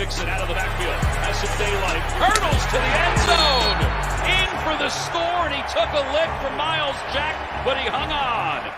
Mixon out of the backfield. Has some daylight. Hurdles to the end zone. In for the score, and he took a lick from Miles Jack, but he hung on.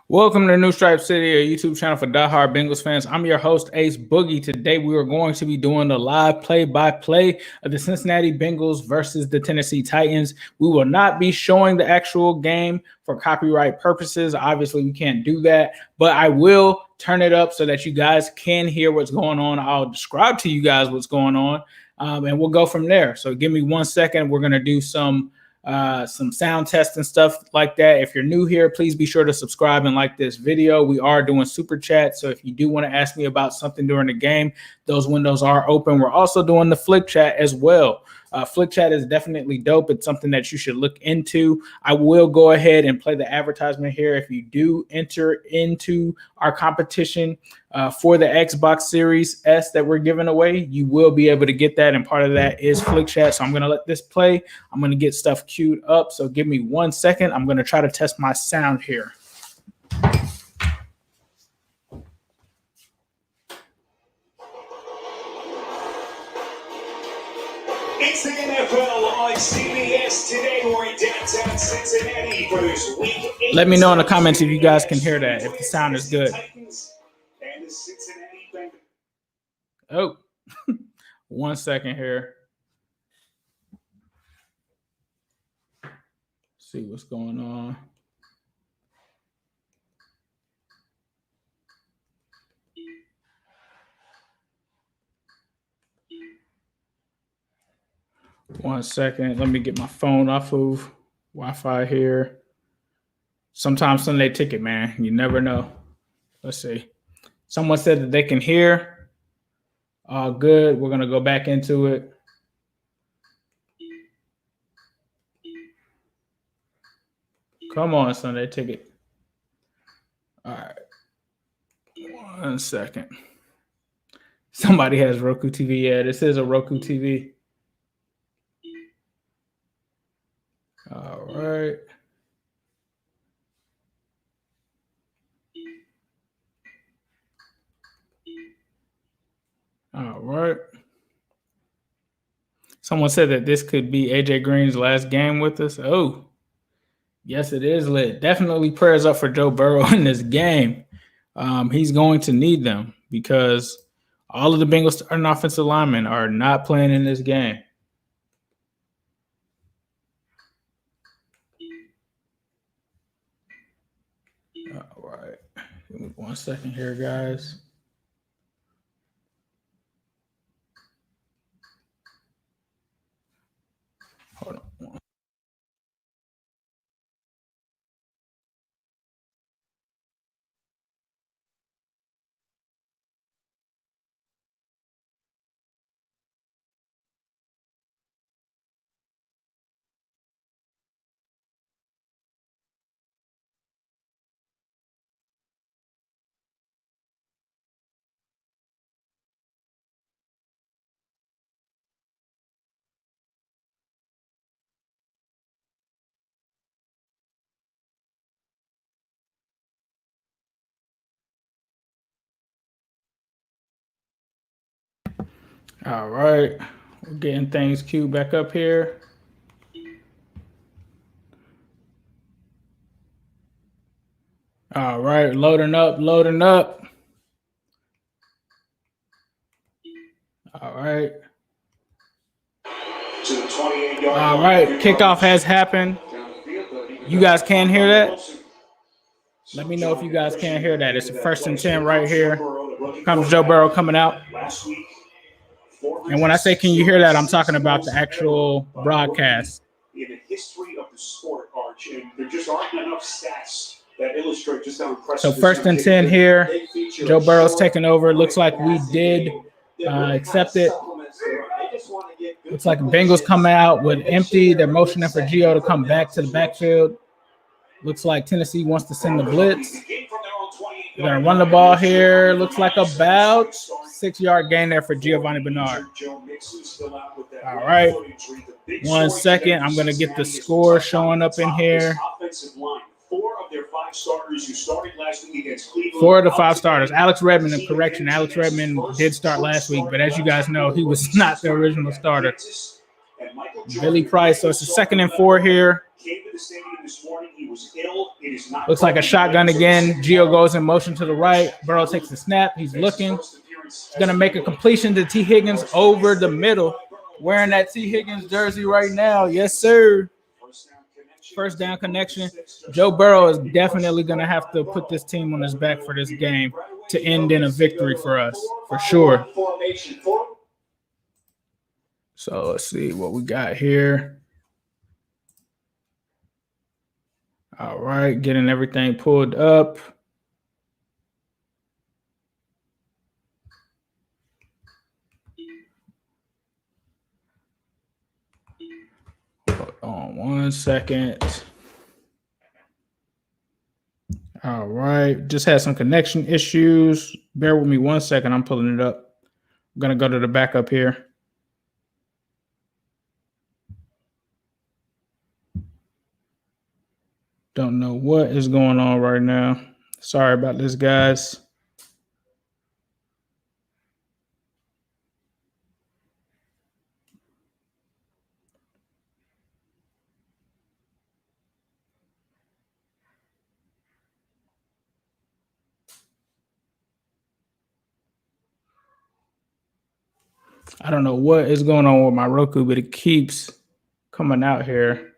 Welcome to New Stripe City, a YouTube channel for diehard Bengals fans. I'm your host, Ace Boogie. Today, we are going to be doing the live play-by-play of the Cincinnati Bengals versus the Tennessee Titans. We will not be showing the actual game for copyright purposes. Obviously, we can't do that, but I will turn it up so that you guys can hear what's going on. I'll describe to you guys what's going on, and we'll go from there. So give me 1 second. We're going to do some sound tests and stuff like that. If you're new here, please be sure to subscribe and like this video. We are doing super chat, so if you do want to ask me about something during the game, those windows are open. We're also doing the flick chat as well. Flick chat is definitely dope. It's something that you should look into. I will go ahead and play the advertisement here. If you do enter into our competition for the Xbox Series S that we're giving away, you will be able to get that, and part of that is flick chat. So I'm going to let this play. I'm going to get stuff queued up, so give me 1 second. I'm going to try to test my sound here. It's the NFL on CBS today. We're in downtown Cincinnati for this week 8. Let me know in the comments if you guys can hear that, if the sound is good. And the Cincinnati Bengals. Oh, 1 second here. See what's going on. One second. Let me get my phone off of Wi-Fi here. Sometimes Sunday ticket, man. You never know. Let's see. Someone said that they can hear. All good. We're going to go back into it. Come on, Sunday ticket. All right. 1 second. Somebody has Roku TV. Yeah, this is a Roku TV. All right. All right. Someone said that this could be AJ Green's last game with us. Oh, yes, it is lit. Definitely prayers up for Joe Burrow in this game. He's going to need them because all of the Bengals starting offensive linemen are not playing in this game. All right. Give me 1 second here, guys. Hold on. All right, we're getting things queued back up here. All right, loading up. All right. All right, kickoff has happened. You guys can hear that? Let me know if you guys can't hear that. It's a 1st and 10 right here. Comes Joe Burrow coming out. And when I say can you hear that, I'm talking about the actual broadcast. In the history of the sport, Arch, and there just aren't enough stats that illustrate just how impressive. So 1st and 10 here. Joe Burrow's taking over. Looks like we did accept it. Looks like Bengals coming out with empty. They're motioning for Gio to come back to the backfield. Looks like Tennessee wants to send the blitz. They're going to run the ball here. Looks like about 6-yard gain there for Giovanni Bernard. All right. 1 second. I'm going to get the score showing up in here. starters who started last week against Cleveland. 4 of the 5 starters. Alex Redmond, a correction. Alex Redmond did start last week, but as you guys know, he was not the original starter. Billy Price, so it's a 2nd and 4 here. Looks like a shotgun again. Gio goes in motion to the right. Burrow takes the snap. He's looking. He's going to make a completion to T. Higgins over the middle. Wearing that T. Higgins jersey right now. Yes, sir. First down connection. Joe Burrow is definitely going to have to put this team on his back for this game to end in a victory for us, for sure. So let's see what we got here. All right, getting everything pulled up. Hold on 1 second. All right, just had some connection issues. Bear with me 1 second. I'm pulling it up. I'm going to go to the backup here. Don't know what is going on right now. Sorry about this, guys. I don't know what is going on with my Roku, but it keeps coming out here.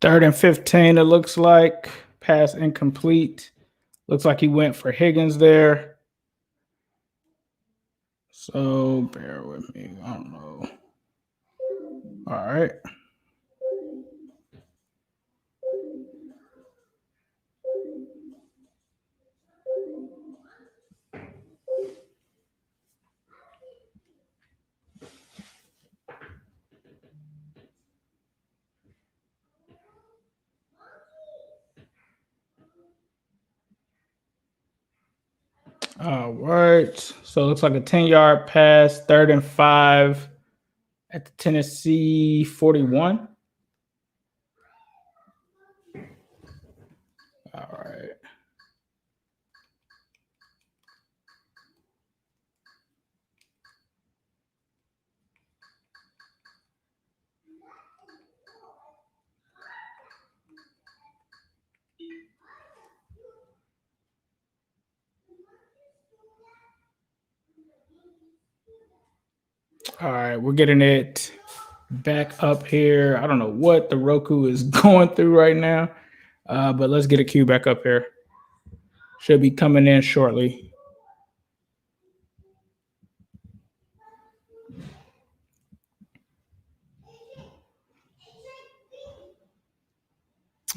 Third and 15, it looks like. Pass incomplete. Looks like he went for Higgins there. So bear with me. I don't know. All right. All right. So it looks like a 10-yard pass, 3rd and 5 at the Tennessee 41. All right. All right, we're getting it back up here. I don't know what the Roku is going through right now, but let's get a cue back up here. Should be coming in shortly.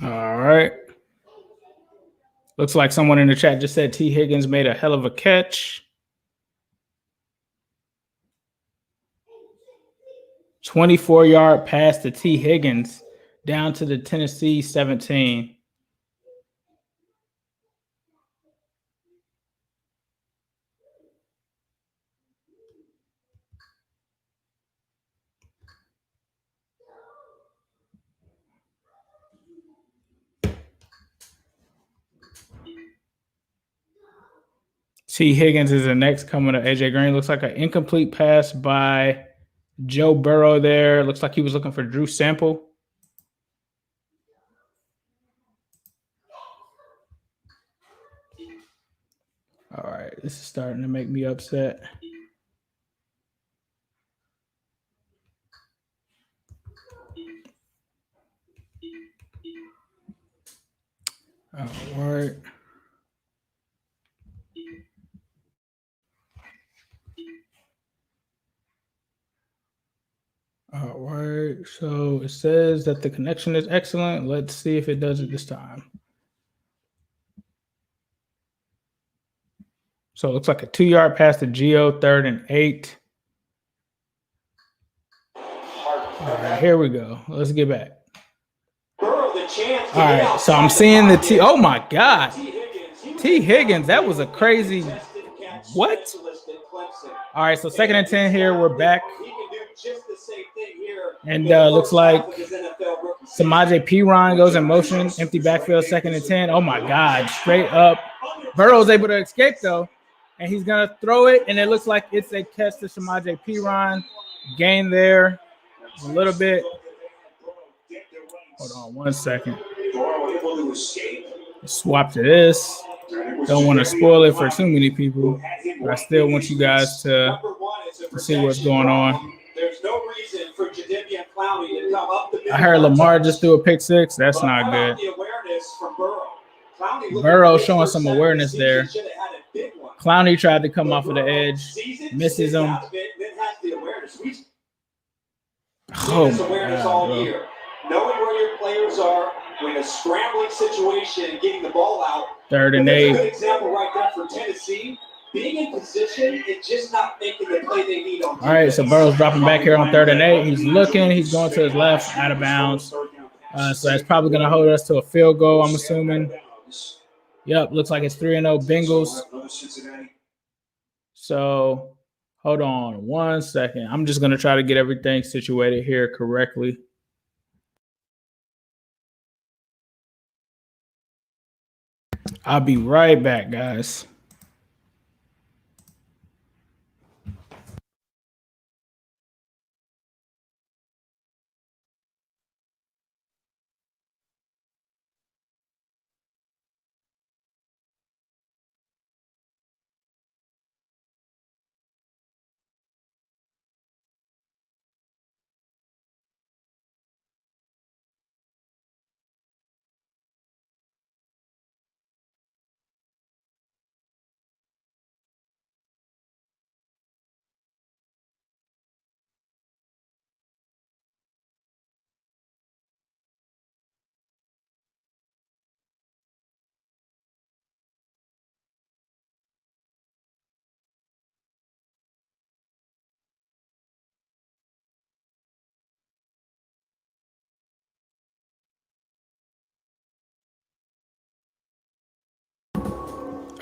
All right. Looks like someone in the chat just said T. Higgins made a hell of a catch. 24-yard pass to T. Higgins down to the Tennessee 17. T. Higgins is the next coming to AJ Green. Looks like an incomplete pass by Joe Burrow there. Looks like he was looking for Drew Sample. All right, this is starting to make me upset. All right. All right, so it says that the connection is excellent. Let's see if it does it this time. So it looks like a 2-yard pass to Gio, 3rd and 8. All right, here we go. Let's get back. All right, so I'm seeing the T. Oh my God, T. Higgins. That was a crazy. What? All right, so 2nd and 10 here. We're back. And looks like Samaje Perine goes in motion. Empty backfield, 2nd and 10. Oh my God, straight up. Burrow's able to escape though. And he's going to throw it. And it looks like it's a catch to Samaje Perine. Gain there a little bit. Hold on 1 second. Swap to this. Don't want to spoil it for too many people. But I still want you guys to see what's going on. There's no reason for Jadeveon Clowney to come up the middle. I heard Lamar just do a pick 6. That's not good. Burrow showing some awareness there. Clowney tried to come off of the edge, misses him. Oh my God, bro. Knowing where your players are when a scrambling situation and getting the ball out. 3rd and 8. That's a good example right there for Tennessee. Being in position and just not making the play they need on. All right, so Burrow's dropping back here on 3rd and 8. He's looking. He's going to his left, out of bounds. So that's probably going to hold us to a field goal, I'm assuming. Yep, looks like it's 3-0 Bengals. So hold on 1 second. I'm just going to try to get everything situated here correctly. I'll be right back, guys.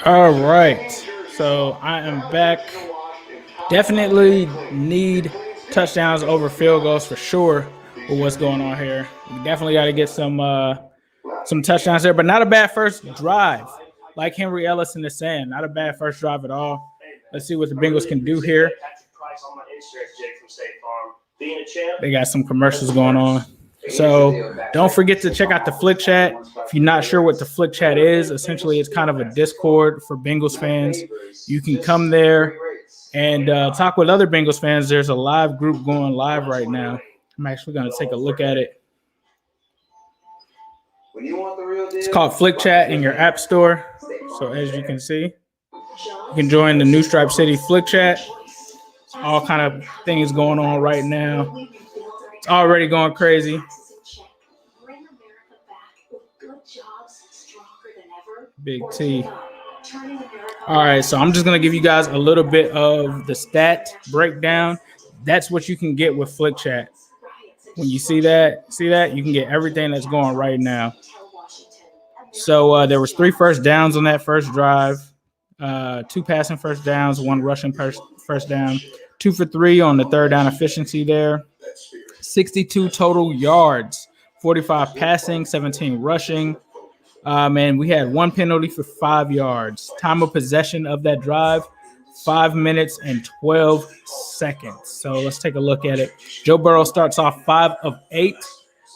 All right, so I am back. Definitely need touchdowns over field goals for sure with what's going on here. We definitely got to get some touchdowns there, but not a bad first drive. Like Henry Ellison is saying, not a bad first drive at all. Let's see what the Bengals can do here. They got some commercials going on. So don't forget to check out the Flick Chat. If you're not sure what the Flick Chat is, essentially it's kind of a Discord for Bengals fans. You can come there and talk with other Bengals fans. There's a live group going live right now. I'm actually going to take a look at it. It's called Flick Chat in your app store. So as you can see, you can join the New Stripe City Flick Chat. All kind of things going on right now. It's already going crazy. Big T. All right, so I'm just going to give you guys a little bit of the stat breakdown. That's what you can get with Flick Chat. When you see that, you can get everything that's going right now. So there was 3 first downs on that first drive, 2 passing first downs, 1 rushing first down, 2 for 3 on the third down efficiency there. 62 total yards, 45 passing, 17 rushing. And we had 1 penalty for 5 yards. Time of possession of that drive, 5 minutes and 12 seconds. So let's take a look at it. Joe Burrow starts off 5 of 8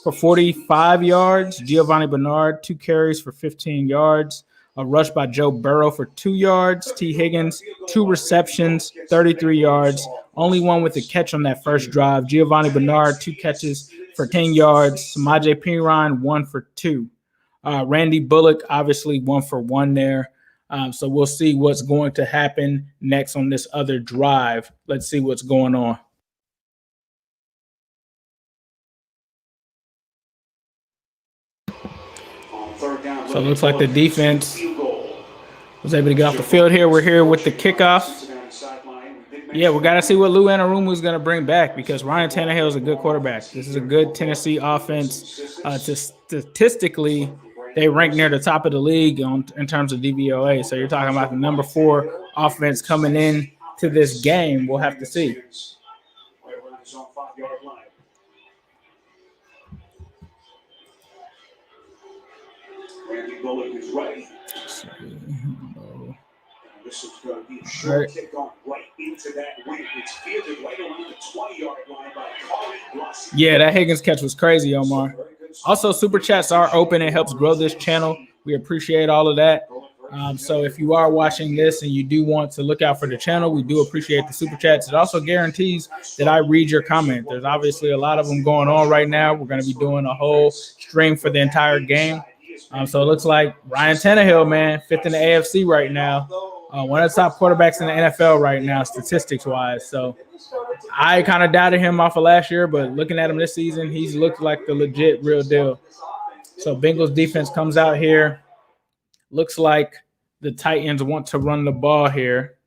for 45 yards. Giovanni Bernard, 2 carries for 15 yards. A rush by Joe Burrow for 2 yards. T. Higgins, 2 receptions, 33 yards. Only one with a catch on that first drive. Giovanni Bernard, 2 catches for 10 yards. Samaje Perine, 1 for 2. Randy Bullock, obviously 1 for 1 there. So we'll see what's going to happen next on this other drive. Let's see what's going on. So it looks like the defense was able to get off the field here. We're here with the kickoff. Yeah, we got to see what Lou Anarumo is going to bring back because Ryan Tannehill is a good quarterback. This is a good Tennessee offense. Statistically, they rank near the top of the league in terms of DVOA. So you're talking about the number 4 offense coming in to this game. We'll have to see. Randy Bullock is ready. This is going to be a short kick on right into that wing. It's fielded right around the 20-yard line by Corey Russ. Yeah, that Higgins catch was crazy, Omar. Also, super chats are open. It helps grow this channel. We appreciate all of that. So if you are watching this and you do want to look out for the channel, we do appreciate the super chats. It also guarantees that I read your comment. There's obviously a lot of them going on right now. We're going to be doing a whole stream for the entire game. So it looks like Ryan Tannehill, man, 5th in the AFC right now. One of the top quarterbacks in the NFL right now, statistics-wise. So I kind of doubted him off of last year, but looking at him this season, he's looked like the legit real deal. So Bengals defense comes out here. Looks like the Titans want to run the ball here.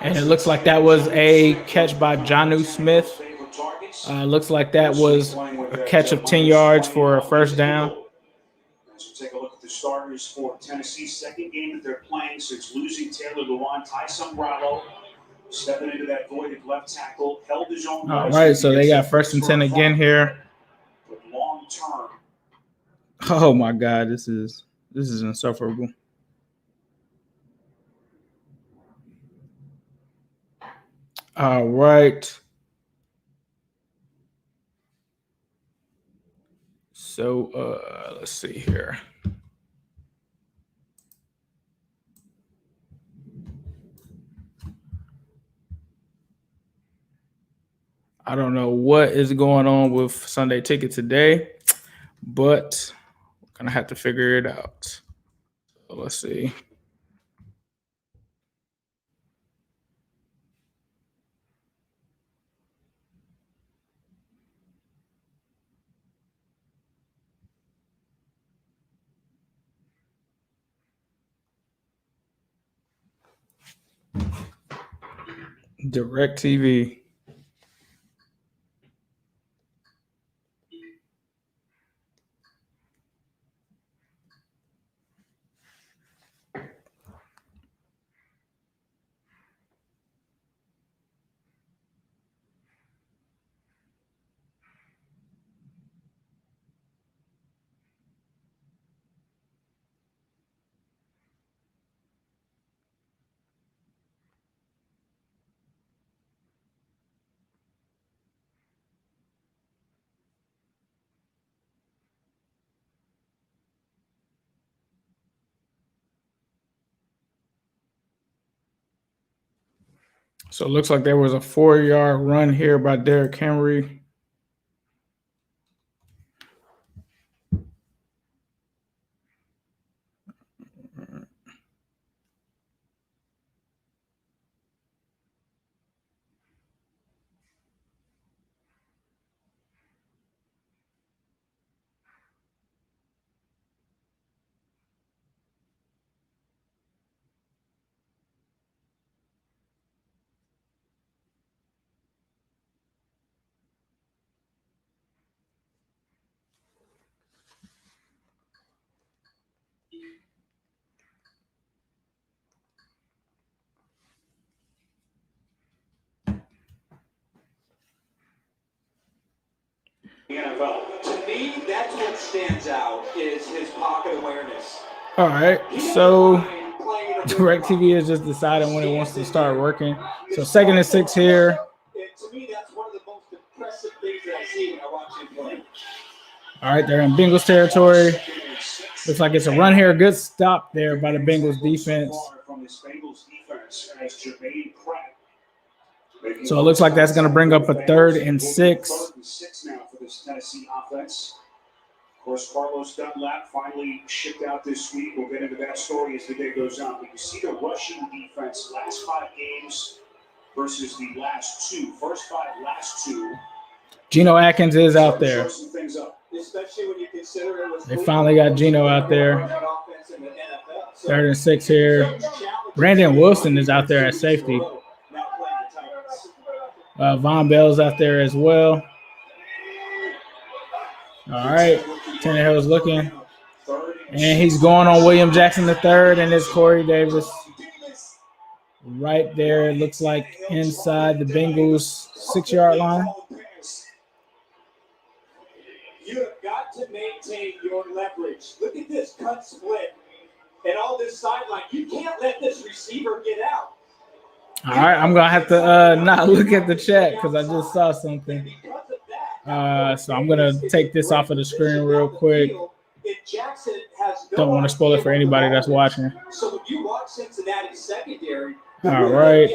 And it looks like that was a catch by Jonnu Smith. Looks like that was a catch of 10 yards for a first down. So take a look at the starters for Tennessee's second game that they're playing since losing Taylor Lewan. Tyson Bravo stepping into that void at left tackle, held his own. All right, so they got 1st and 10 again here. But long term. Oh my God, this is insufferable. All right. So let's see here. I don't know what is going on with Sunday Ticket today, but we're going to have to figure it out. So let's see. Direct TV. So it looks like there was a 4-yard run here by Derrick Henry. NFL. To me, that's what stands out is his pocket awareness. All right, so DirecTV is just deciding when it wants to start working. So 2nd and 6 here. To me, that's one of the most impressive things that I see when I watch him play. All right, they're in Bengals territory. Looks like it's a run here. Good stop there by the Bengals defense. So it looks like that's going to bring up a 3rd and 6. Now for this Tennessee offense. Of course, Carlos Dunlap finally shipped out this week. We'll get into that story as the day goes on. But you see the rushing defense last 5 games versus the last 2. First 5, last 2. Geno Atkins is out there. They finally got Geno out there. 3rd and 6 here. Brandon Wilson is out there at safety. Von Bell's out there as well. All right. Tannehill's looking. And he's going on William Jackson III, and it's Corey Davis. Right there, it looks like inside the Bengals 6-yard line. You have got to maintain your leverage. Look at this cut split and all this sideline. You can't let this receiver get out. All right, I'm going to have to not look at the chat because I just saw something. So I'm going to take this off of the screen real quick. Don't want to spoil it for anybody that's watching. So if you watch Cincinnati secondary, all right.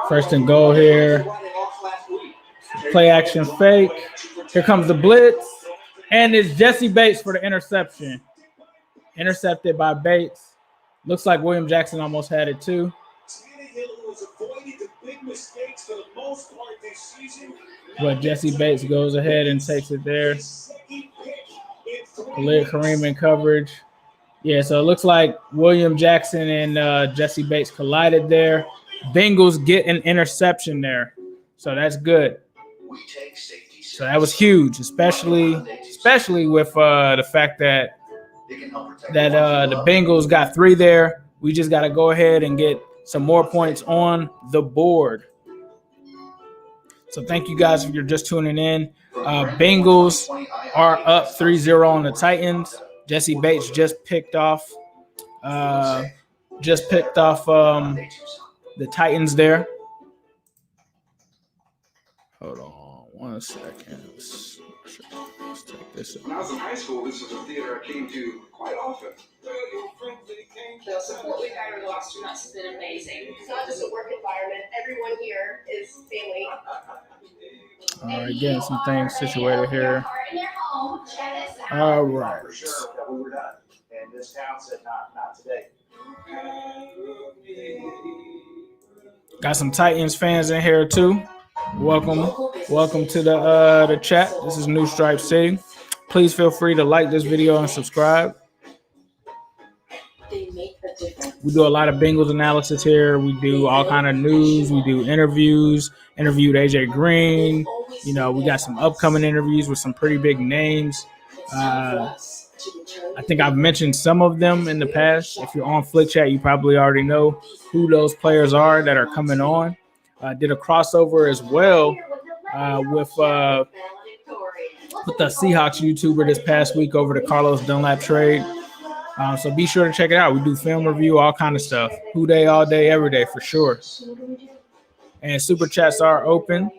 1st and goal here. Play action fake. Here comes the blitz. And it's Jesse Bates for the interception. Intercepted by Bates. Looks like William Jackson almost had it too. But Jesse Bates goes ahead and takes it there. Khalid Kareem in coverage. Yeah, so it looks like William Jackson and Jesse Bates collided there. Bengals get an interception there. So that's good. So that was huge, especially with the fact that the Bengals got 3 there. We just got to go ahead and get some more points on the board. So thank you guys if you're just tuning in. Bengals are up 3-0 on the Titans. Jesse Bates just picked off the Titans there. Hold on 1 second. Let's take this up. When I was in high school, this was a theater I came to quite often. The support we've had over the last 2 months has been amazing. It's not just a work environment. Everyone here is family. All right, getting some things situated here. All right. For sure that we were done. And this town said not today. Got some Titans fans in here too. Welcome to the chat. This is New Stripe City. Please feel free to like this video and subscribe. We do a lot of Bengals analysis here. We do all kind of news. We do interviews. Interviewed AJ Green. You know, we got some upcoming interviews with some pretty big names. I think I've mentioned some of them in the past. If you're on Flick Chat, you probably already know who those players are that are coming on. Did a crossover as well with the Seahawks YouTuber this past week over the Carlos Dunlap trade. So be sure to check it out. We do film review, all kind of stuff. Who day, all day, every day for sure. And super chats are open.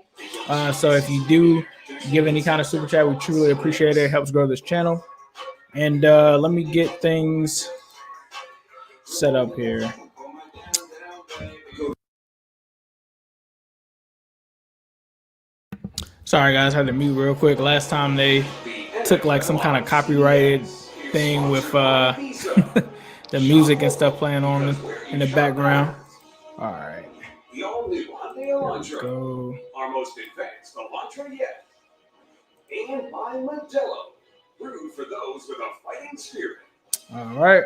So if you do give any kind of super chat, we truly appreciate it. It helps grow this channel. And let me get things set up here. Sorry, guys, I had to mute real quick. Last time they took like some kind of copyrighted thing with the music and stuff playing on in the background. All right. The only Monday Go. Our most advanced Elantra yet. And by Modelo. Brewed for those with a fighting spirit. All right.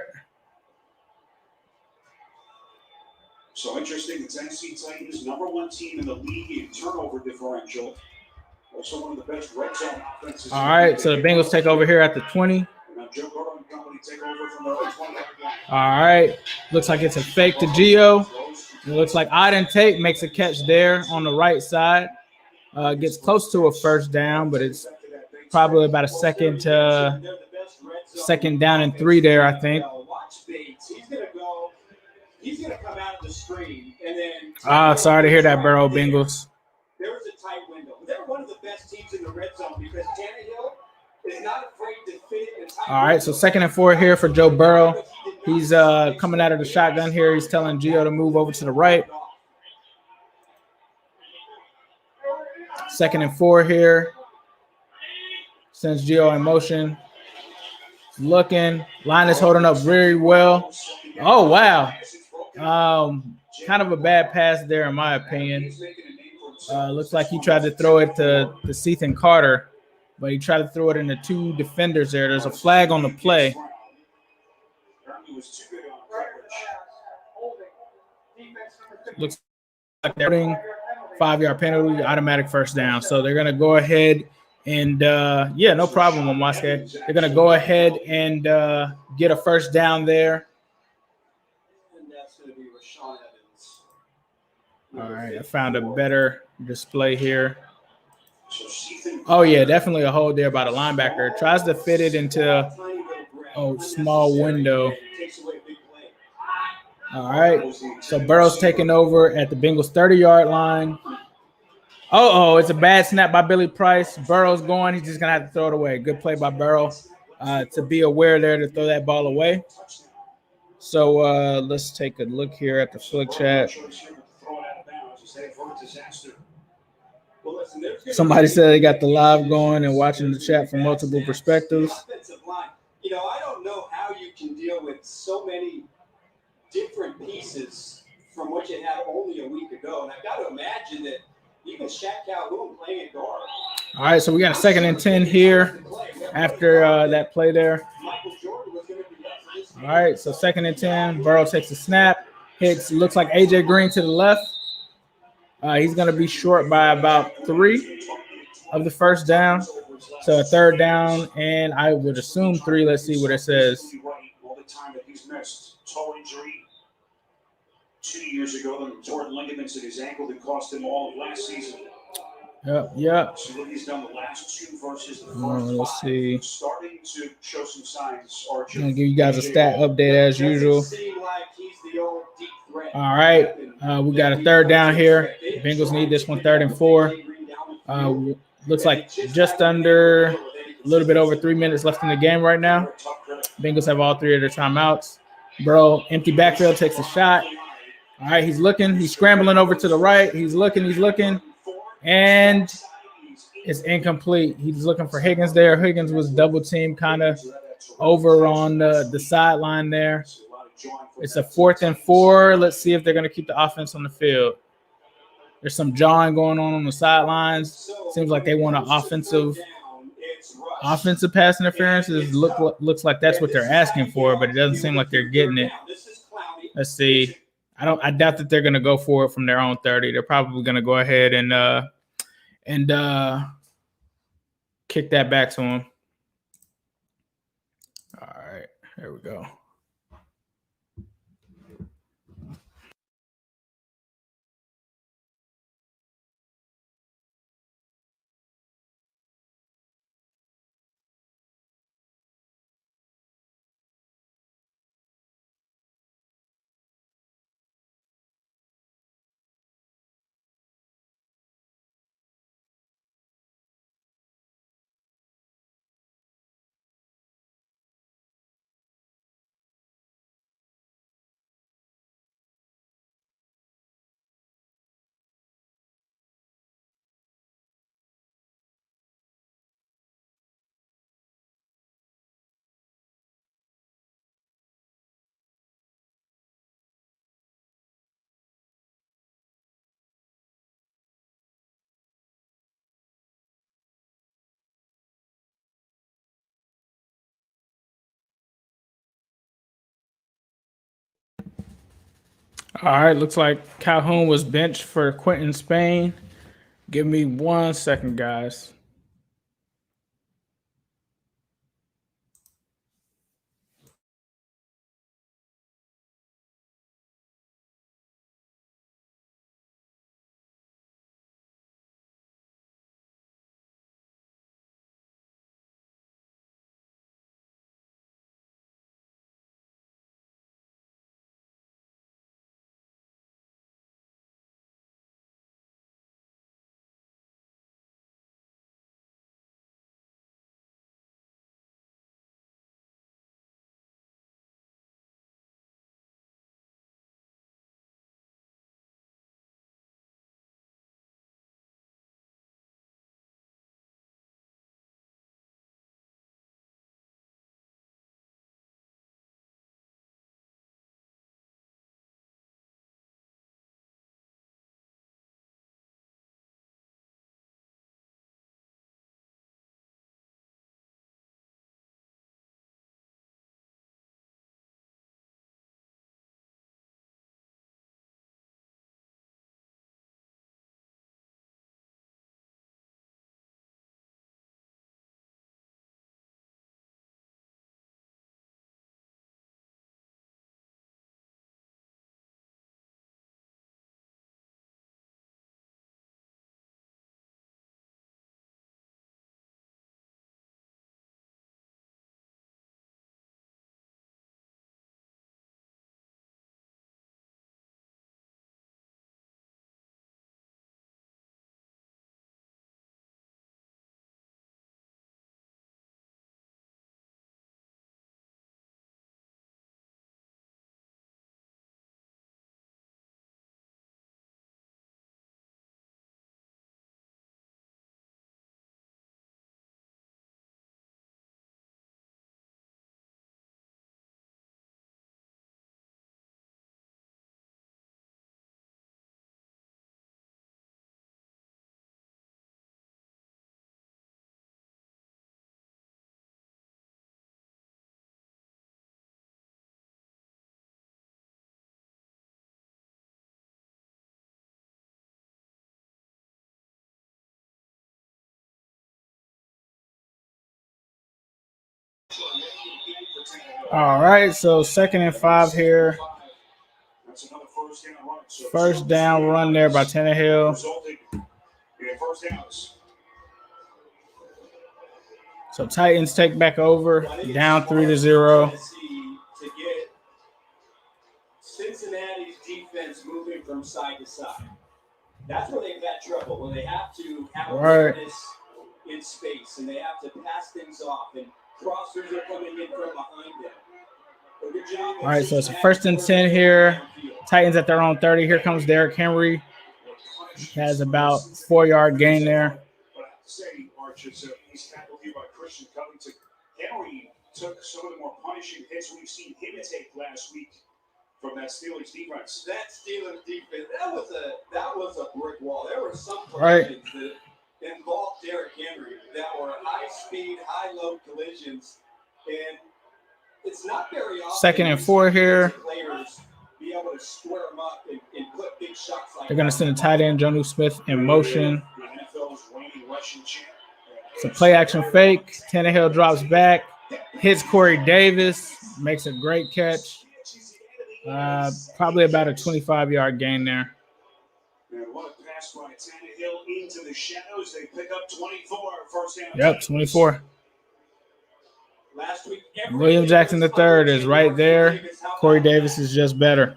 So interesting, the Tennessee Titans, #1 team in the league in turnover differential. Also one of the best red zone offenses. All right, so the Bengals take over here at the 20. Now Joe Burrow and company take over from the 20. All right. Looks like it's a fake to Gio. It looks like Auden Tate makes a catch there on the right side. Gets close to a first down, but it's probably about a second down and 3 there, I think. He's gonna come out of the screen and then. Sorry to hear that, Burrow Bengals. There was a tight window. They're one of the best teams in the red zone because Tannehill is not afraid to fit in a tight. All right, so 2nd and 4 here for Joe Burrow. He's coming out of the shotgun here. He's telling Gio to move over to the right. 2nd and 4 here. Sends Gio in motion. Looking. Line is holding up very well. Oh, wow. Kind of a bad pass there, in my opinion. Looks like he tried to throw it to Ethan Carter, but he tried to throw it into two defenders there. There's a flag on the play. Looks like they're putting 5-yard penalty, automatic first down. So they're going to go ahead and, no problem on Mosque. They're going to go ahead and get a first down there. And that's going to be Rashawn Evans. All right, I found a better display here. Oh, yeah, definitely a hold there by the linebacker. Tries to fit it into a small window. All right, so Burrow's taking over at the Bengals 30-yard line. It's a bad snap by Billy Price. Burrow's going. He's just going to have to throw it away. Good play by Burrow to be aware there to throw that ball away. So let's take a look here at the flick chat. Somebody said they got the live going and watching the chat from multiple perspectives. I don't know how you can deal with so many different pieces from what you had only a week ago. And I've got to imagine that even Shaq Calhoun playing at guard. All right, so we got a 2nd and 10 here after that play there. All right, so 2nd and 10. Burrow takes a snap, hits, looks like A.J. Green to the left. He's going to be short by about 3 of the first down. So a 3rd down, and I would assume 3. Let's see what it says. All the time that he's missed. Toe injury 2 years ago, the torn ligaments in his ankle that cost him all of last season. Yep. So what he's done the last 2 versus the first Let's 5. see. Starting to show some signs. I'm going to give you guys a stat update as usual. All right. We got a 3rd down here. Bengals need this one, 3rd and 4. Looks like just under a little bit over 3 minutes left in the game right now. Bengals have all 3 of their timeouts. Burrow, empty backfield, takes a shot. All right, he's looking. He's scrambling over to the right. He's looking. And it's incomplete. He's looking for Higgins there. Higgins was double teamed kind of over on the sideline there. It's a 4th and 4. Let's see if they're going to keep the offense on the field. There's some jawing going on the sidelines. Seems like they want an offensive pass interference. Looks like that's what they're asking for, but it doesn't seem like they're getting it. Let's see. I doubt that they're going to go for it from their own 30. They're probably going to go ahead and kick that back to him. All right, here we go. All right, looks like Calhoun was benched for Quinton Spain. Give me 1 second, guys. All right, so 2nd and 5 here. That's another first down run. So First down run there by Tannehill. resulted in first downs. So Titans take back over, down 3-0. To get Cincinnati's defense moving from side to side. That's where they've had trouble, when they have to have awareness in space and they have to pass things off and crossers are coming in from behind them. All right, so it's a 1st and 10 here. Titans at their own 30. Here comes Derrick Henry. He has about 4-yard gain there. But I have to say, Arch, he's tackled here by Christian Covington. Henry took some of the more punishing hits we've seen him take last week from that Steelers defense. That Steelers defense, that was a brick wall. There were some Right. collisions that involved Derrick Henry that were high-speed, high-load collisions, and it's not very often 2nd and 4 here. players be able to square them up and put big shots like They're going to send a tight end, Jonnu Smith, in motion. The NFL's reigning rushing champ. It's a play-action fake. Tannehill drops back, hits Corey Davis, makes a great catch. Probably about a 25-yard gain there. And what a pass by Tannehill into the shadows. They pick up 24 first down. Yep, 24. last week. William Jackson III is right there. Corey Davis is just better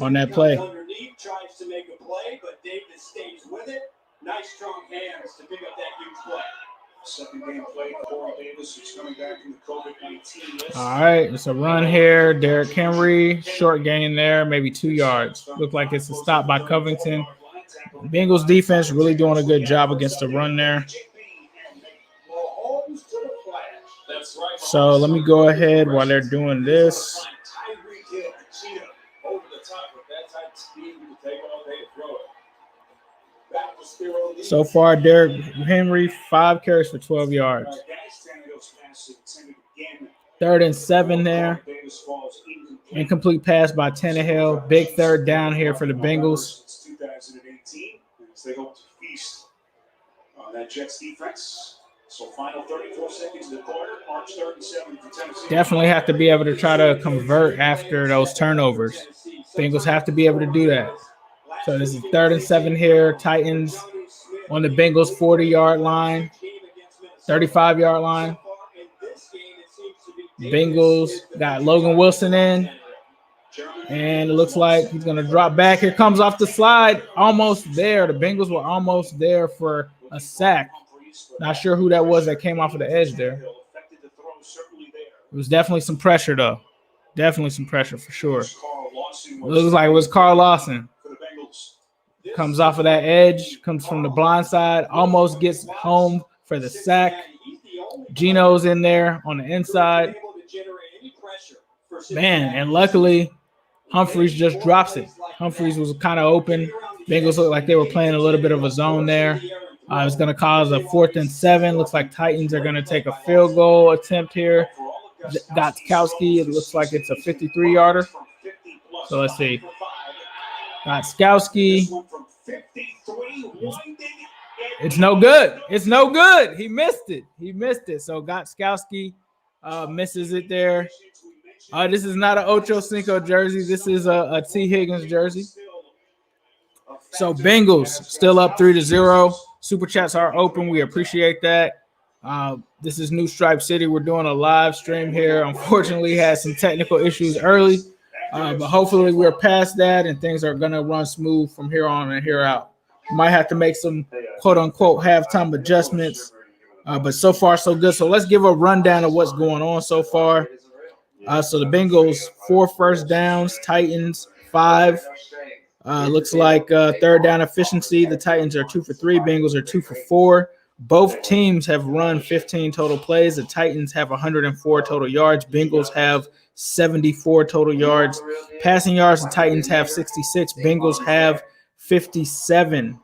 on that play. Underneath, tries to make a play, but Davis stays with it. Nice strong hands to pick up that huge play. Second game play, Corey Davis is coming back from the COVID-19 list. All right, it's a run here. Derrick Henry, short gain there, maybe 2 yards. Look like it's a stop by Covington. Bengals defense really doing a good job against the run there. So let me go ahead while they're doing this. So far, Derrick Henry, 5 carries for 12 yards. 3rd and 7 there. Incomplete pass by Tannehill. Big third down here for the Bengals. 2018, as they hope to feast on that Jets defense. So final 34 seconds of the quarter, March 3rd and 7 for Tennessee. Definitely have to be able to try to convert after those turnovers. Bengals have to be able to do that. So this is 3rd and 7 here. Titans on the Bengals 40-yard line, 35-yard line. Bengals got Logan Wilson in. And it looks like he's going to drop back. Here comes off the slide. Almost there. The Bengals were almost there for a sack. Not sure who that was that came off of the edge there. It was definitely some pressure, though. Definitely some pressure for sure. It looks like it was Carl Lawson. Comes off of that edge, comes from the blind side, almost gets home for the sack. Geno's in there on the inside. Man, and luckily, Humphries just drops it. Humphries was kind of open. Bengals looked like they were playing a little bit of a zone there. It's going to cause a 4th and 7. Looks like Titans are going to take a field goal attempt here. Gotskowski, it looks like it's a 53-yarder. So let's see. Gotskowski. It's no good. It's no good. He missed it. He missed it. So Gotskowski misses it there. This is not an Ocho Cinco jersey. This is a T. Higgins jersey. So Bengals still up 3-0. Super chats are open. We appreciate that. This is New Stripe City. We're doing a live stream here. Unfortunately, had some technical issues early, but hopefully we're past that and things are going to run smooth from here on and here out. Might have to make some quote-unquote halftime adjustments, but so far so good. So let's give a rundown of what's going on so far. So the Bengals, 4 first downs, Titans, 5. Looks like 3rd down efficiency. The Titans are 2 for 3. Bengals are 2 for 4. Both teams have run 15 total plays. The Titans have 104 total yards. Bengals have 74 total yards. Passing yards, the Titans have 66. Bengals have 57.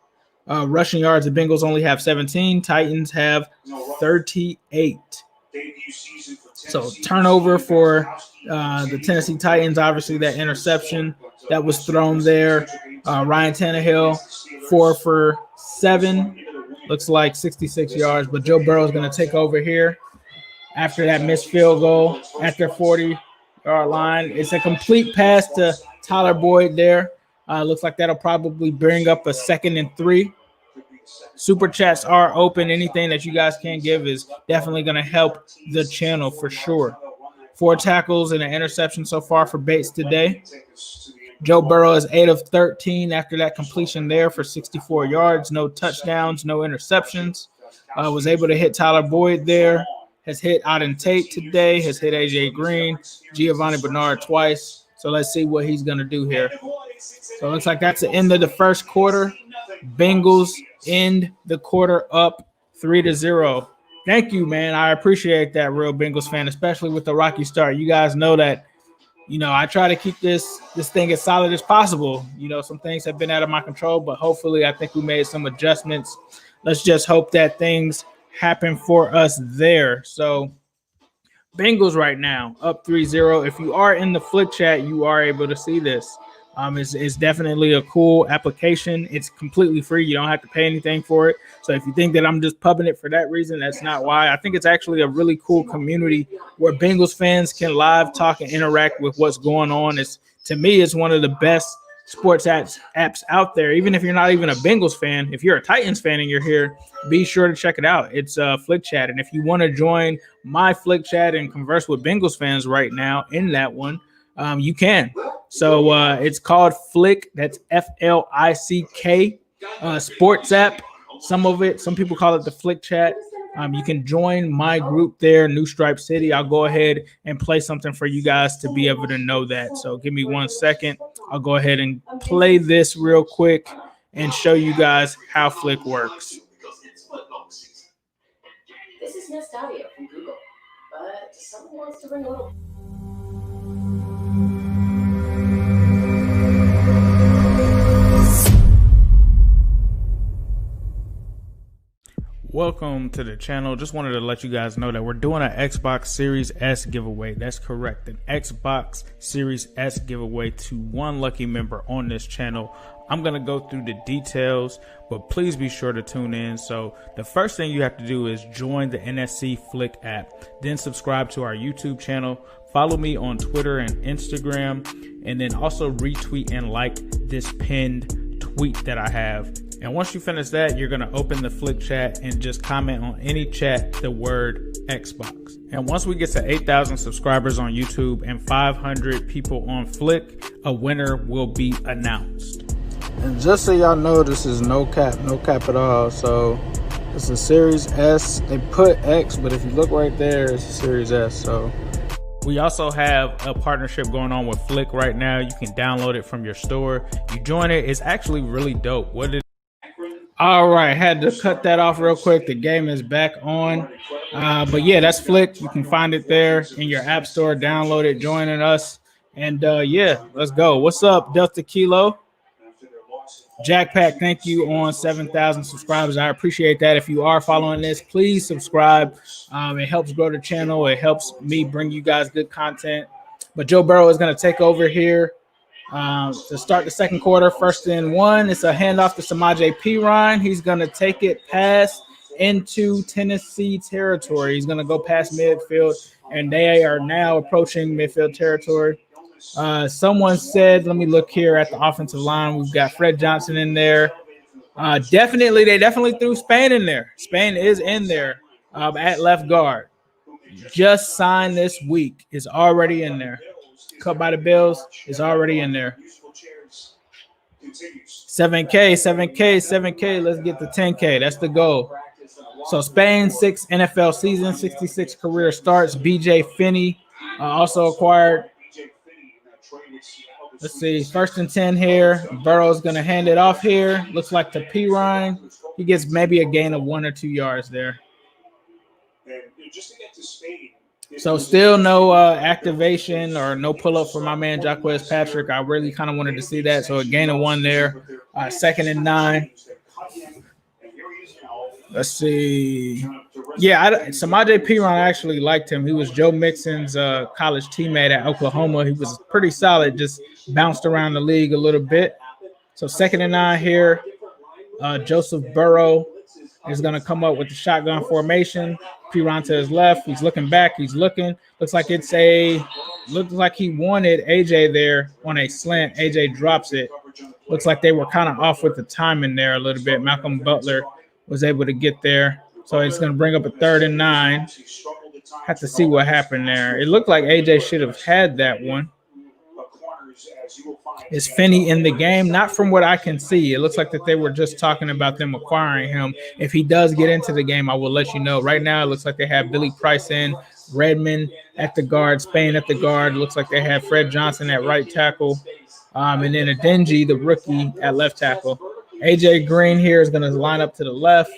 Rushing yards, the Bengals only have 17. Titans have 38. So turnover for the Tennessee Titans, obviously that interception that was thrown there. Ryan Tannehill, 4 for 7. Looks like 66 yards, but Joe Burrow is going to take over here after that missed field goal at their 40. yard line. It's a complete pass to Tyler Boyd there. Looks like that'll probably bring up a 2nd and 3. Super chats are open. Anything that you guys can give is definitely going to help the channel for sure. 4 tackles and an interception so far for Bates today. Joe Burrow is 8 of 13 after that completion there for 64 yards. No touchdowns, no interceptions. Was able to hit Tyler Boyd there. Has hit Auden Tate today. Has hit A.J. Green, Giovanni Bernard twice. So let's see what he's going to do here. So it looks like that's the end of the first quarter. Bengals end the quarter up 3-0. Thank you, man. I appreciate that, real Bengals fan, especially with the rocky start. You guys know that, I try to keep this thing as solid as possible. Some things have been out of my control, but hopefully I think we made some adjustments. Let's just hope that things happen for us there. So Bengals right now up 3-0. If you are in the Flick chat, you are able to see this. It's definitely a cool application. It's completely free. You don't have to pay anything for it. So if you think that I'm just pubbing it for that reason, that's not why. I think it's actually a really cool community where Bengals fans can live talk and interact with what's going on. To me, it's one of the best sports apps out there. Even if you're not even a Bengals fan, if you're a Titans fan and you're here, be sure to check it out. It's Flick Chat. And if you want to join my Flick Chat and converse with Bengals fans right now in that one, you can. So it's called Flick. That's Flick sports app. Some people call it the Flick Chat. You can join my group there, New Stripe City. I'll go ahead and play something for you guys to be able to know that. So give me 1 second. I'll go ahead and play this real quick and show you guys how Flick works. This is Nest Audio from Google, but someone wants to bring a little. Welcome to the channel. Just wanted to let you guys know that we're doing an Xbox Series S giveaway. That's correct. An Xbox Series S giveaway to one lucky member on this channel. I'm going to go through the details, but please be sure to tune in. So the first thing you have to do is join the NSC Flick app, then subscribe to our YouTube channel, follow me on Twitter and Instagram, and then also retweet and like this pinned tweet that I have. And once you finish that, you're going to open the Flick chat and just comment on any chat the word Xbox. And once we get to 8,000 subscribers on YouTube and 500 people on Flick, a winner will be announced. And just so y'all know, this is no cap at all. So it's a Series S. They put X, but if you look right there, it's a Series S. So we also have a partnership going on with Flick right now. You can download it from your store. You join it. It's actually really dope. All right, had to cut that off real quick. The game is back on. But yeah, that's Flick. You can find it there in your app store. Download it, joining us. And yeah, let's go. What's up, Delta Kilo? Jackpack, thank you on 7,000 subscribers. I appreciate that. If you are following this, please subscribe. It helps grow the channel. It helps me bring you guys good content. But Joe Burrow is going to take over here. To start the second quarter, 1st and 1. It's a handoff to Samaje Perine. He's going to take it past into Tennessee territory. He's going to go past midfield, and they are now approaching midfield territory. Someone said, let me look here at the offensive line. We've got Fred Johnson in there. They definitely threw Spain in there. Spain is in there at left guard. Just signed this week. Is already in there. Cut by the Bills is already in there. 7K. Let's get the 10K. That's the goal. So Spain, 6 NFL season, 66 career starts. BJ Finney also acquired. Let's see. 1st and 10 here. Burrow's going to hand it off here. Looks like to Perine. He gets maybe a gain of 1 or 2 yards there. Just to get to Spain. So still no activation or no pull-up for my man Jaquez Patrick. I really kind of wanted to see that. So a gain of 1 there. 2nd and 9. Let's see. Yeah, Samaje Perine, I actually liked him. He was Joe Mixon's college teammate at Oklahoma. He was pretty solid, just bounced around the league a little bit. So 2nd and 9 here. Joseph Burrow is going to come up with the shotgun formation. Perine to his left. He's looking back. He's looking. Looks like it's a looked like he wanted AJ there on a slant. AJ drops it. Looks like they were kind of off with the timing there a little bit. Malcolm Butler was able to get there. So it's going to bring up a 3rd and 9. Have to see what happened there. It looked like AJ should have had that one. Is Finney in the game? Not from what I can see. It looks like that they were just talking about them acquiring him. If he does get into the game, I will let you know. Right now, it looks like they have Billy Price in, Redmond at the guard, Spain at the guard. Looks like they have Fred Johnson at right tackle, and then Adenji, the rookie, at left tackle. AJ Green here is going to line up to the left.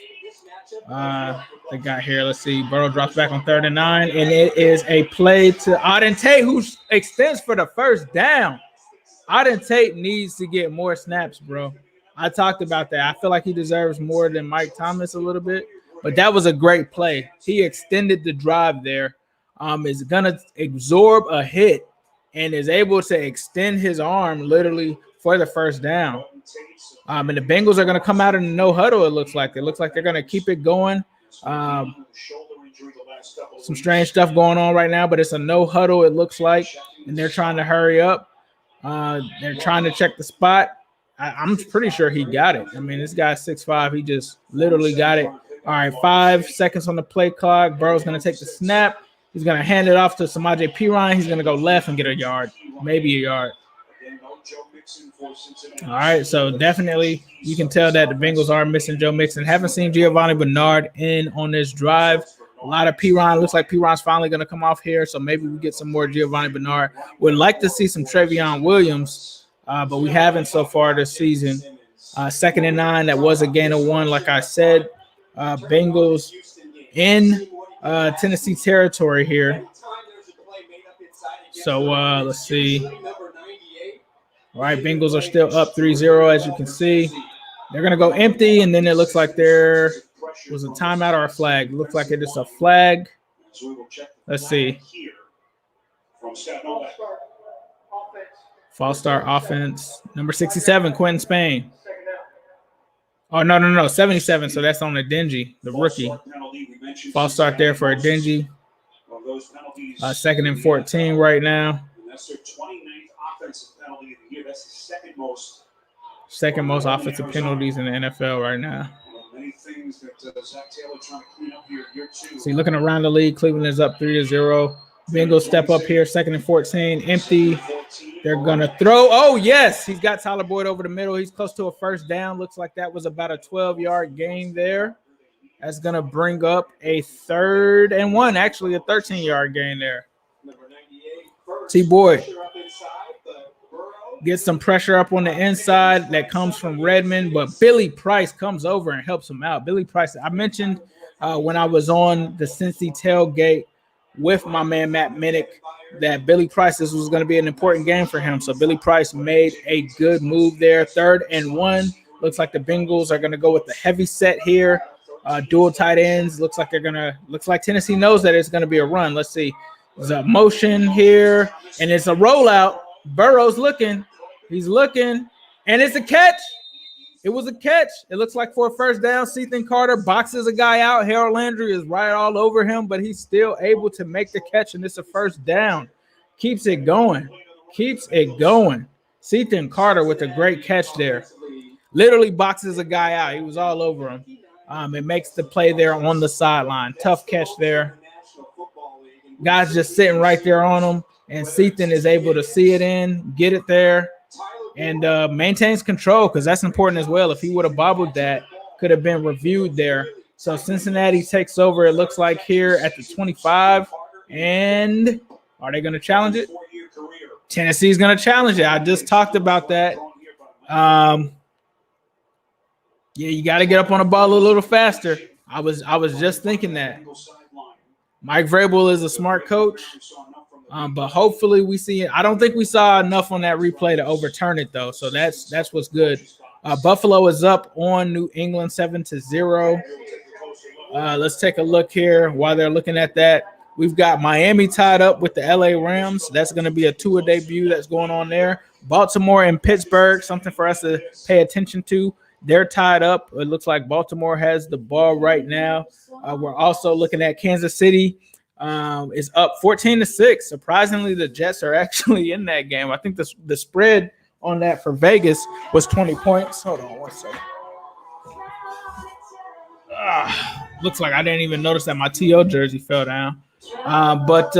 They got here. Let's see. Burrow drops back on 3rd and 9, and it is a play to Auden Tate, who extends for the first down. Auden Tate needs to get more snaps, bro. I talked about that. I feel like he deserves more than Mike Thomas a little bit, but that was a great play. He extended the drive there. Is going to absorb a hit and is able to extend his arm literally for the first down. And the Bengals are going to come out in a no huddle, it looks like. It looks like they're going to keep it going. Some strange stuff going on right now, but it's a no huddle, it looks like, and they're trying to hurry up. They're trying to check the spot. I'm pretty sure he got it. I mean, this guy's 6'5". He just literally got it. All right, 5 seconds on the play clock. Burrow's going to take the snap. He's going to hand it off to Samaje Perine. He's going to go left and get a yard, maybe a yard. All right, so definitely you can tell that the Bengals are missing Joe Mixon. Haven't seen Giovanni Bernard in on this drive. A lot of Perine. Looks like Perine's finally going to come off here, so maybe we get some more Giovanni Bernard. Would like to see some Trevion Williams, but we haven't so far this season. 2nd and 9, that was a gain of 1, like I said. Bengals in Tennessee territory here. So let's see. All right, Bengals are still up 3-0, as you can see. They're going to go empty, and then it looks like there was a timeout or a flag. It looks like it is a flag. Let's see. False start offense. Number 67, Quinton Spain. Oh, no, 77. So that's on Adenji, the rookie. False start there for Adenji. 2nd and 14 right now. That's their 29th offensive penalty of the year. That's the second most offensive penalties in the NFL right now. Many things that Zach Taylor trying to clean up here year 2. See, looking around the league, Cleveland is up 3-0. Bengals step up here, 2nd and 14, empty. They're going to throw. Oh, yes, he's got Tyler Boyd over the middle. He's close to a first down. Looks like that was about a 12-yard gain there. That's going to bring up a 3rd and 1, actually a 13-yard gain there. T. Boyd gets some pressure up on the inside that comes from Redmond, but Billy Price comes over and helps him out. Billy Price, I mentioned when I was on the Cincy tailgate with my man Matt Minnick that Billy Price, this was going to be an important game for him. So Billy Price made a good move there. 3rd and 1. Looks like the Bengals are going to go with the heavy set here. Dual tight ends. Looks like Tennessee knows that it's going to be a run. Let's see. There's a motion here, and it's a rollout. Burrow's looking. He's looking, and it's a catch. It was a catch. It looks like for a first down. Ethan Carter boxes a guy out. Harold Landry is right all over him, but he's still able to make the catch, and it's a first down. Keeps it going. Ethan Carter with a great catch there. Literally boxes a guy out. He was all over him. It makes the play there on the sideline. Tough catch there. Guys just sitting right there on him, and Ethan is able to see it in, get it there, and maintains control because that's important as well. If he would have bobbled that, could have been reviewed there. So Cincinnati takes over, it looks like, here at the 25. And are they going to challenge it? Tennessee's going to challenge it. I just talked about that. Yeah, you got to get up on the ball a little faster. I was just thinking that. Mike Vrabel is a smart coach, but hopefully we see it. I don't think we saw enough on that replay to overturn it, though, so that's what's good. Buffalo is up on New England 7-0. Let's take a look here while they're looking at that. We've got Miami tied up with the LA Rams. That's going to be a Tua debut that's going on there. Baltimore and Pittsburgh, something for us to pay attention to. They're tied up. It looks like Baltimore has the ball right now. We're also looking at Kansas City is up 14-6. Surprisingly, the Jets are actually in that game. I think the spread on that for Vegas was 20 points. Hold on one second. Looks like I didn't even notice that my TO jersey fell down. But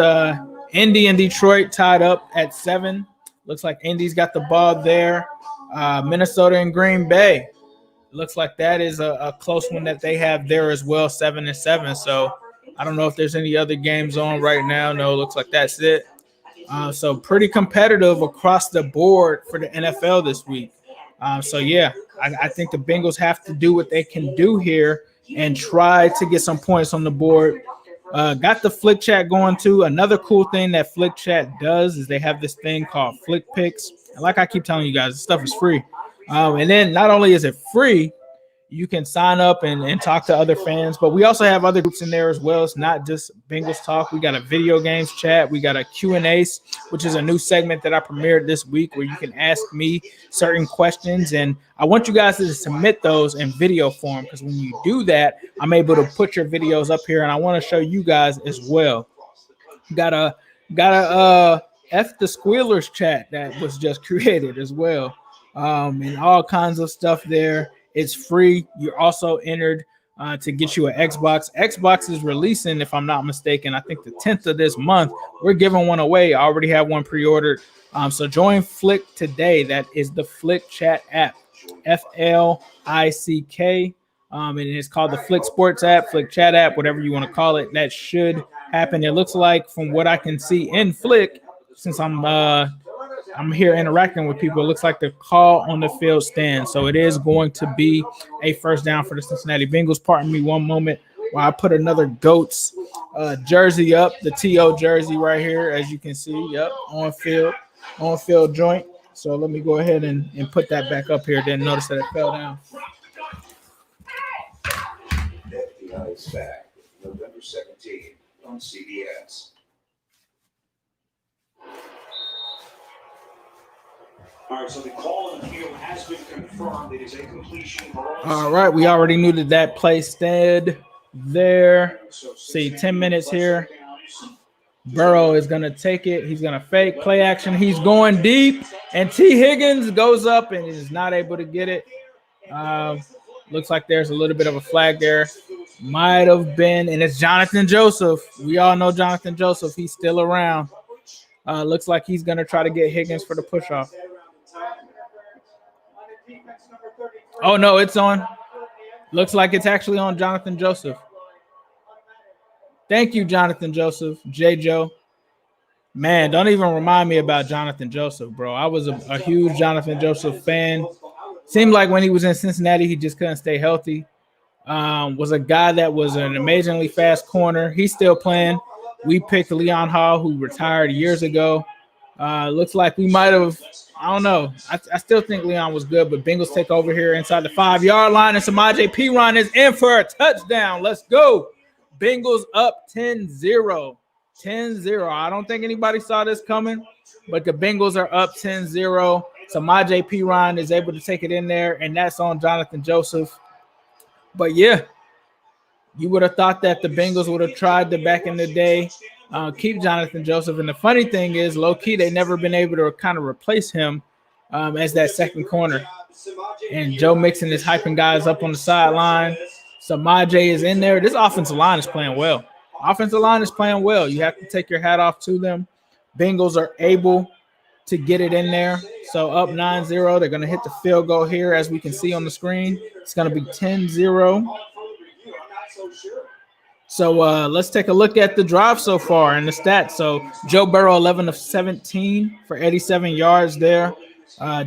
Indy and Detroit tied up at 7. Looks like Indy's got the ball there. Minnesota and Green Bay. Looks like that is a close one that they have there as well, 7-7. So I don't know if there's any other games on right now. No, it looks like that's it. So pretty competitive across the board for the NFL this week. So, yeah, I think the Bengals have to do what they can do here and try to get some points on the board. Got the Flick Chat going too. Another cool thing that Flick Chat does is they have this thing called Flick Picks. And like I keep telling you guys, this stuff is free. And then not only is it free, you can sign up and talk to other fans, but we also have other groups in there as well. It's not just Bengals talk. We got a video games chat. We got a Q&A, which is a new segment that I premiered this week where you can ask me certain questions. And I want you guys to submit those in video form because when you do that, I'm able to put your videos up here, and I want to show you guys as well. Got a F the Squealers chat that was just created as well. And all kinds of stuff there. It's free. You're also entered to get you an Xbox. Xbox is releasing, if I'm not mistaken, I think the 10th of this month. We're giving one away. I already have one pre-ordered. So join Flick today. That is the Flick Chat app, FLICK. And it's called the Flick Sports app, Flick Chat app, whatever you want to call it. That should happen. It looks like from what I can see in Flick, since I'm here interacting with people, it looks like the call on the field stands. So it is going to be a first down for the Cincinnati Bengals. Pardon me one moment while I put another GOATS jersey up, the TO jersey right here, as you can see. Yep, on field joint. So let me go ahead and put that back up here. Didn't notice that it fell down. FBI is back November 17th on CBS. All right, so the call on the field has been confirmed. It is a completion. All right, we already knew that play stayed there. See, 10 minutes here. Burrow is going to take it. He's going to fake play action. He's going deep, and T. Higgins goes up and is not able to get it. Looks like there's a little bit of a flag there. Might have been, and it's Jonathan Joseph. We all know Jonathan Joseph. He's still around. Looks like he's going to try to get Higgins for the push-off. Oh, no, it's on. Looks like it's actually on Jonathan Joseph. Thank you, Jonathan Joseph. J-Joe. Man, don't even remind me about Jonathan Joseph, bro. I was a huge Jonathan Joseph fan. Seemed like when he was in Cincinnati, he just couldn't stay healthy. Was a guy that was an amazingly fast corner. He's still playing. We picked Leon Hall, who retired years ago. Looks like we might have, I don't know. I still think Leon was good, but Bengals take over here inside the 5-yard line, and Samaje Perine is in for a touchdown. Let's go. Bengals up 10-0. 10-0. I don't think anybody saw this coming, but the Bengals are up 10-0. Samaje Perine is able to take it in there, and that's on Jonathan Joseph. But, yeah, you would have thought that the Bengals would have tried to, back in the day, keep Jonathan Joseph. And the funny thing is, low-key, they've never been able to kind of replace him as that second corner. And Joe Mixon is hyping guys up on the sideline. Samaje is in there. This offensive line is playing well. Offensive line is playing well. You have to take your hat off to them. Bengals are able to get it in there. So up 9-0. They're going to hit the field goal here, as we can see on the screen. It's going to be 10-0. So let's take a look at the drive so far and the stats. So Joe Burrow, 11 of 17 for 87 yards there.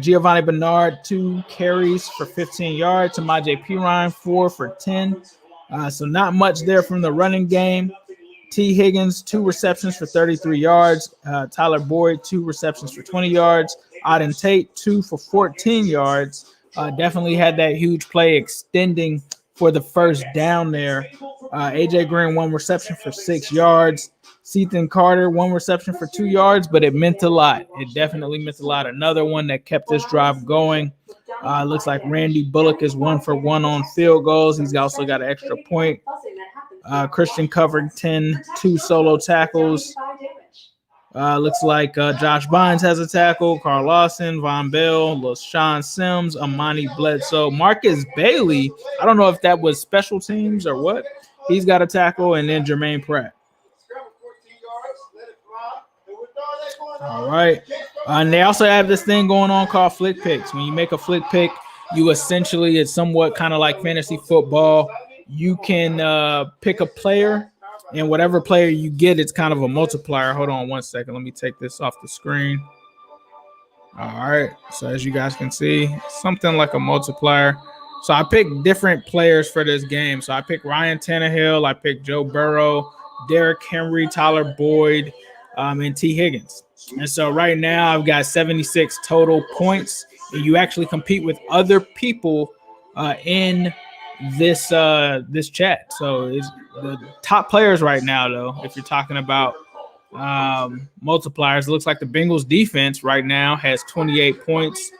Giovanni Bernard, 2 carries for 15 yards. Samaje Perine, 4 for 10. So not much there from the running game. T. Higgins, 2 receptions for 33 yards. Tyler Boyd, 2 receptions for 20 yards. Auden Tate, 2 for 14 yards. Definitely had that huge play extending for the first down there. A.J. Green, 1 reception for 6 yards. Ethan Carter, 1 reception for 2 yards, but it meant a lot. It definitely meant a lot. Another one that kept this drive going. Looks like Randy Bullock is 1 for 1 on field goals. He's also got an extra point. Christian Covington, 2 solo tackles. Looks like Josh Bynes has a tackle. Carl Lawson, Von Bell, LaShawn Sims, Amani Bledsoe, Marcus Bailey. I don't know if that was special teams or what. He's got a tackle, and then Jermaine Pratt. All right. And they also have this thing going on called flick picks. When you make a flick pick, you essentially, it's somewhat kind of like fantasy football. You can pick a player, and whatever player you get, it's kind of a multiplier. Hold on one second. Let me take this off the screen. All right. So as you guys can see, something like a multiplier. So I picked different players for this game. So I picked Ryan Tannehill. I picked Joe Burrow, Derrick Henry, Tyler Boyd, and T. Higgins. And so right now I've got 76 total points. And you actually compete with other people in this chat. So it's the top players right now, though, if you're talking about multipliers. It looks like the Bengals defense right now has 28 points.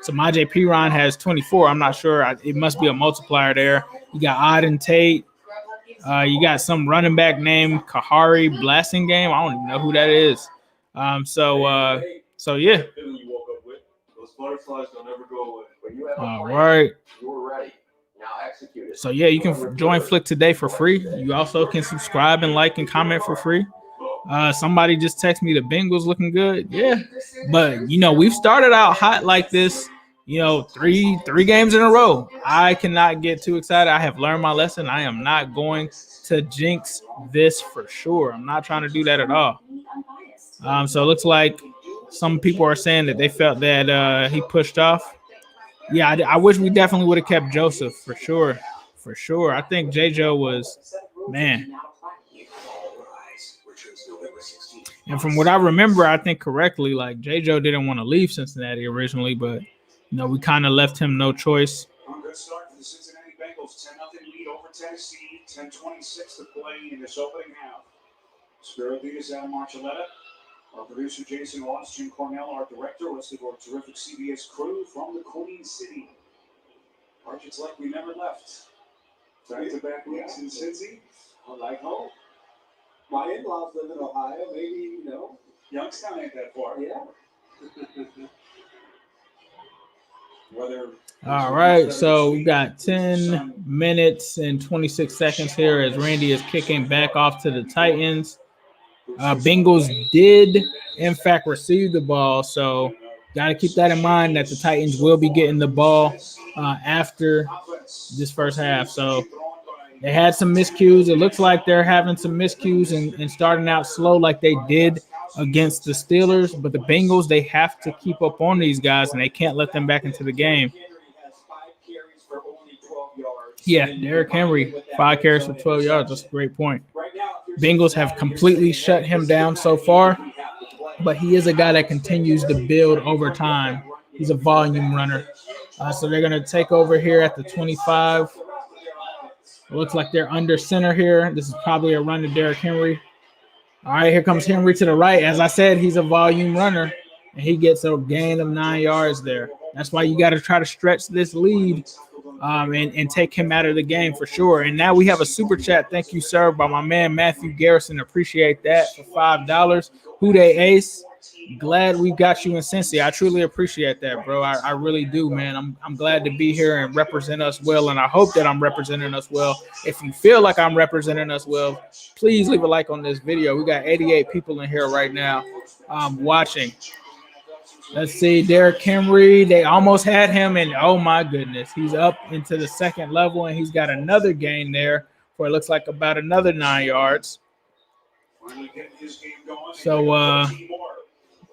Samaje Perine has 24. I'm not sure. It must be a multiplier there. You got Auden Tate. You got some running back named Kahari Blasingame. I don't even know who that is. So yeah. All right. So yeah, you can join Flick today for free. You also can subscribe and like and comment for free. Somebody just texted me the Bengals looking good. Yeah, but we've started out hot like this. Three games in a row. I cannot get too excited. I have learned my lesson. I am not going to jinx this for sure. I'm not trying to do that at all. So it looks like some people are saying that they felt that he pushed off. Yeah, I wish we definitely would have kept Joseph for sure. For sure. I think J-Joe was, man. And from what I remember, I think correctly, like J-Joe didn't want to leave Cincinnati originally, but we kind of left him no choice. Good start for the Cincinnati Bengals. 10-0 lead over Tennessee. 10:26 to play in this opening half. Spirit leaders Adam Marcelletta. Our producer Jason Ross, Jim Cornell, our director, listed our terrific CBS crew from the Queen City. Arch, it's like we never left. Back-to-back weeks in Cincy. I like home. My in-laws live in Ohio. Maybe, Youngstown ain't that far. Yeah. All right, so we've got 10 minutes and 26 seconds here as Randy is kicking back off to the Titans. Bengals did, in fact, receive the ball, so got to keep that in mind that the Titans will be getting the ball after this first half. So they had some miscues. It looks like they're having some miscues and starting out slow like they did against the Steelers. But the Bengals, they have to keep up on these guys, and they can't let them back into the game. Yeah, Derrick Henry, 5 carries for 12 yards. That's a great point. Bengals have completely shut him down so far, but he is a guy that continues to build over time. He's a volume runner. So they're going to take over here at the 25. It looks like they're under center here. This is probably a run to Derrick Henry. All right, here comes Henry to the right. As I said, he's a volume runner, and he gets a gain of 9 yards there. That's why you got to try to stretch this lead and take him out of the game for sure. And now we have a super chat. Thank you, sir, by my man Matthew Garrison. Appreciate that for $5. Who they ace? Glad we got you in Cincy. I truly appreciate that, bro. I really do, man. I'm glad to be here and represent us well, and I hope that I'm representing us well. If you feel like I'm representing us well, please leave a like on this video. We got 88 people in here right now watching. Let's see, Derrick Henry. They almost had him, and oh my goodness, he's up into the second level, and he's got another gain there for it looks like about another 9 yards. So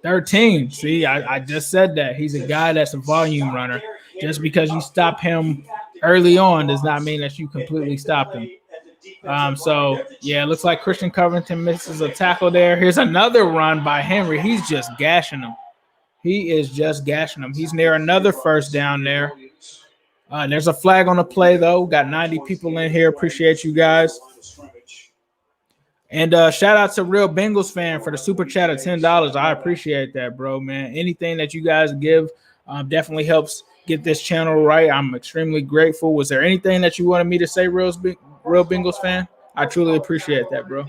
13. See, I just said that. He's a guy that's a volume runner. Just because you stop him early on does not mean that you completely stop him. So, yeah, it looks like Christian Covington misses a tackle there. Here's another run by Henry. He's just gashing him. He is just gashing him. He's near another first down there. There's a flag on the play, though. Got 90 people in here. Appreciate you guys. And shout out to Real Bengals Fan for the super chat of $10. I appreciate that, bro, man. Anything that you guys give definitely helps get this channel right. I'm extremely grateful. Was there anything that you wanted me to say, Real Bengals Fan? I truly appreciate that, bro.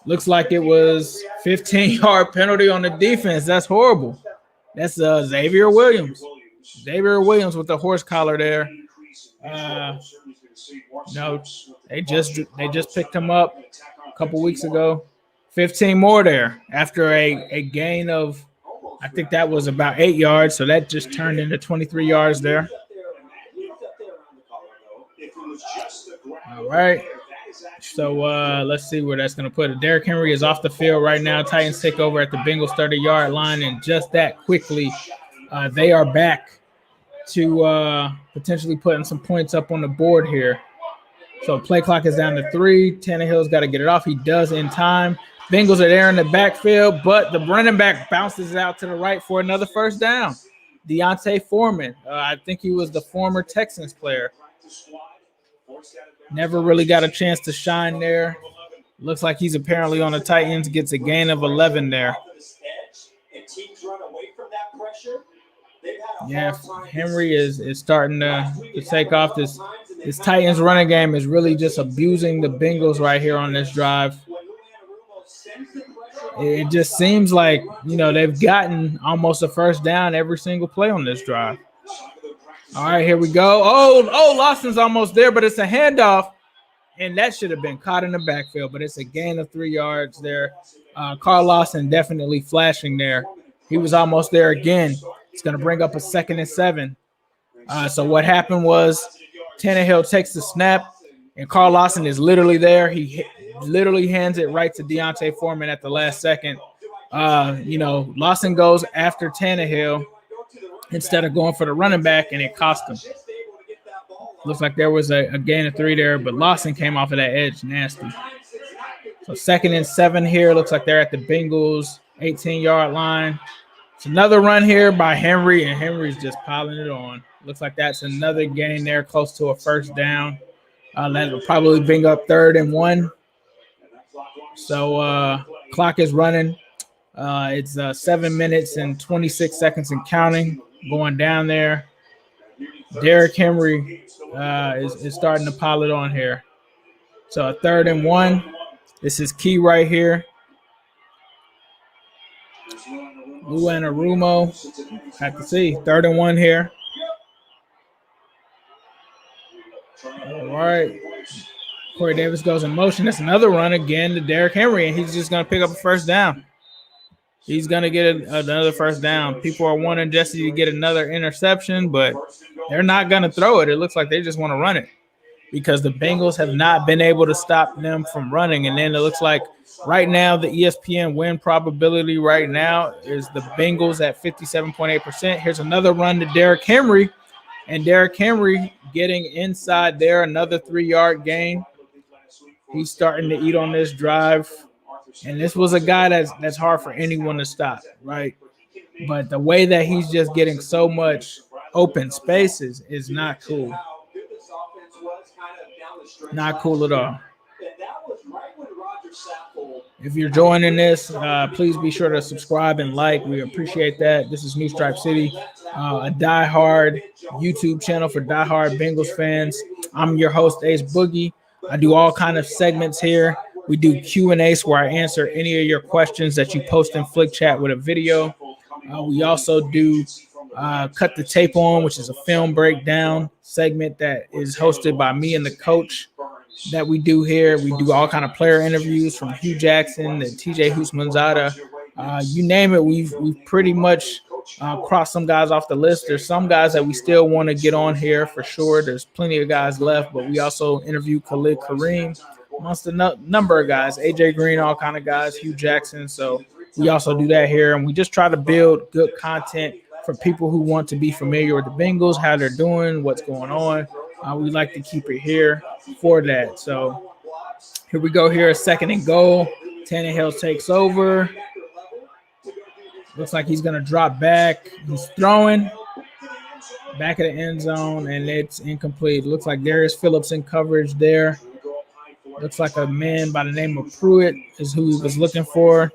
Looks like it was 15-yard penalty on the defense. That's horrible. That's Xavier Williams. Xavier Williams with the horse collar there. No, they just picked him up a couple weeks ago. 15 more there after a gain of, I think that was about 8 yards. So that just turned into 23 yards there. All right. So let's see where that's going to put it. Derrick Henry is off the field right now. Titans take over at the Bengals 30-yard line, and just that quickly, they are back to potentially putting some points up on the board here. So play clock is down to 3. Tannehill's got to get it off. He does in time. Bengals are there in the backfield, but the running back bounces it out to the right for another first down. Deontay Foreman. I think he was the former Texans player. Never really got a chance to shine there. Looks like he's apparently on the Titans. Gets a gain of 11 there. Yeah, Henry is starting to take off. This Titans running game is really just abusing the Bengals right here on this drive. It just seems like, they've gotten almost a first down every single play on this drive. All right, here we go. Oh, Lawson's almost there, but it's a handoff, and that should have been caught in the backfield, but it's a gain of 3 yards there. Carl Lawson definitely flashing there. He was almost there again. It's going to bring up a 2nd and 7. So what happened was Tannehill takes the snap, and Carl Lawson is literally there. He literally hands it right to Deontay Foreman at the last second. Lawson goes after Tannehill instead of going for the running back, and it cost him. Looks like there was a gain of 3 there, but Lawson came off of that edge nasty. So 2nd and 7 here. Looks like they're at the Bengals 18-yard line. It's another run here by Henry, and Henry's just piling it on. Looks like that's another gain there, close to a first down. That'll probably bring up 3rd and 1. So clock is running. It's 7 minutes and 26 seconds and counting going down there. Derrick Henry is starting to pile it on here. So a 3rd and 1. This is key right here. Lou Anarumo. Have to see. 3rd and 1 here. All right. Corey Davis goes in motion. That's another run again to Derrick Henry, and he's just going to pick up a first down. He's going to get another first down. People are wanting Jesse to get another interception, but they're not going to throw it. It looks like they just want to run it because the Bengals have not been able to stop them from running. And then it looks like right now the ESPN win probability right now is the Bengals at 57.8%. Here's another run to Derrick Henry, and Derrick Henry getting inside there, another 3-yard gain. He's starting to eat on this drive. And this was a guy that's hard for anyone to stop, right? But the way that he's just getting so much open spaces is not cool. Not cool at all. If you're joining this, please be sure to subscribe and like. We appreciate that. This is New Stripe City, a diehard YouTube channel for diehard Bengals fans. I'm your host, Ace Boogie. I do all kind of segments here. We do Q&As where I answer any of your questions that you post in Flick Chat with a video. We also do Cut the Tape On, which is a film breakdown segment that is hosted by me and the coach that we do here. We do all kind of player interviews from Hugh Jackson to TJ Husmanzada. You name it, we've pretty much crossed some guys off the list. There's some guys that we still want to get on here for sure. There's plenty of guys left, but we also interview Khalid Kareem, amongst a number of guys, AJ Green, all kind of guys, Hugh Jackson. So we also do that here, and we just try to build good content for people who want to be familiar with the Bengals, how they're doing, what's going on. We like to keep it here for that. So here we go here, 2nd and goal. Tannehill takes over. Looks like he's going to drop back. He's throwing back of the end zone, and it's incomplete. Looks like Darius Phillips in coverage there. Looks like a man by the name of Pruitt is who he was looking for.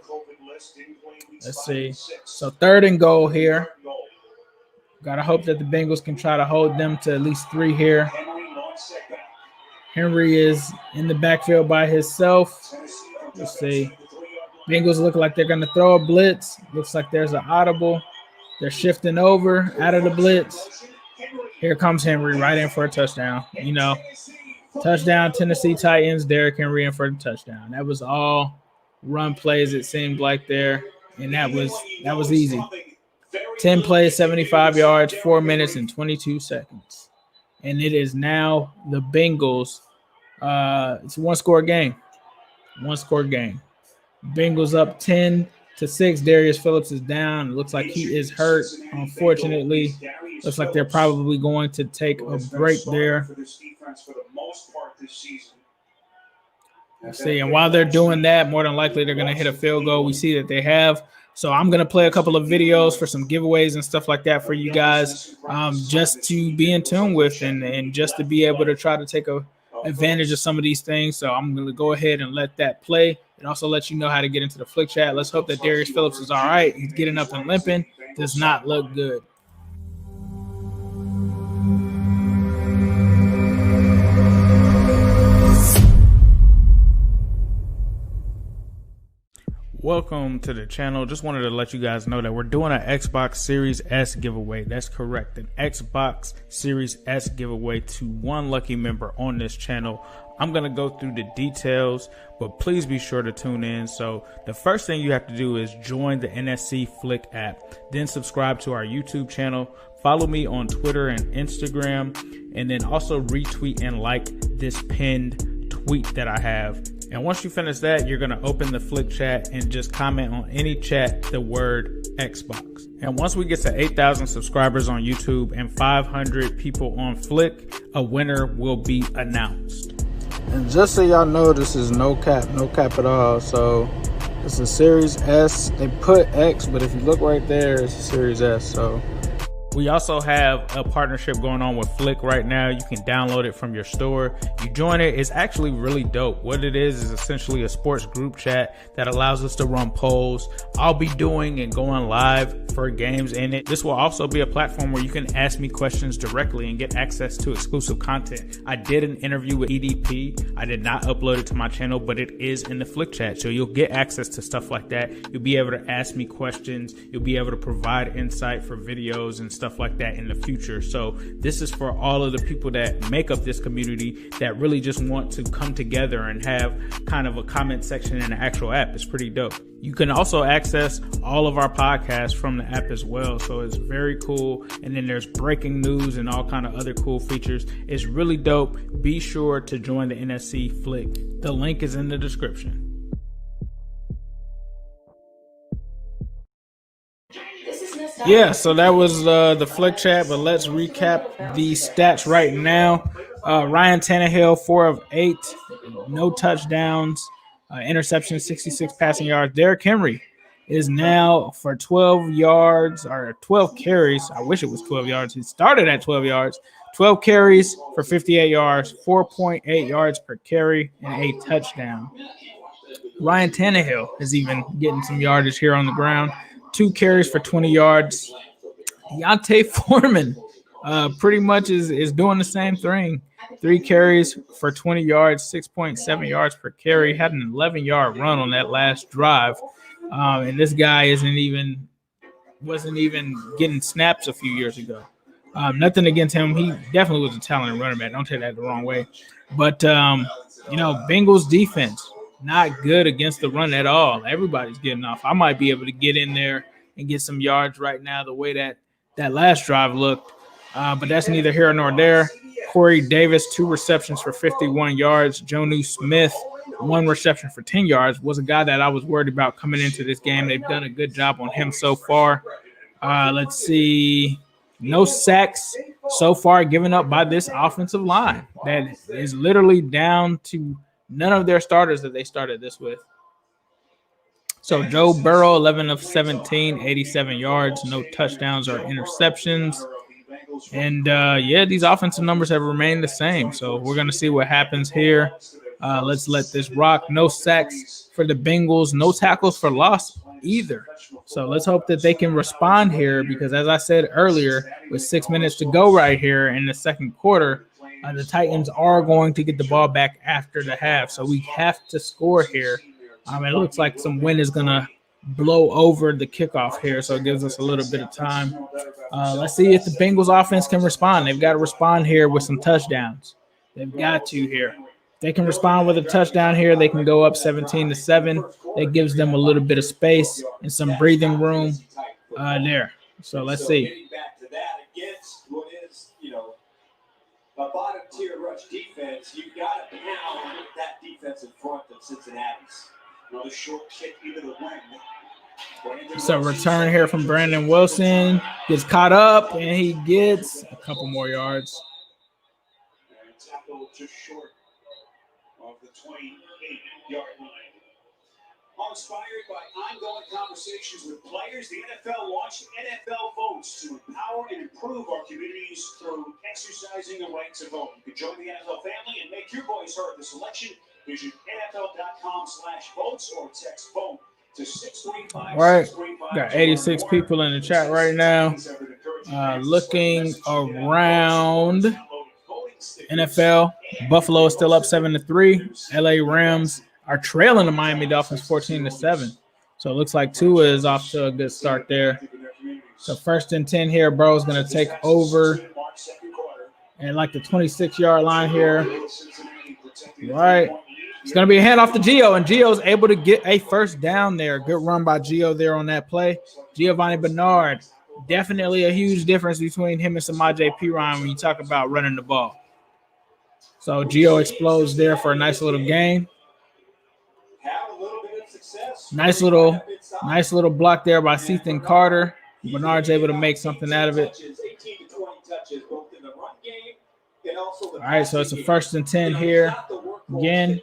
Let's see. So 3rd and goal here. Got to hope that the Bengals can try to hold them to at least 3 here. Henry is in the backfield by himself. Let's see. Bengals look like they're going to throw a blitz. Looks like there's an audible. They're shifting over out of the blitz. Here comes Henry right in for a touchdown. You know, touchdown Tennessee Titans. Derrick Henry in for the touchdown. That was all run plays, it seemed like there, and that was easy. 10 plays, 75 yards, 4 minutes and 22 seconds. And it is now the Bengals. It's a one-score game. One-score game. Bengals up 10-6. Darius Phillips is down. It looks like he is hurt. Unfortunately, looks like they're probably going to take a break there. Let's see. And while they're doing that, more than likely they're going to hit a field goal. We see that they have. So I'm going to play a couple of videos for some giveaways and stuff like that for you guys, just to be in tune with and just to be able to try to take advantage of some of these things. So I'm going to go ahead and let that play and also let you know how to get into the Flick Chat. Let's hope that Darius Phillips is all right. He's getting up and limping. Does not look good. Welcome to the channel. Just wanted to let you guys know that we're doing an Xbox Series S giveaway. That's correct. An Xbox Series S giveaway to one lucky member on this channel. I'm going to go through the details, but please be sure to tune in. So the first thing you have to do is join the NSC Flick app, then subscribe to our YouTube channel, follow me on Twitter and Instagram, and then also retweet and like this pinned tweet that I have. And once you finish that, you're going to open the Flick Chat and just comment on any chat the word Xbox. And once we get to 8,000 subscribers on YouTube and 500 people on Flick, a winner will be announced. And just so y'all know, this is no cap at all. So it's a Series S. They put X, but if you look right there, it's a Series S. So we also have a partnership going on with Flick right now. You can download it from your store. You join it. It's actually really dope. What it is essentially a sports group chat that allows us to run polls. I'll be doing and going live for games in it. This will also be a platform where you can ask me questions directly and get access to exclusive content. I did an interview with EDP. I did not upload it to my channel, but it is in the Flick Chat. So you'll get access to stuff like that. You'll be able to ask me questions. You'll be able to provide insight for videos and stuff like that in the future. So this is for all of the people that make up this community that really just want to come together and have kind of a comment section in the actual app. It's pretty dope. You can also access all of our podcasts from the app as well. So it's very cool. And then there's breaking news and all kind of other cool features. It's really dope. Be sure to join the NSC Flick. The link is in the description. Yeah, so that was the Flick Chat, but let's recap the stats right now. Ryan Tannehill, 4 of 8, no touchdowns, interception, 66 passing yards. Derrick Henry is now for 12 yards or 12 carries. I wish it was 12 yards. He started at 12 yards. 12 carries for 58 yards, 4.8 yards per carry, and a touchdown. Ryan Tannehill is even getting some yardage here on the ground. 2 carries for 20 yards. Deontay Foreman pretty much is doing the same thing. 3 carries for 20 yards, 6.7 yards per carry. Had an 11-yard run on that last drive. And this guy wasn't even getting snaps a few years ago. Nothing against him. He definitely was a talented running back. Don't take that the wrong way. But, Bengals defense, not good against the run at all. Everybody's getting off. I might be able to get in there and get some yards right now the way that last drive looked. But that's neither here nor there. Corey Davis, 2 receptions for 51 yards. Jonnu Smith, 1 reception for 10 yards, was a guy that I was worried about coming into this game. They've done a good job on him so far. Let's see. No sacks so far given up by this offensive line. That is literally down to none of their starters that they started this with. So Joe Burrow, 11 of 17, 87 yards, no touchdowns or interceptions. And, these offensive numbers have remained the same. So we're going to see what happens here. Let's let this rock. No sacks for the Bengals. No tackles for loss either. So let's hope that they can respond here because, as I said earlier, with 6 minutes to go right here in the second quarter, The Titans are going to get the ball back after the half, so we have to score here. It looks like some wind is going to blow over the kickoff here, so it gives us a little bit of time. Let's see if the Bengals offense can respond. They've got to respond here with some touchdowns. They've got to here. If they can respond with a touchdown here, they can go up 17-7. That gives them a little bit of space and some breathing room there. So let's see. Getting back to that against what is, a bottom tier rush defense, you've got to pound that defense in front of Cincinnati's. Another short kick into the wind. So return here from Brandon Wilson. Gets caught up, and he gets a couple more yards. And tackle just short of the 28-yard line. Inspired by ongoing conversations with players, the NFL launched NFL Votes to empower and improve our communities through exercising the right to vote. You can join the NFL family and make your voice heard this election. Visit NFL.com/votes or text vote to 635. All right, got 86 people in the chat right now. Looking around NFL, Buffalo is still up 7-3. LA Rams are trailing the Miami Dolphins 14-7. So it looks like Tua is off to a good start there. So 1st and 10 here. Burrow's going to take over and like the 26-yard line here. Right. It's going to be a handoff to Gio, and Gio's able to get a first down there. Good run by Gio there on that play. Giovanni Bernard, definitely a huge difference between him and Samaje Perine when you talk about running the ball. So Gio explodes there for a nice little gain. Nice little block there by Ethan Carter. Bernard's able to make something out of it. All right, so it's a 1st and 10 here. Again,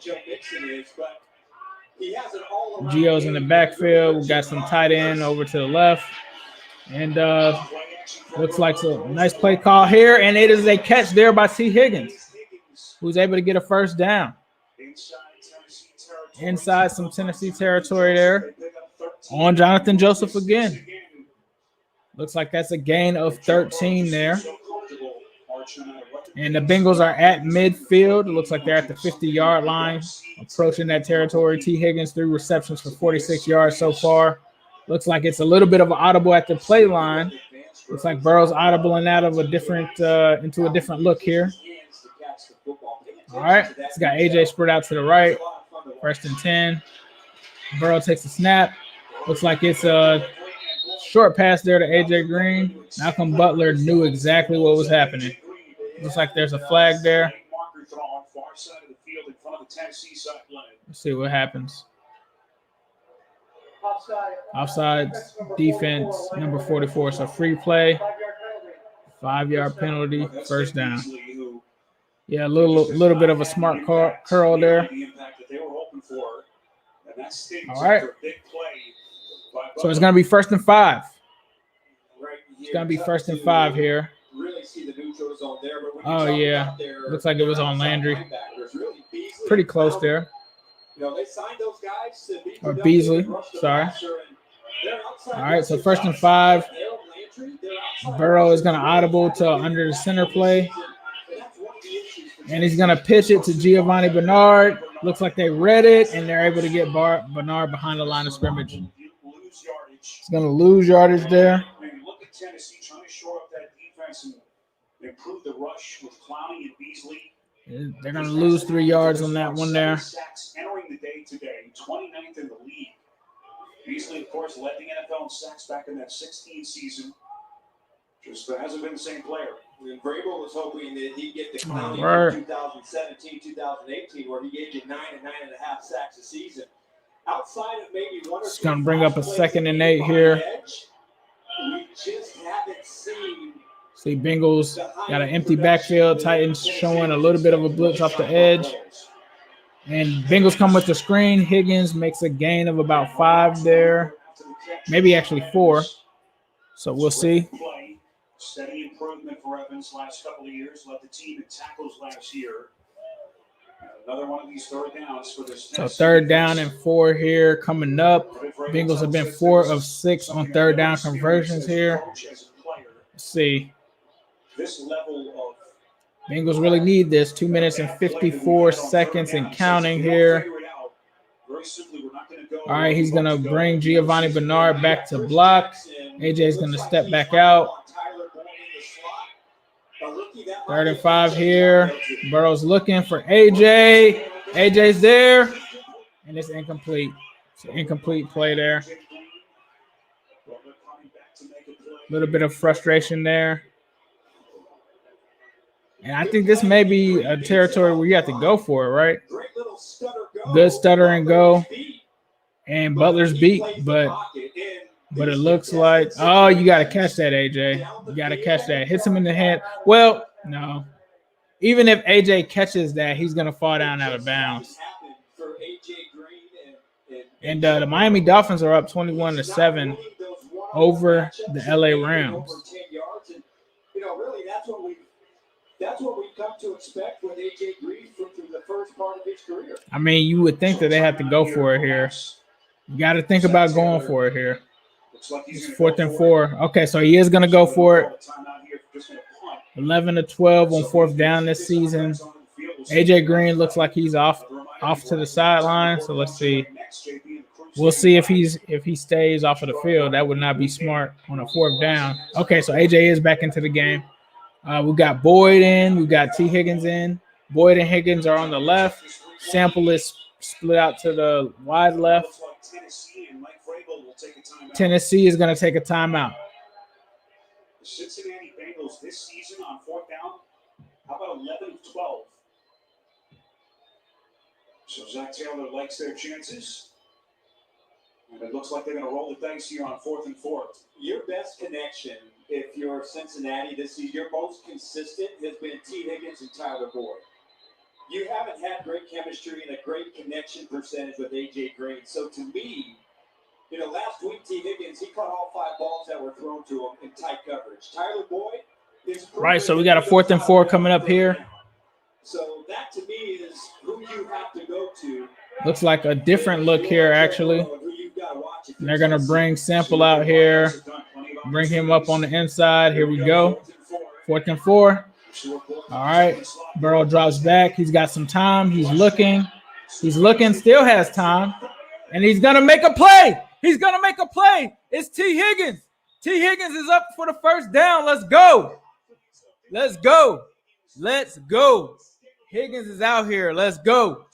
Gio's in the backfield. We got some tight end over to the left. And looks like a nice play call here. And it is a catch there by T. Higgins, who's able to get a first down. Inside some Tennessee territory there on Jonathan Joseph again. Looks like that's a gain of 13 there. And the Bengals are at midfield. It looks like they're at the 50-yard line, approaching that territory. T. Higgins, 3 receptions for 46 yards so far. Looks like it's a little bit of an audible at the play line. Looks like Burrow's audibling out of a different into a different look here. All right, it's got AJ spread out to the right. 1st and 10. Burrow takes the snap. Looks like it's a short pass there to AJ Green. Malcolm Butler knew exactly what was happening. Looks like there's a flag there. Let's see what happens. Offside defense, number 44. So free play, 5-yard penalty, first down. Yeah, a little bit of a smart curl there. All right. So it's going to be 1st and 5. It's going to be 1st and 5 here. Oh, yeah. Looks like it was on Landry. Pretty close there. Or Beasley. Sorry. All right, so 1st and 5. Burrow is going to audible to under the center play. And he's going to pitch it to Giovanni Bernard. Looks like they read it, and they're able to get Bernard behind the line of scrimmage. He's going to lose yardage there. Look at Tennessee trying to shore up that defense and improve the rush with Clowney and Beasley. They're going to lose 3 yards on that one there. Sacks entering the day today, 29th in the league. Beasley, of course, led the NFL in sacks back in that 16 season. Just hasn't been the same player. And Vrabel was hoping that he'd get the Clowney in 2017, 2018, where he gave you 9 and 9.5 sacks a season. Outside of maybe one or two. It's going to bring up a 2nd and 8 here. We just haven't seen. See, Bengals got an empty backfield. Titans showing a little bit of a blitz off the edge. And Bengals come with the screen. Higgins makes a gain of about 5 there. Maybe actually 4. So we'll see. Steady improvement for Evans last couple of years. Led the team in tackles last year. Another one of these 3rd downs for this. So 3rd down and 4 here coming up. Bengals have been 4 of 6 on 3rd down conversions here. Let's see. This level of Bengals really need this. 2 minutes and 54 seconds and counting here. All right, he's going to bring Giovanni Bernard back to block. AJ's going to step back out. 3rd and 5 here. Burrow's looking for AJ. AJ's there. And it's incomplete. It's an incomplete play there. A little bit of frustration there. And I think this may be a territory where you have to go for it, right? Good stutter and go. And Butler's beat, but it looks like, oh, you got to catch that, AJ. You got to catch that. Hits him in the head. Well, no. Even if AJ catches that, he's going to fall down out of bounds. And the Miami Dolphins are up 21-7 over the LA Rams. That's what we've come to expect with AJ Green through the first part of his career. I mean, you would think that they have to go for it here. You got to think about going for it here. It's 4th and 4. Okay, so he is going to go for it. 11-12 on 4th down this season. AJ Green looks like he's off to the sideline. So let's see. We'll see if he stays off of the field. That would not be smart on a 4th down. Okay, so AJ is back into the game. We got Boyd in. We got T. Higgins in. Boyd and Higgins are on the left. Sample is split out to the wide left. Tennessee is going to take a timeout. The Cincinnati Bengals this season on 4th down, how about 11-12? So Zach Taylor likes their chances. And it looks like they're going to roll the dice here on 4th and 4. Your best connection, if you're Cincinnati this season, your most consistent has been T. Higgins and Tyler Boyd. You haven't had great chemistry and a great connection percentage with AJ Green. So to me, last week T. Higgins, he caught all 5 balls that were thrown to him in tight coverage. Tyler Boyd is right. So we got a 4th and 4 coming up here. So that to me is who you have to go to. Looks like a different look here, actually. And they're going to bring Sample out here, bring him up on the inside. Here we go. 4th and 4. All right. Burrow drops back. He's got some time. He's looking, still has time. And he's going to make a play. He's going to make a play. It's T. Higgins. T. Higgins is up for the 1st down. Let's go. Let's go. Let's go. Higgins is out here. Let's go.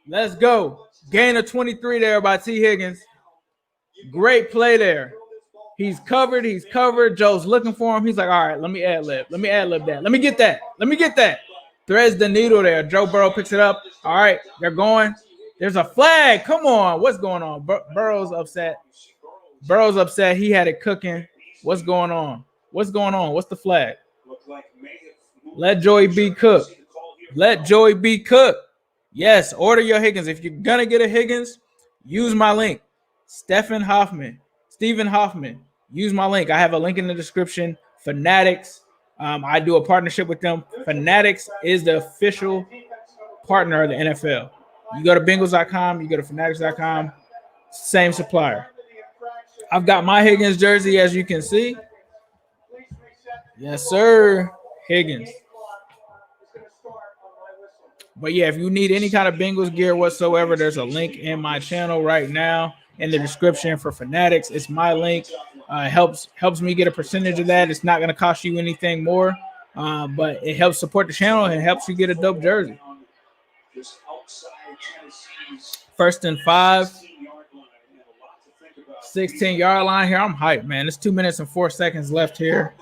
Let's go. Gain of 23 there by T. Higgins. Great play there. He's covered. He's covered. Joe's looking for him. He's like, all right, let me ad-lib. Let me ad-lib that. Let me get that. Let me get that. Threads the needle there. Joe Burrow picks it up. All right, they're going. There's a flag. Come on. What's going on? Burrow's upset. Burrow's upset. He had it cooking. What's going on? What's going on? What's the flag? Let Joey B cook. Let Joey B cook. Yes, order your Higgins. If you're going to get a Higgins, use my link. Stephen Hoffman. Use my link. I have a link in the description. Fanatics. I do a partnership with them. Fanatics is the official partner of the NFL. You go to Bengals.com. You go to Fanatics.com. Same supplier. I've got my Higgins jersey, as you can see. Yes, sir. Higgins. But yeah, if you need any kind of Bengals gear whatsoever, there's a link in my channel right now in the description for Fanatics. It's my link. Helps me get a percentage of that. It's not going to cost you anything more, but it helps support the channel and helps you get a dope jersey. 1st and 5. 16-yard line here. I'm hyped, man. It's 2 minutes and 4 seconds left here.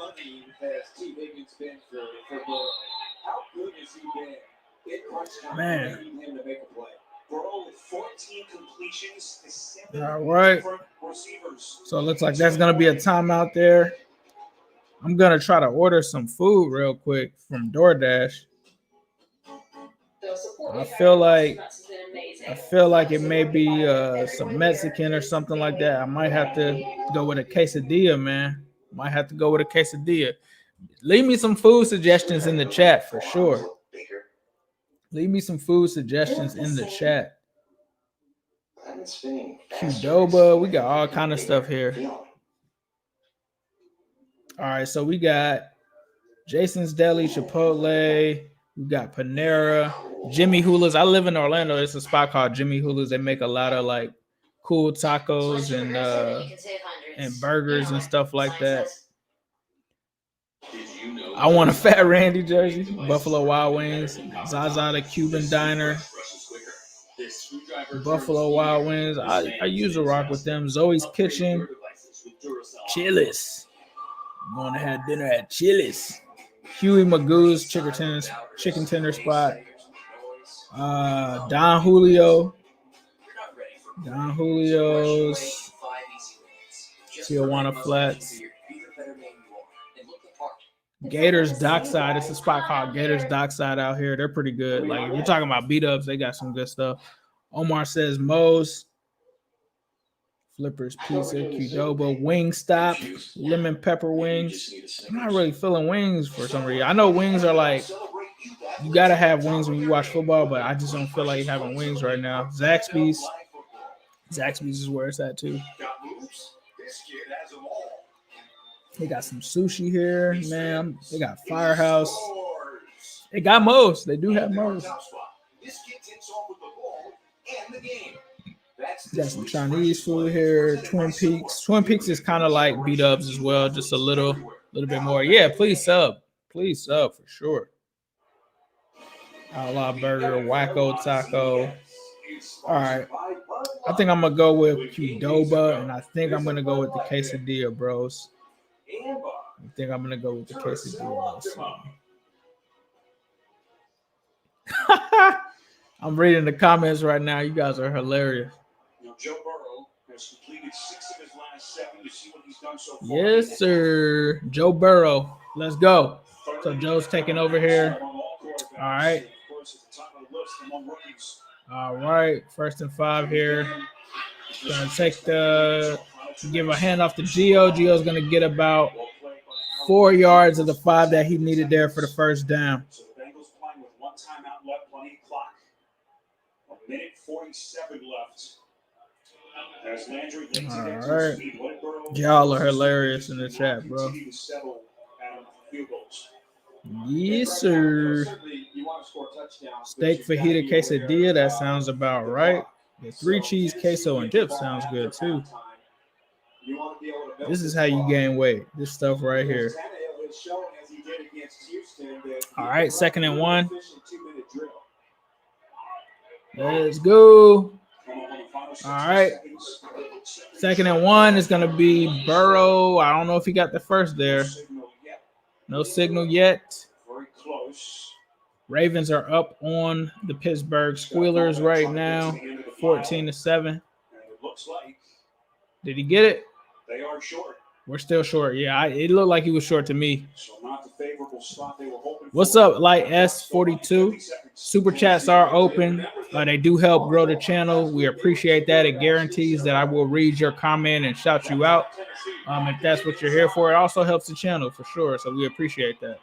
Man. All right. So it looks like that's going to be a timeout there. I'm going to try to order some food real quick from DoorDash. I feel like it may be some Mexican or something like that. I might have to go with a quesadilla, man. Might have to go with a quesadilla. Leave me some food suggestions in the chat for sure. Leave me some food suggestions in the chat. Qdoba, we got all kind of stuff here. All right, so we got Jason's Deli, Chipotle. We got Panera, Jimmy Hula's. I live in Orlando. It's a spot called Jimmy Hula's. They make a lot of like cool tacos and burgers and stuff like that. I want a Fat Randy jersey. Buffalo Wild Wings, Zaza the Cuban Diner, Buffalo Wild Wings. I used to rock with them. Zoe's Kitchen, Chili's. I'm going to have dinner at Chili's. Huey Magoo's chicken tender spot. Don Julio's. Tijuana Flats. Gators Dockside. It's a spot called Gators Dockside out here. They're pretty good. Like, if you're talking about beat-ups, they got some good stuff. Omar says Moe's. Flippers Pizza, Qdoba, Wingstop, lemon pepper wings. I'm not really feeling wings for some reason. I know wings are like, you got to have wings when you watch football, but I just don't feel like having wings right now. Zaxby's is where it's at too. They got some sushi here, man. They got Firehouse. They got Moe's. They do have Moe's. Got some Chinese food here. Twin Peaks. Twin Peaks is kind of like beat ups as well, just a little bit more. Yeah, please sub for sure. Outlaw Burger, Wacko Taco. All right, I think I'm gonna go with Qdoba, and I think I'm gonna go with the quesadilla, bros. I'm reading the comments right now. You guys are hilarious. Joe Burrow has completed 6 of his last 7. You see what he's done so far. Yes, sir. Joe Burrow. Let's go. So Joe's taking over here. All right. All right. 1st and 5 here. Gonna give a handoff to Gio. Gio's gonna get about 4 yards of the 5 that he needed there for the first down. So the Bengals playing with 1 timeout left, plenty of clock. 1:47 left. All right. Y'all are hilarious in the chat, bro. Yes, sir. Steak fajita quesadilla. That sounds about right. The 3 cheese queso and dip sounds good too. This is how you gain weight. This stuff right here. All right, 2nd and 1. Let's go. All right. 2nd and 1 is going to be Burrow. I don't know if he got the first there. No signal yet. Very close. Ravens are up on the Pittsburgh Squealers right now, 14-7. Did he get it? They are short. We're still short. Yeah, it looked like he was short to me. So not the favorable spot they were hoping for. What's up, Light S42? Super chats are open. They do help grow the channel. We appreciate that. It guarantees that I will read your comment and shout you out. If that's what you're here for, it also helps the channel for sure. So we appreciate that.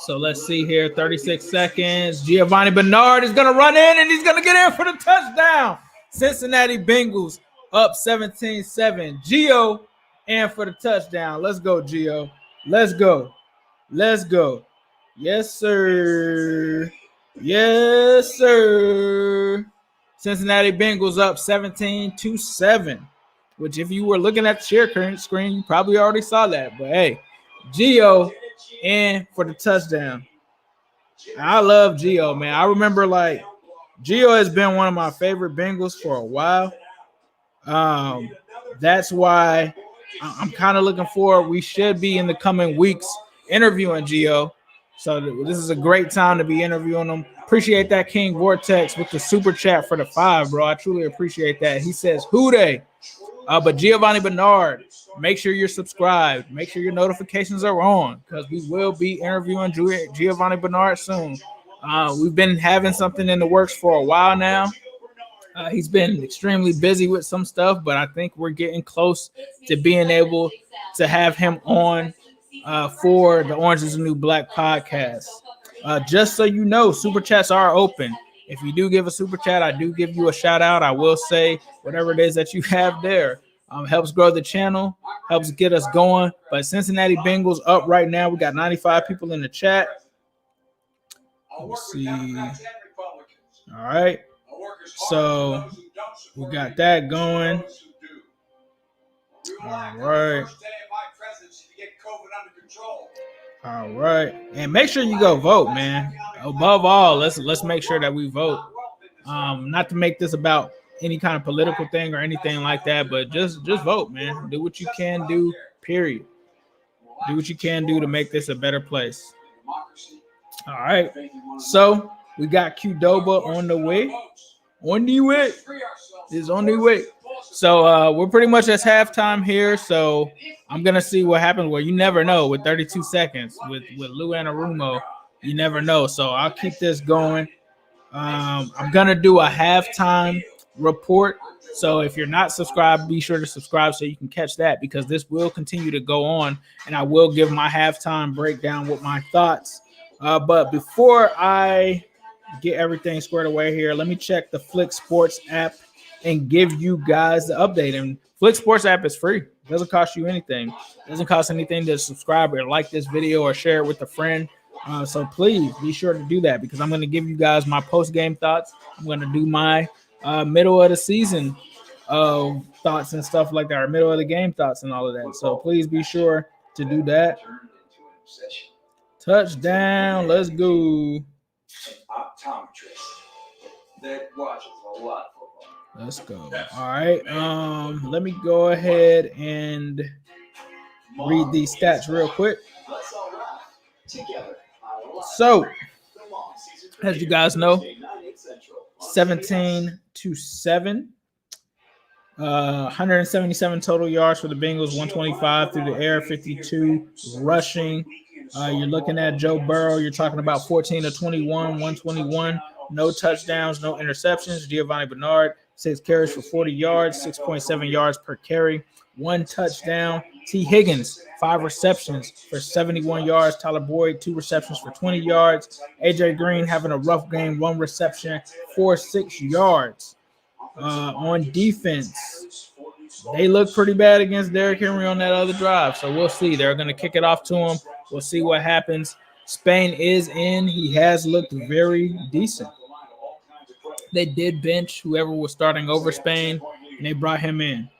So let's see here. 36 seconds. Giovanni Bernard is going to run in and he's going to get in for the touchdown. Cincinnati Bengals up 17-7. Gio in for the touchdown. Let's go, Gio. Let's go. Let's go. Yes, sir. Yes, sir. Cincinnati Bengals up 17-7, which if you were looking at the share current screen, you probably already saw that. But, hey, Gio in for the touchdown. I love Gio, man. I remember, Gio has been one of my favorite Bengals for a while. That's why I'm kind of looking forward. We should be in the coming weeks interviewing Gio. So this is a great time to be interviewing him. Appreciate that, King Vortex, with the super chat for the 5, bro. I truly appreciate that. He says, who they? But Giovanni Bernard, make sure you're subscribed. Make sure your notifications are on because we will be interviewing Giovanni Bernard soon. We've been having something in the works for a while now. He's been extremely busy with some stuff, but I think we're getting close to being able to have him on for the Orange is the New Black podcast. Just so you know, super chats are open. If you do give a super chat, I do give you a shout out. I will say whatever it is that you have there. Helps grow the channel, helps get us going. But Cincinnati Bengals up right now. We got 95 people in the chat. Let's see. All right. So we got that going. All right. All right. And make sure you go vote, man. Above all, let's make sure that we vote. Not to make this about any kind of political thing or anything like that, but just vote, man. Do what you can do, period. Do what you can do to make this a better place. All right. So we got Qdoba on the way. It's on the way. So we're pretty much at halftime here. So I'm gonna see what happens. Well, you never know with 32 seconds with Lou Anarumo. You never know. So I'll keep this going. I'm gonna do a halftime report. So if you're not subscribed, be sure to subscribe so you can catch that, because this will continue to go on, and I will give my halftime breakdown with my thoughts. But before I get everything squared away here, let me check the Flick Sports app and give you guys the update. And Flick Sports app is free. It doesn't cost you anything. It doesn't cost anything to subscribe or like this video or share it with a friend. So please be sure to do that, because I'm going to give you guys my post-game thoughts. I'm going to do my middle of the season thoughts and stuff like that, or middle of the game thoughts and all of that. So please be sure to do that. Touchdown. Let's go. Optometrist that watches a lot of football. Let's go. All right. Let me go ahead and read these stats real quick. So, as you guys know, 17-7. 177 total yards for the Bengals, 125 through the air, 52 rushing. You're looking at Joe Burrow. You're talking about 14-21, 121. No touchdowns, no interceptions. Giovanni Bernard, 6 carries for 40 yards, 6.7 yards per carry, 1 touchdown. T. Higgins, 5 receptions for 71 yards. Tyler Boyd, 2 receptions for 20 yards. A.J. Green having a rough game, 1 reception for 6 yards. On defense, they look pretty bad against Derrick Henry on that other drive. So we'll see. They're going to kick it off to him. We'll see what happens. Spain is in. He has looked very decent. They did bench whoever was starting over Spain, and they brought him in.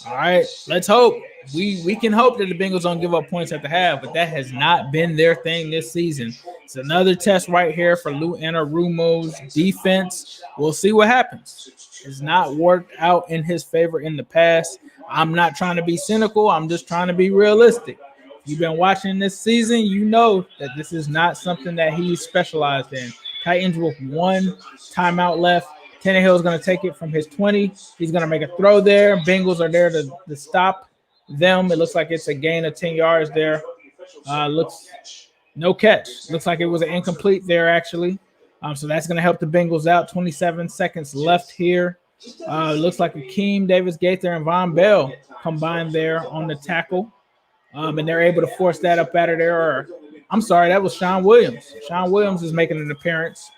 All right, let's hope. We can hope that the Bengals don't give up points at the half, but that has not been their thing this season. It's another test right here for Lou Anarumo's defense. We'll see what happens. It's not worked out in his favor in the past. I'm not trying to be cynical. I'm just trying to be realistic. You've been watching this season, you know that this is not something that he's specialized in. Titans with 1 timeout left. Tannehill is going to take it from his 20. He's going to make a throw there. Bengals are there to stop them. It looks like it's a gain of 10 yards there. Looks no catch. Looks like it was an incomplete there, actually. So that's going to help the Bengals out. 27 seconds left here. Looks like Akeem, Davis Gaither, and Von Bell combined there on the tackle. And they're able to force that up out of there. I'm sorry, that was Sean Williams. Sean Williams is making an appearance.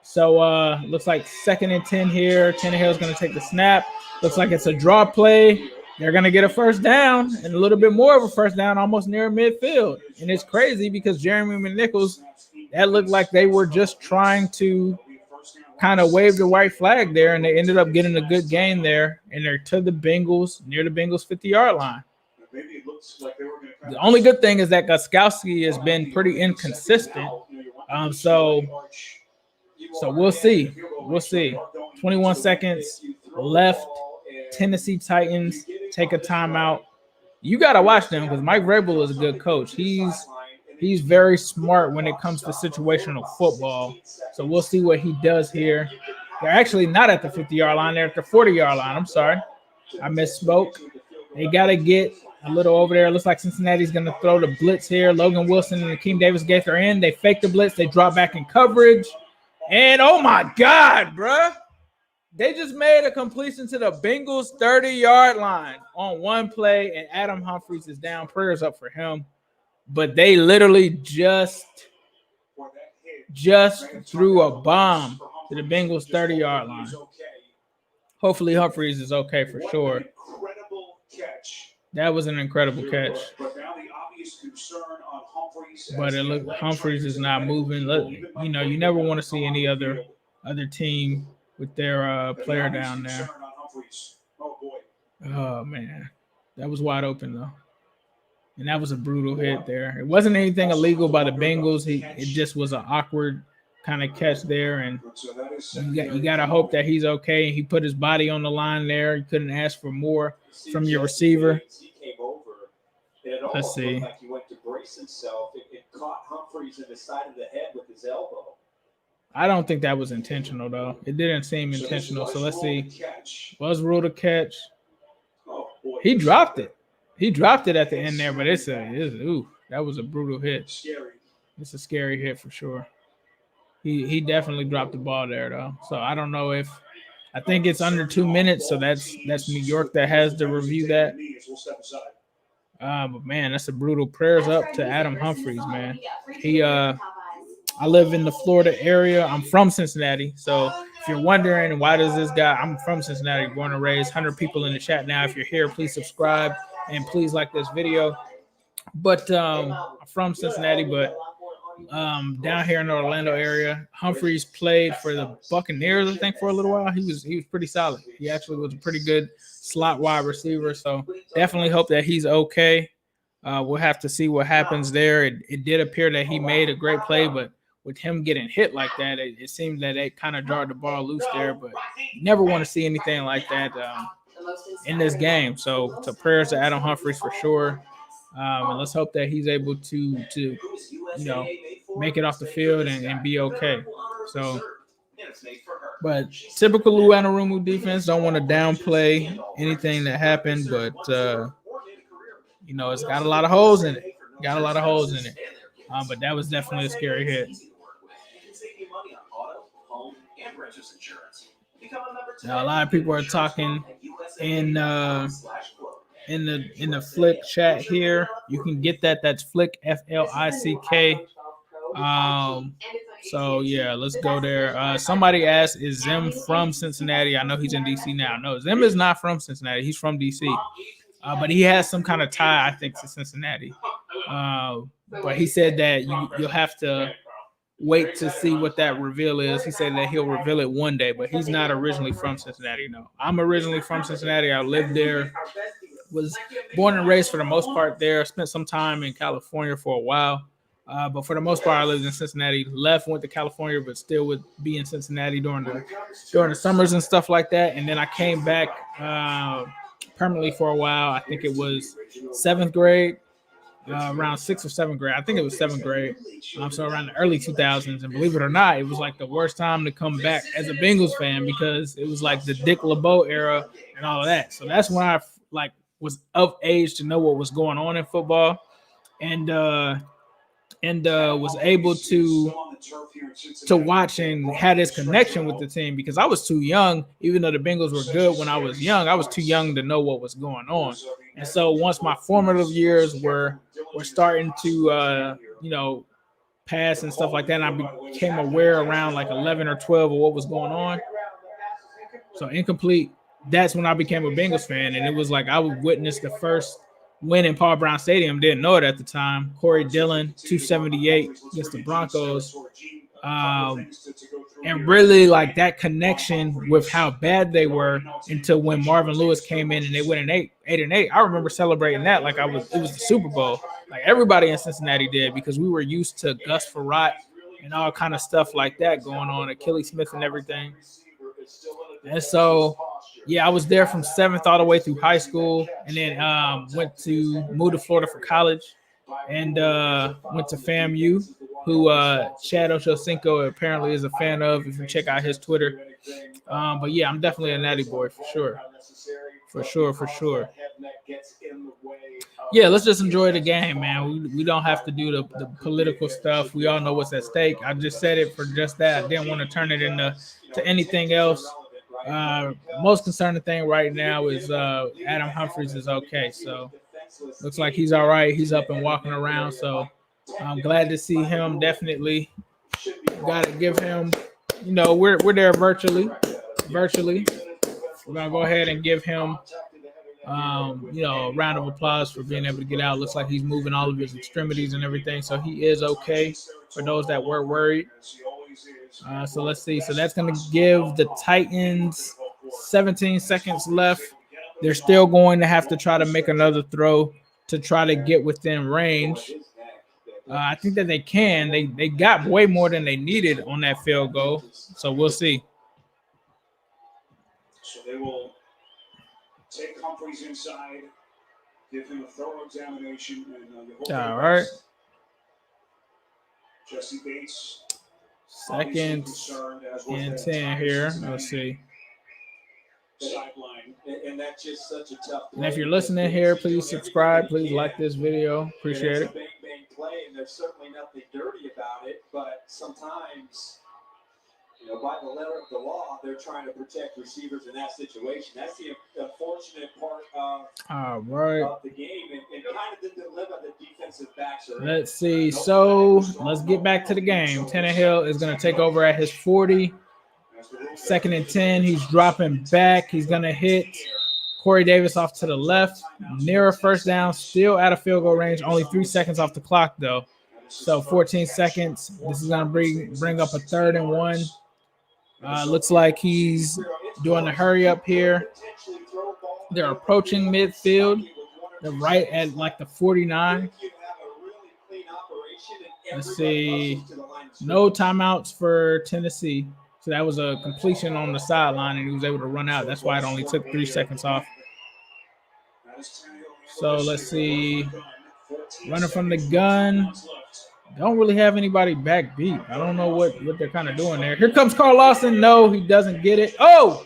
So looks like 2nd and 10 here. Tannehill is going to take the snap. Looks like it's a draw play. They're going to get a first down and a little bit more of a first down almost near midfield. And it's crazy because Jeremy McNichols, that looked like they were just trying to kind of wave the white flag there, and they ended up getting a good gain there. And they're to the Bengals, near the Bengals 50-yard line. The only good thing is that Gostkowski has been pretty inconsistent. So we'll see. We'll see. 21 seconds left. Tennessee Titans take a timeout. You got to watch them because Mike Vrabel is a good coach. He's very smart when it comes to situational football. So we'll see what he does here. They're actually not at the 50-yard line. They're at the 40-yard line. I'm sorry. I misspoke. They got to get a little over there. It looks like Cincinnati's going to throw the blitz here. Logan Wilson and Akeem Davis Gaither in. They fake the blitz. They drop back in coverage. And, oh, my God, bruh. They just made a completion to the Bengals 30-yard line on one play, and Adam Humphries is down. Prayers up for him. But they literally just threw a bomb to the Bengals 30-yard line. hopefully Humphries is okay for sure. Incredible catch. That was an incredible catch. But now the obvious concern on Humphries. But it looked Humphries is not moving. You know, you never want to see any other team with their player down there. Oh boy. Oh man, that was wide open though, and that was a brutal hit there. It wasn't anything illegal by the Bengals. It just was an awkward kind of catch there, and you got to hope that he's okay. And he put his body on the line there. You couldn't ask for more from your receiver. Let's see. Like he went to brace himself. It caught Humphries in the side of the head with his elbow. I don't think that was intentional though. It didn't seem intentional. So let's see. Was ruled a catch. He dropped it. He dropped it at the end there, but that was a brutal hit. It's a scary hit for sure. He definitely dropped the ball there though. So I don't know if I think it's under 2 minutes. So that's New York that has to review that. But man, that's a brutal. Prayers up to Adam Humphries, man. I live in the Florida area. I'm from Cincinnati. So if you're wondering why does this guy, I'm from Cincinnati, born and raised. 100 people in the chat now. If you're here, please subscribe and please like this video. But I'm from Cincinnati, but down here in the Orlando area, Humphries played for the Buccaneers, I think, for a little while. He was pretty solid. He actually was a pretty good slot wide receiver. So definitely hope that he's okay. We'll have to see what happens there. It did appear that he made a great play, but with him getting hit like that, it seemed that they kind of jarred the ball loose there. But you never want to see anything like that in this game. So prayers to Adam Humphries for sure. And let's hope that he's able to make it off the field and be okay. So, but typical Lou Anarumo defense, don't want to downplay anything that happened, but it's got a lot of holes in it. But that was definitely a scary hit. Now a lot of people are talking in the Flick chat here. You can get that. That's Flick, FLICK. So yeah, let's go there. Somebody asked, is Zim from Cincinnati? I know he's in DC now. No, Zim is not from Cincinnati. He's from DC. But he has some kind of tie, I think, to Cincinnati. But he said that you'll have to wait to see what that reveal is. He said that he'll reveal it one day, but he's not originally from Cincinnati. No, I'm originally from Cincinnati. I lived there, was born and raised for the most part there. Spent some time in California for a while. But for the most part, I lived in Cincinnati. Left, went to California, but still would be in Cincinnati during the summers and stuff like that. And then I came back permanently for a while. I think it was 7th grade, around 6th or 7th grade. I think it was 7th grade. So around the early 2000s. And believe it or not, it was like the worst time to come back as a Bengals fan because it was like the Dick LeBeau era and all of that. So that's when I was of age to know what was going on in football, and was able to watch and had this connection with the team because I was too young. Even though the Bengals were good when I was young, I was too young to know what was going on. And so once my formative years were starting to pass and stuff like that, and I became aware around like 11 or 12 of what was going on. So incomplete. That's when I became a Bengals fan, and it was like I would witness the first win in Paul Brown Stadium. Didn't know it at the time. Corey Dillon, 278 against the Broncos. And really like that connection with how bad they were until when Marvin Lewis came in and they went 8-8. I remember celebrating that like it was the Super Bowl. Like everybody in Cincinnati did because we were used to Gus Frerotte and all kind of stuff like that going on, Achilles Smith and everything. And so, yeah, I was there from 7th all the way through high school, and then moved to Florida for college, and went to FAMU, who Chad Ochocinco apparently is a fan of. If you check out his Twitter, but yeah, I'm definitely a Natty boy for sure. Yeah, let's just enjoy the game, man. We don't have to do the political stuff. We all know what's at stake. I just said it for just that. I didn't want to turn it into anything else. Most concerning thing right now is Adam Humphries is okay. So looks like he's all right. He's up and walking around. So I'm glad to see him. Definitely got to give him, we're there virtually. we're going to go ahead and give him, a round of applause for being able to get out. Looks like he's moving all of his extremities and everything, so he is okay for those that were worried. So let's see. So that's going to give the Titans 17 seconds left. They're still going to have to try to make another throw to try to get within range. I think that they can. They got way more than they needed on that field goal. So we'll see. So they will take Humphreys inside, give him a thorough examination, and all right. Jesse Bates. Second and 10 here. Let's see. Sideline, and that's just such a tough play. And if you're listening here, please subscribe. Please like this video. Appreciate it. It's a bang play, and there's certainly nothing dirty about it. But sometimes, by the letter of the law, they're trying to protect receivers in that situation. That's the unfortunate part of the game, and kind of the dilemma that defensive backs are in. Let's see. So let's get back to the game. Tannehill is going to take over at his 40. Second and 10. He's dropping back. He's going to hit Corey Davis off to the left. Near first down. Still out of field goal range. Only 3 seconds off the clock, though. So 14 seconds. This is going to bring up a 3rd and 1. Looks like he's doing the hurry up here. They're approaching midfield. They're right at like the 49. Let's see. No timeouts for Tennessee. So that was a completion on the sideline, and he was able to run out. That's why it only took 3 seconds off. So let's see. Running from the gun. Don't really have anybody back deep. I don't know what they're kind of doing there. Here comes Carl Lawson. No, he doesn't get it. Oh!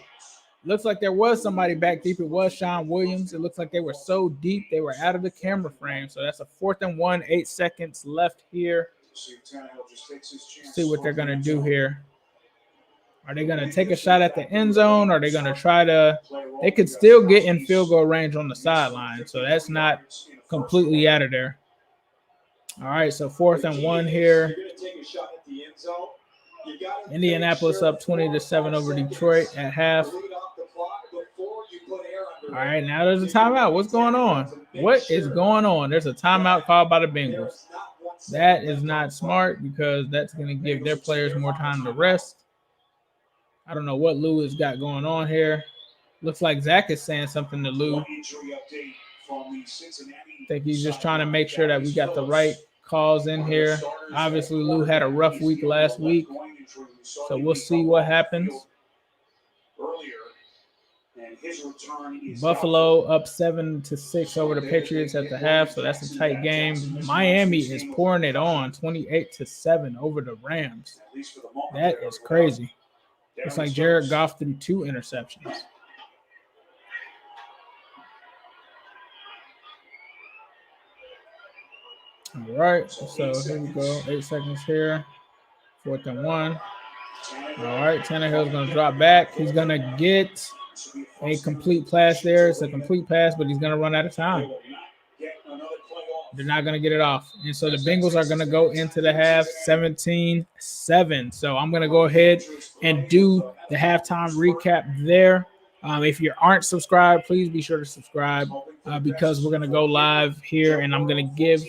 Looks like there was somebody back deep. It was Sean Williams. It looks like they were so deep they were out of the camera frame. So that's a 4th and 1, 8 seconds left here. See what they're going to do here. Are they going to take a shot at the end zone? Are they going to try to – they could still get in field goal range on the sideline. So that's not completely out of there. All right, so 4th and 1 here. Indianapolis up 20-7 over Detroit at half. All right, now there's a timeout. What's going on? What is going on? There's a timeout called by the Bengals. That is not smart because that's going to give their players more time to rest. I don't know what Lou has got going on here. Looks like Zach is saying something to Lou. I think he's just trying to make sure that we got the right calls in here. Obviously, Lou had a rough week last week, so we'll see what happens. Buffalo up 7-6 over the Patriots at the half, so that's a tight game. Miami is pouring it on, 28-7 over the Rams. That is crazy. Looks like Jared Goff threw 2 interceptions. All right, so here we go. 8 seconds here. 4th and 1. All right, Tannehill's going to drop back. He's going to get a complete pass there. It's a complete pass, but he's going to run out of time. They're not going to get it off. And so the Bengals are going to go into the half 17-7. So I'm going to go ahead and do the halftime recap there. If you aren't subscribed, please be sure to subscribe because we're going to go live here, and I'm going to give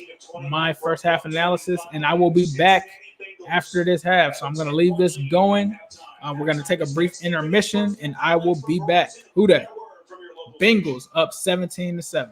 my first half analysis, and I will be back after this half. So I'm going to leave this going. We're going to take a brief intermission, and I will be back. Who dat? Bengals up 17-7.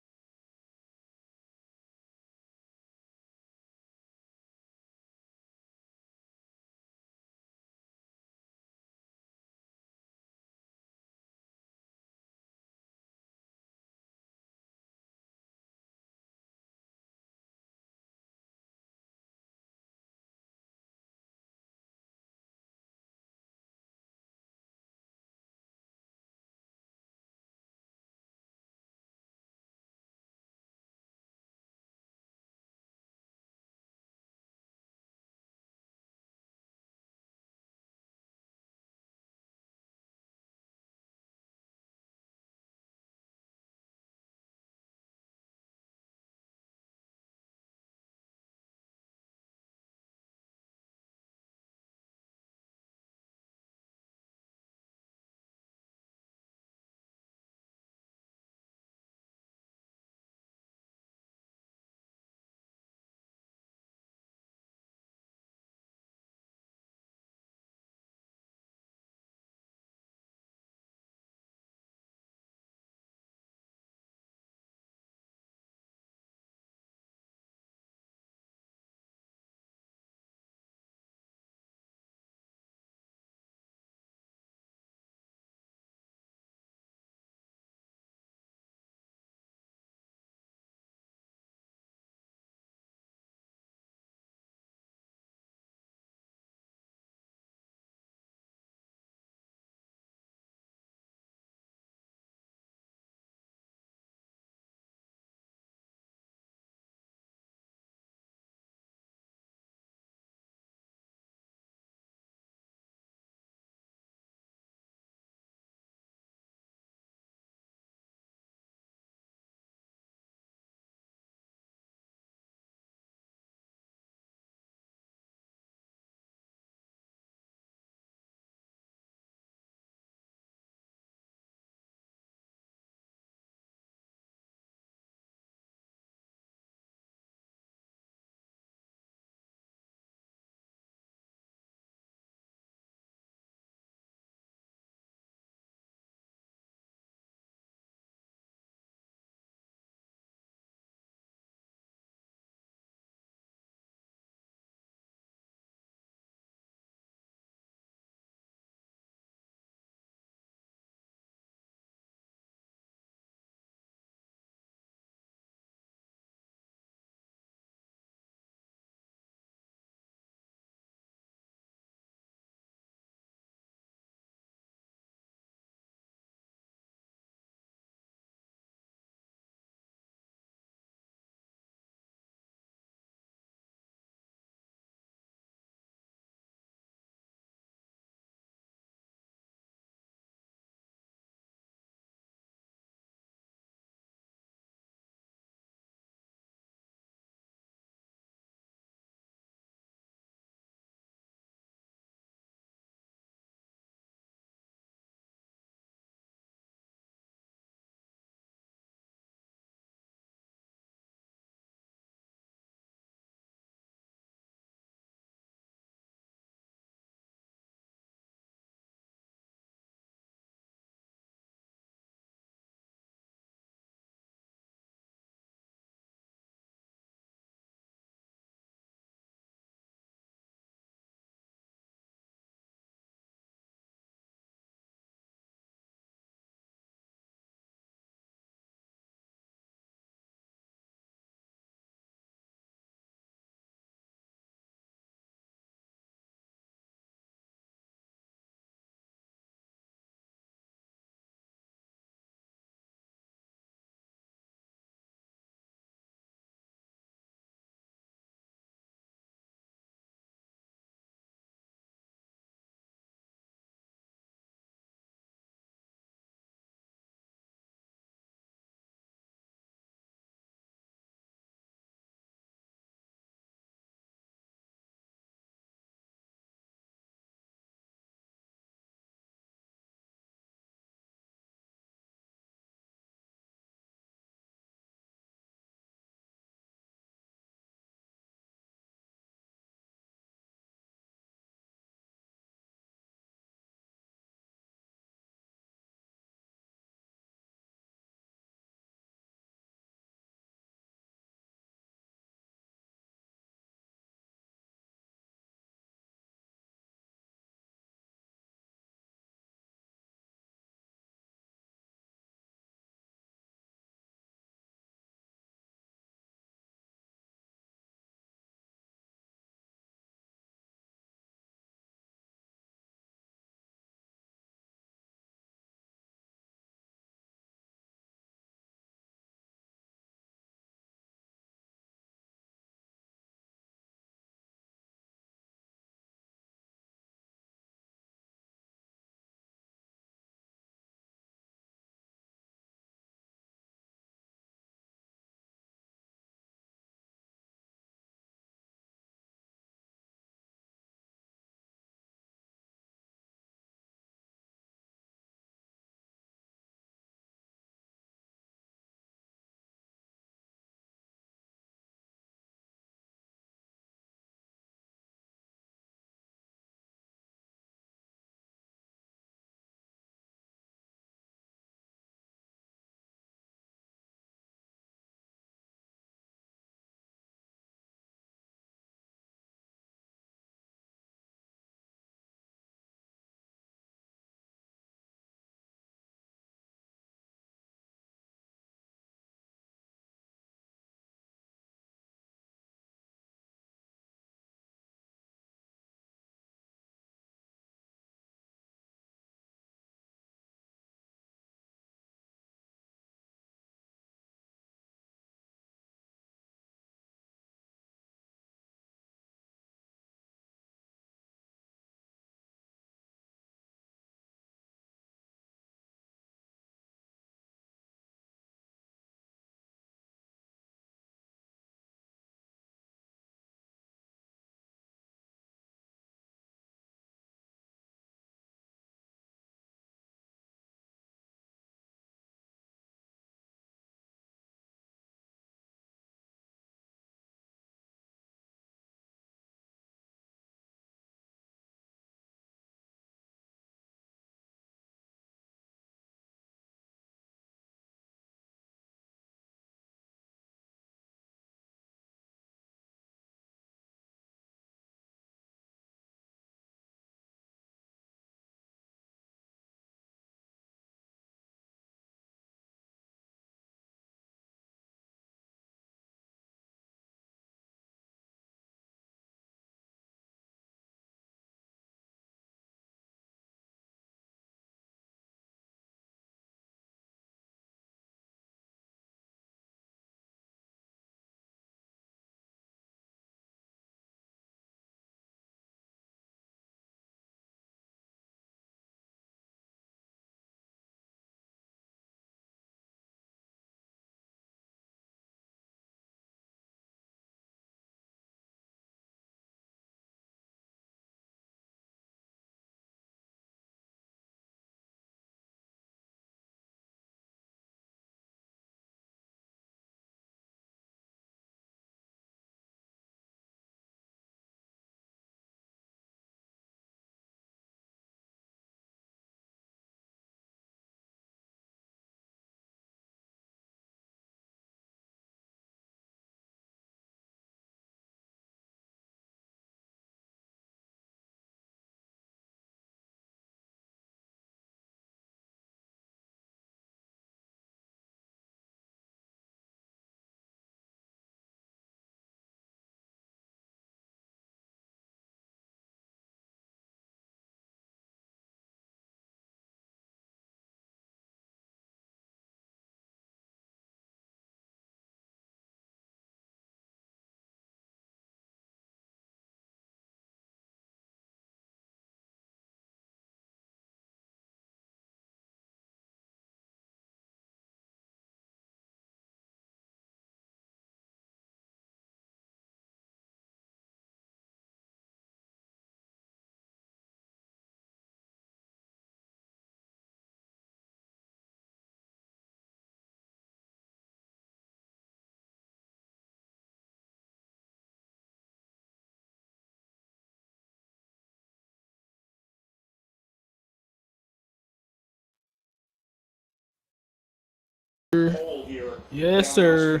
Yes, sir.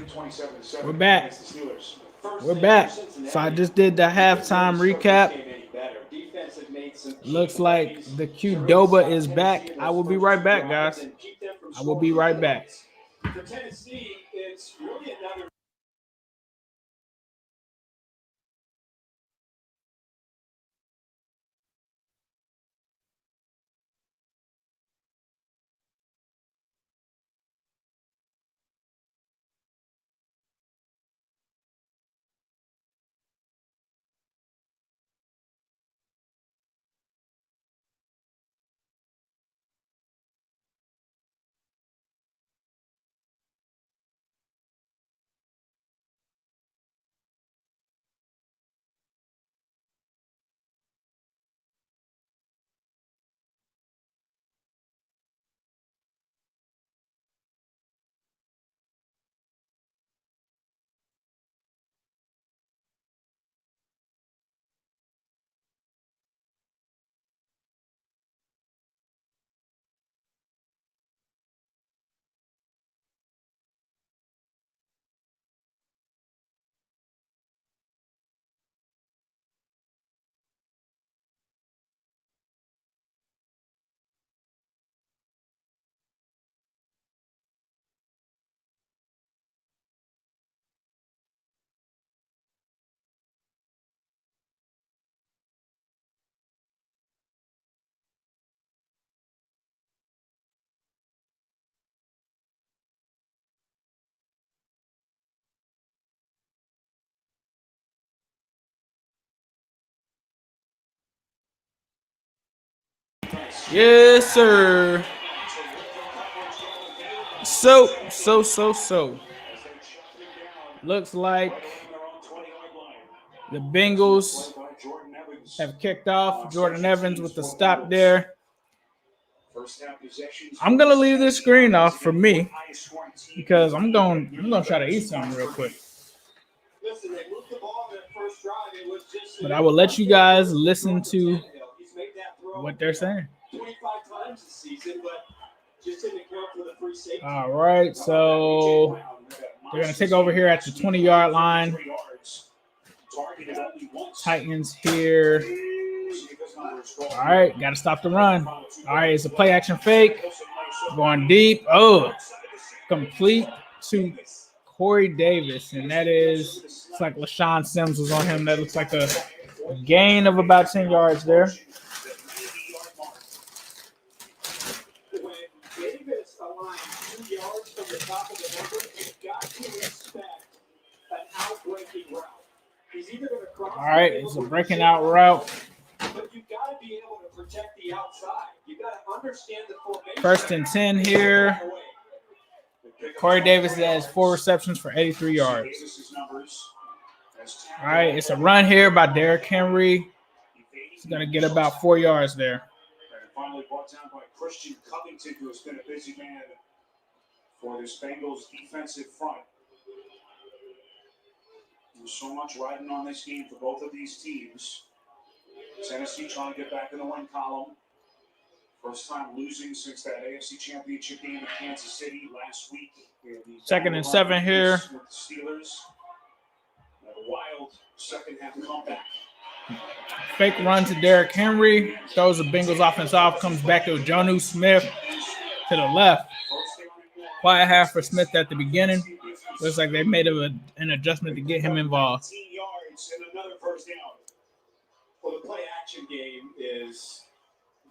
We're back. We're back. So I just did the halftime recap. Looks like the Qdoba is back. I will be right back, guys. I will be right back. For Tennessee, it's really another. Yes, sir. So. Looks like the Bengals have kicked off. Jordan Evans with the stop there. I'm gonna leave this screen off for me because I'm gonna try to eat something real quick. But I will let you guys listen to what they're saying. All right, so they're going to take over here at the 20-yard line. Titans here. All right, got to stop the run. All right, it's a play action fake. Going deep. Oh, complete to Corey Davis. And that is, it's like LaShawn Sims was on him. That looks like a gain of about 10 yards there. All right, it's a breaking out route. But you got to be able to protect the outside. You got to understand the formation. 1st and 10 here. Corey Davis has 4 receptions for 83 yards. All right, it's a run here by Derrick Henry. He's going to get about 4 yards there. Finally brought down by Christian Covington, who has been a busy man for this Bengals defensive front. There's so much riding on this game for both of these teams. Tennessee trying to get back in the win column. First time losing since that AFC Championship game in Kansas City last week. 2nd and 7 here. With the Steelers. A wild second half comeback. Fake run to Derrick Henry. Throws the Bengals offense off. Comes back to Jonnu Smith to the left. Quiet half for Smith at the beginning. Looks like they made an adjustment to get him involved. Yards and another first down. Well, the play action game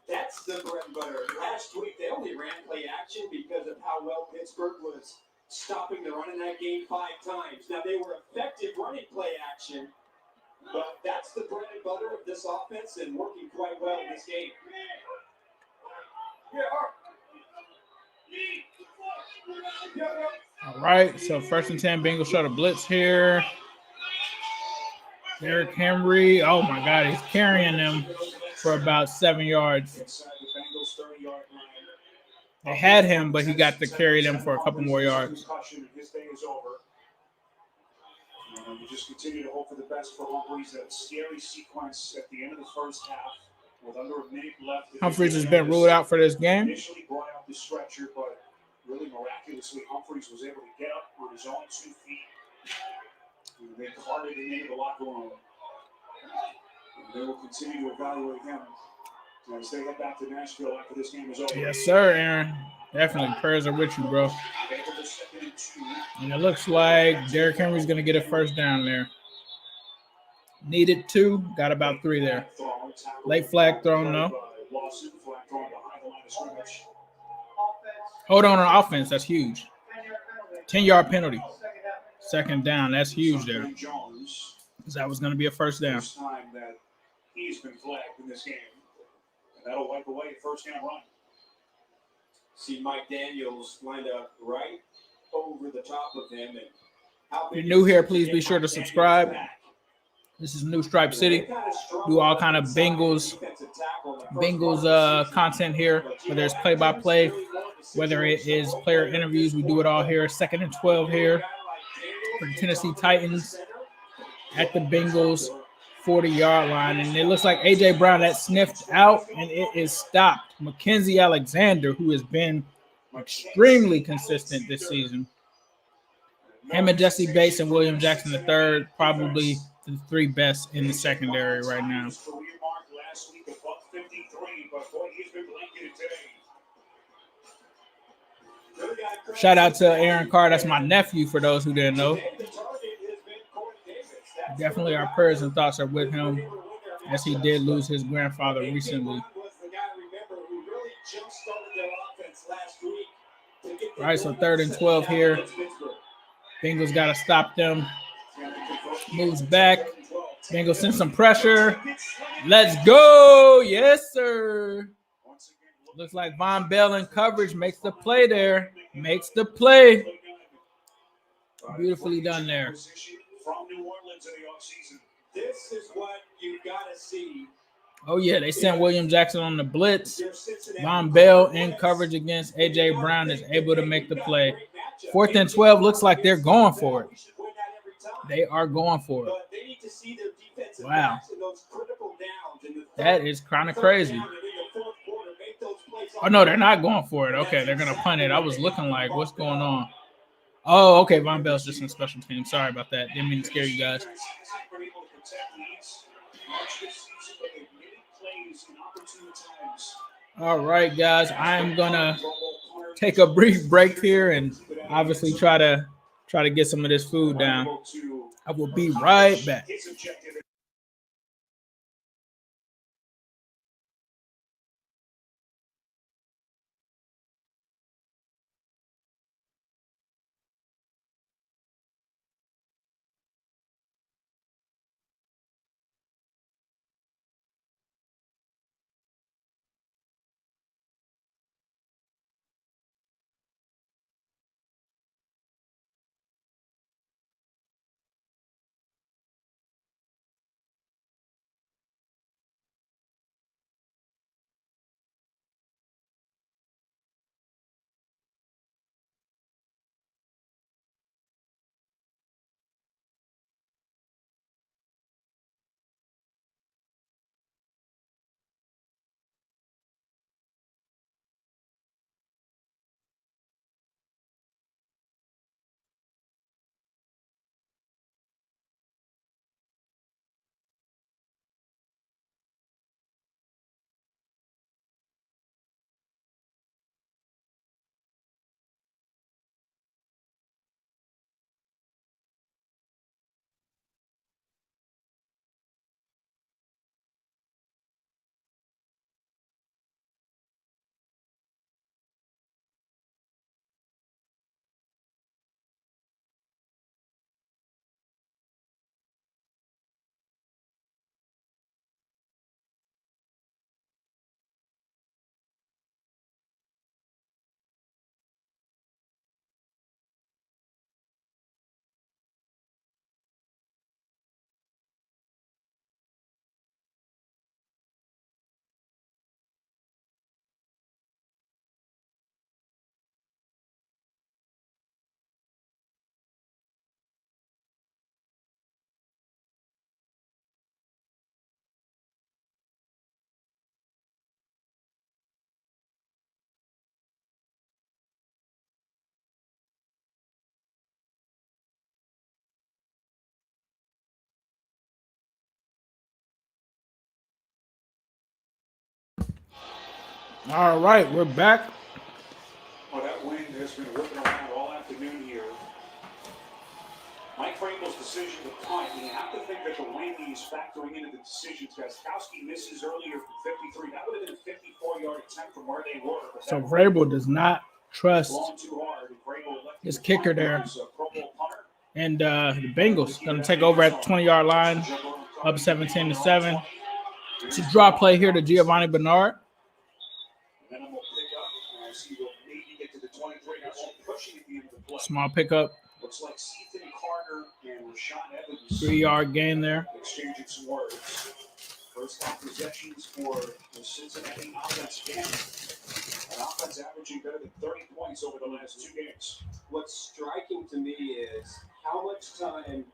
that's the bread and butter. Last week, they only ran play action because of how well Pittsburgh was stopping the run in that game 5 times. Now, they were effective running play action, but that's the bread and butter of this offense and working quite well in this game. All right, so 1st and 10, Bengals shot a blitz here. Derrick Henry, oh my God, he's carrying them for about 7 yards. They had him, but he got to carry them for a couple more yards. His day is over. We just continue to hope for the best for Humphreys. That scary sequence at the end of the first half with under a minute left. Humphreys has been ruled out for this game. Initially brought out the stretcher, but really miraculously, Humphries was able to get up on his own 2 feet. And they carted him into the locker room. And they will continue to evaluate him as they head back to Nashville after this game is over. Yes, sir, Aaron. Definitely. Prayers are with you, bro. And it looks like Derrick Henry's going to get a first down there. Needed 2. Got about 3 there. Late flag thrown, no. Hold on offense. That's huge. 10-yard penalty. Second down. That's huge there. Because that was going to be a first down. First time that he's been flagged in this game. And that'll wipe away a first down run. See Mike Daniels lined up right over the top of him. And how if you're new here, please be sure to subscribe. This is New Stripe City. Do all kind of Bengals content here, whether it's play-by-play, whether it is player interviews. We do it all here. 2nd and 12 here for the Tennessee Titans at the Bengals 40-yard line. And it looks like A.J. Brown that sniffed out, and it is stopped. Mackenzie Alexander, who has been extremely consistent this season. Him and Jesse Bates and William Jackson III, probably the 3 best in the secondary right now. Shout out to Aaron Carr. That's my nephew, for those who didn't know. Definitely our prayers and thoughts are with him, as he did lose his grandfather recently. All right, so 3rd and 12 here. Bengals got to stop them. Moves back. Bengals send some pressure. Let's go. Yes, sir. Looks like Von Bell in coverage makes the play there. Makes the play. Beautifully done there. This is what you got to see. Oh, yeah, they sent William Jackson on the blitz. Von Bell in coverage against A.J. Brown is able to make the play. 4th and 12 looks like they're going for it. They are going for it. Wow. That is kind of crazy. Oh, no, they're not going for it. Okay, they're going to punt it. I was looking like, what's going on? Oh, okay, Von Bell's just in special teams. Sorry about that. Didn't mean to scare you guys. All right, guys, I am going to take a brief break here and obviously try to get some of this food down. I will be right back. All right, we're back. Well, that wind has been whipping around all afternoon here. Mike Vrabel's decision to punt, and you have to think that the wind is factoring into the decisions. Gostkowski misses earlier from 53. That would have been a 54-yard attempt from where they were. So Vrabel does not trust his kicker there. And the Bengals going to take over at the 20-yard line, up 17-7. It's a draw play here to Giovanni Bernard. Small pickup. Looks like Ethan Carter and Rashawn Evans. 3-yard gain there. Exchanging some words. First half possessions for the Cincinnati offense again. An offense averaging better than 30 points over the last 2 games. What's striking to me is how much time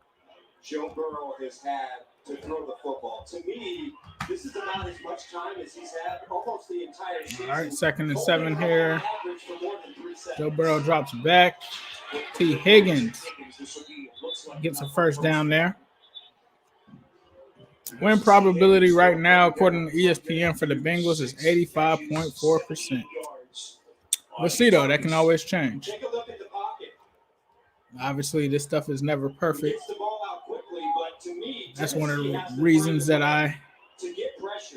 Joe Burrow has had to throw the football. To me, this is about as much time as he's had almost the entire season. All right, 2nd and 7 here. Joe Burrow drops back. T. Higgins gets a first down there. Win probability right now, according to ESPN, for the Bengals is 85.4%. We'll see, though. That can always change. Obviously, this stuff is never perfect. That's one of the reasons that I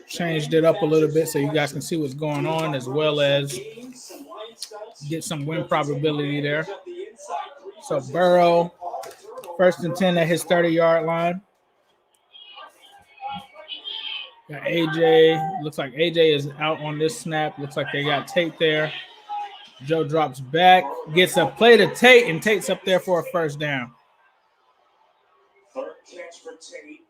changed it up a little bit so you guys can see what's going on, as well as get some win probability there. So Burrow, 1st and 10 at his 30-yard line. Got AJ. Looks like AJ is out on this snap. Looks like they got Tate there. Joe drops back, gets a play to Tate, and Tate's up there for a first down. Third catch for Tate.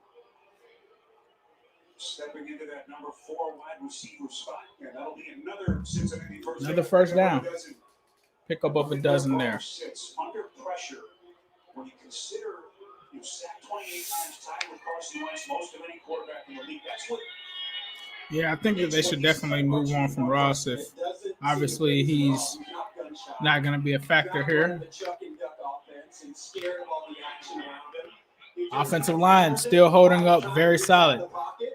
Stepping into that number 4 wide receiver spot. And that'll be another Cincinnati first down. Another first down. Pick up of a dozen there. Sits under pressure when you consider you sacked 28 times, tied with Carson Wentz, most of any quarterback in the league. That's what. Yeah, I think that they should definitely move on from Ross if obviously he's not going to be a factor here. Offensive line still holding up very solid.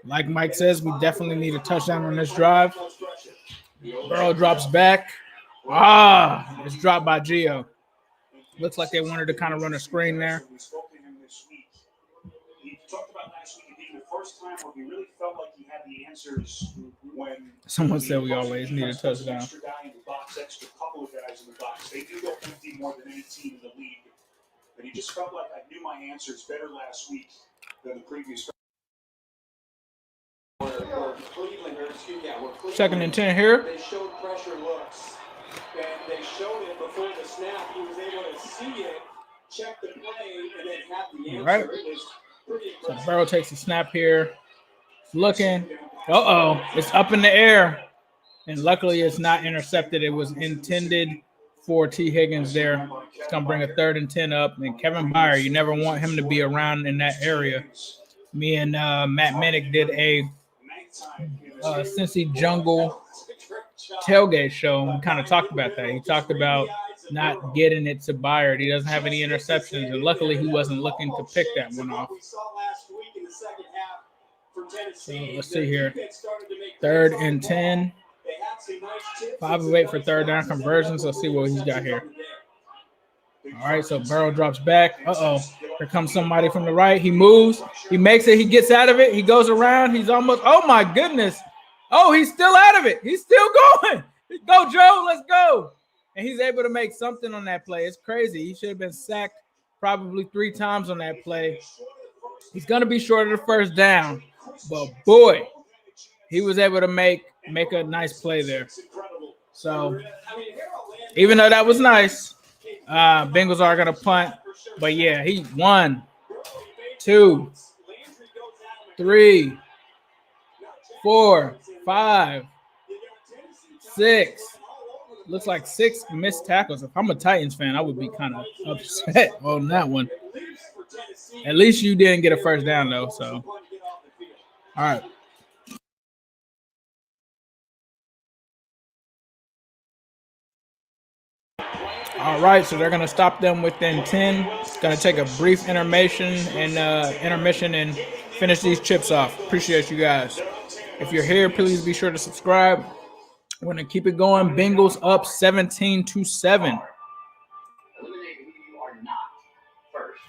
Like Mike says, we definitely need a touchdown on this drive. Burrow drops back. It's dropped by Gio. Looks like they wanted to kind of run a screen there. He talked about last week being the first time where he really felt like he had the answers when someone said we always need a touchdown. Extra guy in the box, extra couple of guys in the box. They do go empty more than any team in the league. But he just felt like I knew my answers better last week than the previous. 2nd and 10 here. They showed pressure looks, and they showed it before the snap. He was able to see it, check the play, and then have the answer. All right. It was pretty So impressive. Burrow takes a snap here. It's looking. It's up in the air. And luckily it's not intercepted. It was intended for T. Higgins there. It's going to bring a 3rd and 10 up. And Kevin Byard, you never want him to be around in that area. Me and Matt Minnick did a Cincy Jungle tailgate show. We kind of talked about that. He talked about not getting it to Byard. He doesn't have any interceptions, and luckily he wasn't looking to pick that one off. So let's see here. 3rd and 10. 5 of 8 for 3rd down conversions. Let's see what he's got here. All right, so Burrow drops back. Here comes somebody from the right. He moves. He makes it. He gets out of it. He goes around. He's almost – oh, my goodness. Oh, he's still out of it. He's still going. Go, Joe. Let's go. And he's able to make something on that play. It's crazy. He should have been sacked probably 3 times on that play. He's going to be short of the first down. But, boy, he was able to make a nice play there. So, even though that was nice, Bengals are going to punt. But, yeah, he 1, 2, 3, 4, 5, 6. Looks like 6 missed tackles. If I'm a Titans fan, I would be kind of upset on that one. At least you didn't get a first down, though. So, all right. All right, so they're going to stop them within 10. It's going to take a brief intermission and finish these chips off. Appreciate you guys. If you're here, please be sure to subscribe. We're going to keep it going. Bengals up 17-7. Eliminate who you are not first.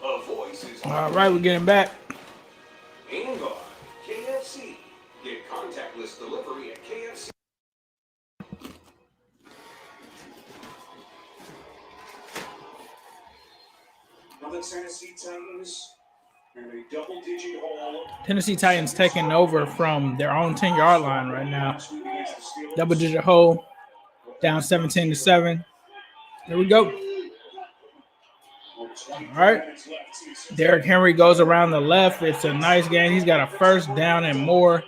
A voice is All right, we're getting back. and on KFC. Get contactless delivery at KFC. Now the Tennessee Titans and a double-digit hole. Tennessee Titans taking over from their own 10-yard line right now. Last week against the Steelers. Double-digit hole, down 17-7. Here we go. All right. Derrick Henry goes around the left. It's a nice gain. He's got a first down and more.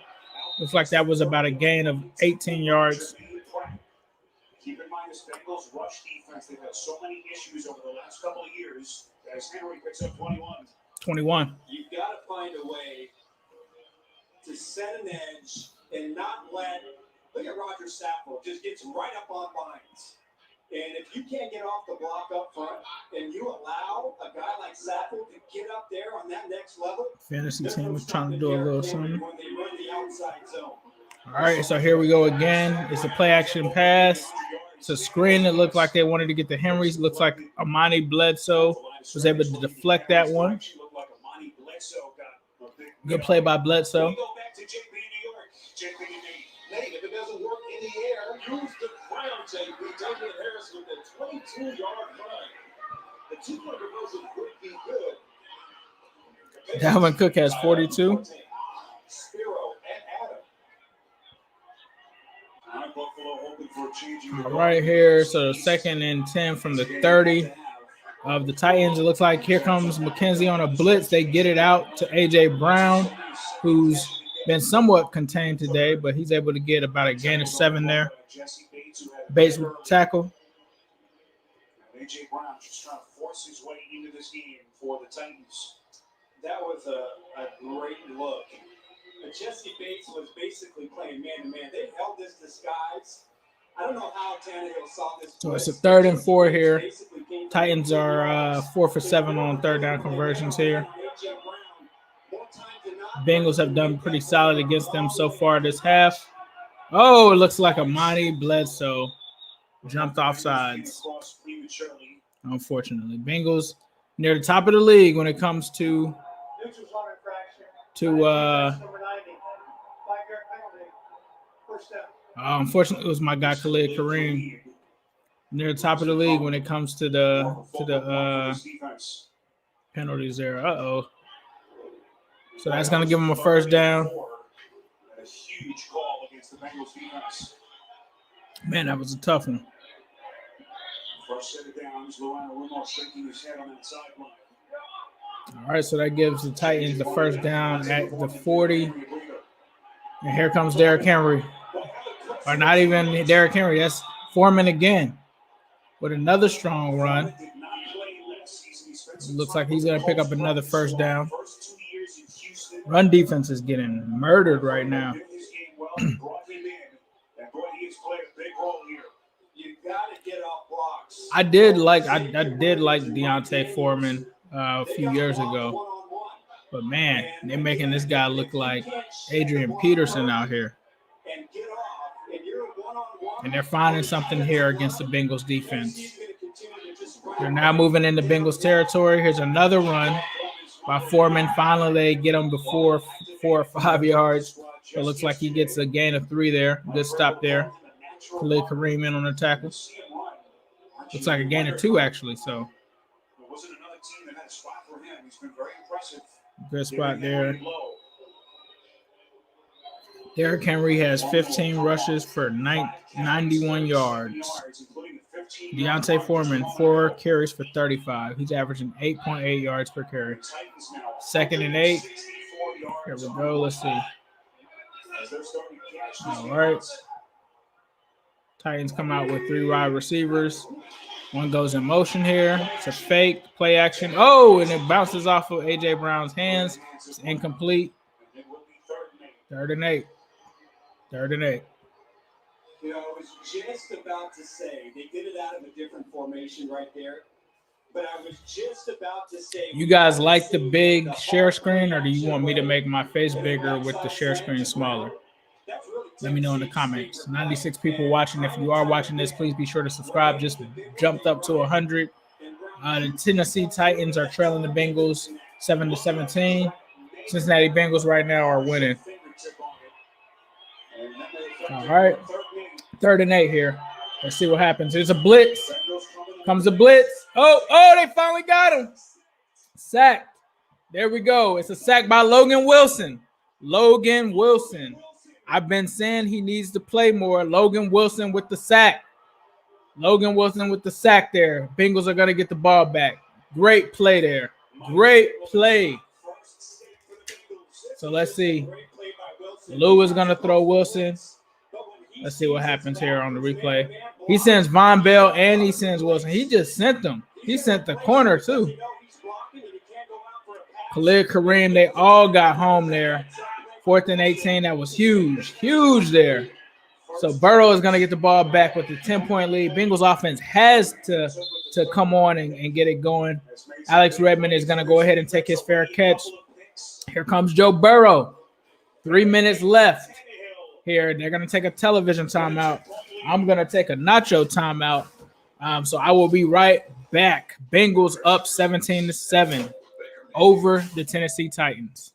Looks like that was about a gain of 18 yards. Keep in mind this Bengals rush defense. They've had so many issues over the last couple of years as Henry picks up 21. You've got to find a way to set an edge and not let. Look at Roger Saffold, just gets right up on lines. And if you can't get off the block up front and you allow a guy like Saffold to get up there on that next level, Fantasy team was trying to do a little something. when they run the outside zone. All right, so here we go again. It's a play action pass. It's a screen that looked like they wanted to get the Henrys. Looks like Amani Bledsoe was able to deflect that one. Good play by Bledsoe. We go back to JP New York. JP New York. Nate, if it doesn't work in the air, use the ground tape. We take it Harris with a 22-yard run. The two-point conversion would be good. Dalvin Cook has 42. Spiro and Adam. Buffalo hoping for a change in the All right, here. So 2nd and 10 from the 30 of the Titans. It looks like here comes McKenzie on a blitz. They get it out to A.J. Brown, who's been somewhat contained today, but he's able to get about a gain of 7 there. Bates with the tackle. A.J. Brown just trying to force his way into this game for the Titans. That was a great look. But Jesse Bates was basically playing man-to-man. They held this disguise. I don't know how Tannehill saw this. So it's a 3rd and 4 here. Titans are 4 for 7 on third down conversions here. Bengals have done pretty solid against them so far this half. Oh, it looks like Amani Bledsoe jumped off sides. Unfortunately, Bengals near the top of the league when it comes to unfortunately, it was my guy Khalid Kareem near the top of the league when it comes to the Penalties there. Uh-oh. So that's going to give him a first down. A huge call against the Bengals defense. Man, that was a tough one. First set of downs, Luana Rumo shaking his head on that sideline. All right, so that gives the Titans the first down at the 40. And here comes Derrick Henry. Or not even Derrick Henry. That's Foreman again with another strong run. It looks like he's going to pick up another first down. Run defense is getting murdered right now. I did like Deontay Foreman a few years ago, but man, they're making this guy look like Adrian Peterson out here, and they're finding something here against the Bengals defense. They're now moving into Bengals territory. Here's another run by Foreman. Finally, they get him before 4 or 5 yards. It looks like he gets a gain of 3 there. Good stop there. Khalid Kareem in on the tackle. Looks like a gain of 2, actually. So good spot there. Derrick Henry has 15 rushes for 91 yards. Deontay Foreman, 4 carries for 35. He's averaging 8.8 yards per carry. 2nd and 8. Here we go. Let's see. All right. Titans come out with 3 wide receivers. One goes in motion here. It's a fake play action. Oh, and it bounces off of A.J. Brown's hands. It's incomplete. 3rd and 8. 3rd and 8. You know, I was just about to say, they did it out of a different formation right there. But I was just about to say. You guys like the big share screen, or do you want me to make my face bigger with the share screen smaller? Let me know in the comments. 96 people watching. If you are watching this, please be sure to subscribe. Just jumped up to 100. The Tennessee Titans are trailing the Bengals 7-17. Cincinnati Bengals right now are winning. All right. 3rd and 8 here. Let's see what happens. There's a blitz. Comes a blitz. Oh, they finally got him. Sacked. There we go. It's a sack by Logan Wilson. Logan Wilson. I've been saying he needs to play more. Logan Wilson with the sack. Logan Wilson with the sack there. Bengals are going to get the ball back. Great play there. Great play. So let's see. Lou is going to throw Wilson. Let's see what happens here on the replay. He sends Von Bell and he sends Wilson. He just sent them. He sent the corner too. Khalid Kareem, they all got home there. 4th and 18. That was huge. Huge there. So Burrow is going to get the ball back with the 10-point lead. Bengals offense has to come on and get it going. Alex Redmond is going to go ahead and take his fair catch. Here comes Joe Burrow. 3 minutes left here. They're going to take a television timeout. I'm going to take a nacho timeout. So I will be right back. Bengals up 17-7 over the Tennessee Titans.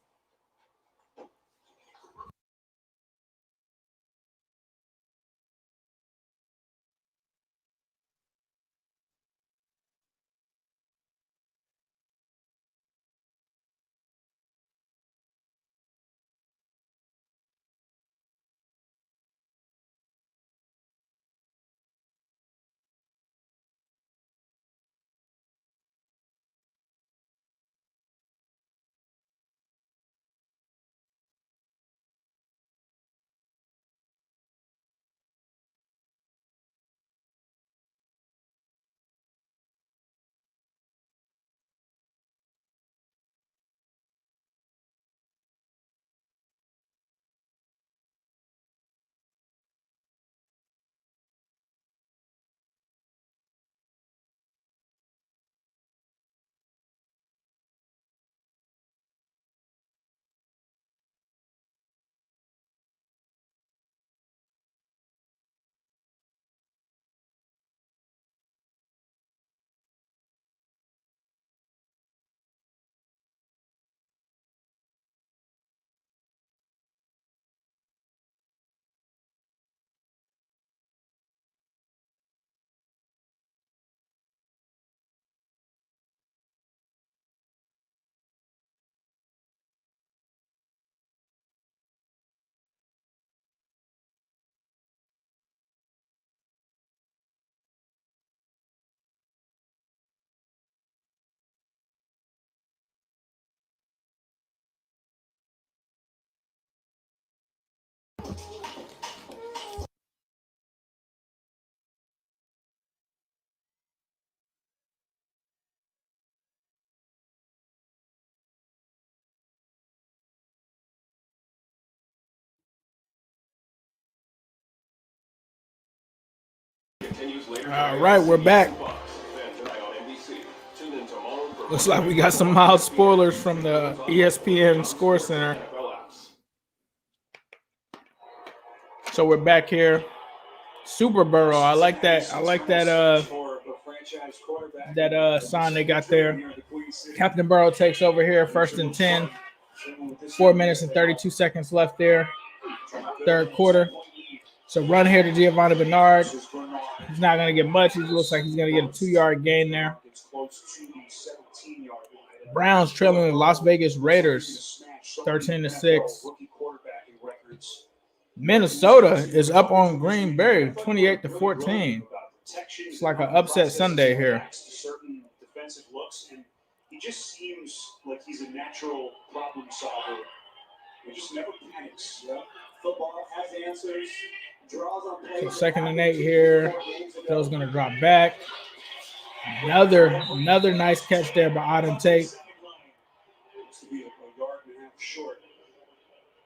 All right, we're back. Looks like we got some mild spoilers from the ESPN Score Center. So we're back here. Super Burrow. I like that. I like that sign they got there. Captain Burrow takes over here, 1st and 10. 4 minutes and 32 seconds left there. Third quarter. So run here to Giovanni Bernard. He's not going to get much. He looks like he's going to get a 2-yard gain there. Browns trailing the Las Vegas Raiders 13-6. Minnesota is up on Green Bay 28-14. It's like an upset Sunday here. He just seems like he's a natural problem solver. He just never panics. Yeah. Football has answers. Draws on plays. So 2nd and 8 here. Joe's going to drop back. Another nice catch there by Auden Tate. To be a yard and a half short.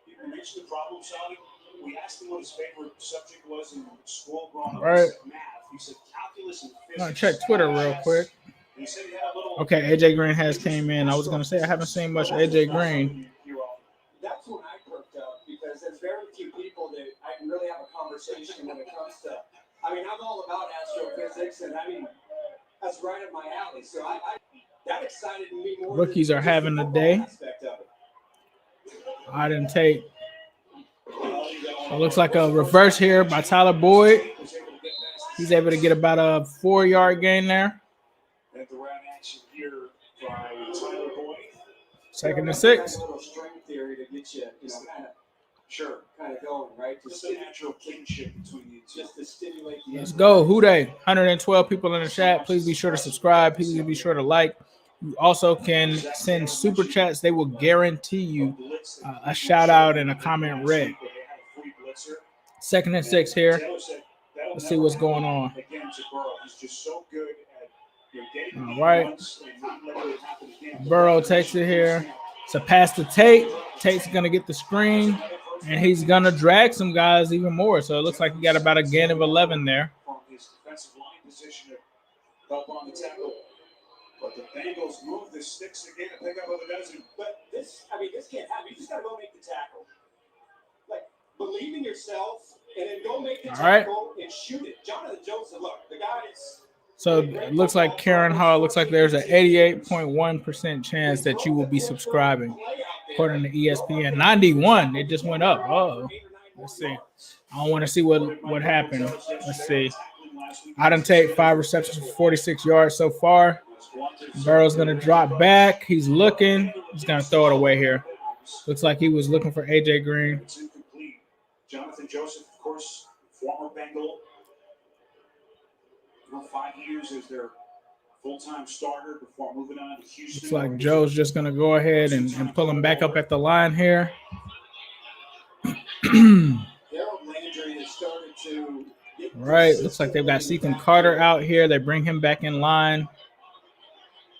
He reached the problem solving. We asked him what his favorite subject was in school growing up. Right. Math. He said calculus and physics. I'm going to check Twitter real quick. He said he had a little. Okay, AJ Green has came in. I was going to say I haven't seen much AJ Green. That's when I perked up because there's very few people that I can really have a conversation when it comes to. I mean, I'm all about astrophysics, and I mean, that's right up my alley. So that excited me more. Rookies are having a day. Auden Tate. So it looks like a reverse here by Tyler Boyd. He's able to get about a 4-yard gain there. At the round action here by Tyler Boyd. 2nd and 6. A little string theory to get you, kind of going, right? Just a natural kinship between you two. Just to stimulate the. Let's go. Who they? 112 people in the chat. Please be sure to subscribe. Please be sure to like. You also can send super chats. They will guarantee you a shout out and a comment read. 2nd and 6 here. Let's see what's going on. All right. Burrow takes it here. It's a pass to Tate. Tate's going to get the screen, and he's going to drag some guys even more. So it looks like he got about a gain of 11 there. But the Bengals move the sticks again and pick up a dozen. But this can't happen. You just got to go make the tackle. Like, believe in yourself and then go make the tackle and shoot it. Jonathan Jones said, look, the guys. So it looks like Karen Hall, looks like there's an 88.1% chance that you will be subscribing, according to ESPN. 91, it just went up. Oh, let's see. I don't want to see what happened. Let's see. Auden Tate, 5 receptions for 46 yards so far. Burrow's going to drop back. He's looking. He's going to throw it away here. Looks like he was looking for AJ Green. It's incomplete. Jonathan Joseph, of course, former Bengal. 5 years as their full-time starter before moving on to Houston. Looks like Joe's just going to go ahead and pull him back up at the line here. Right. Looks like they've got Stephen Carter out here. They bring him back in line.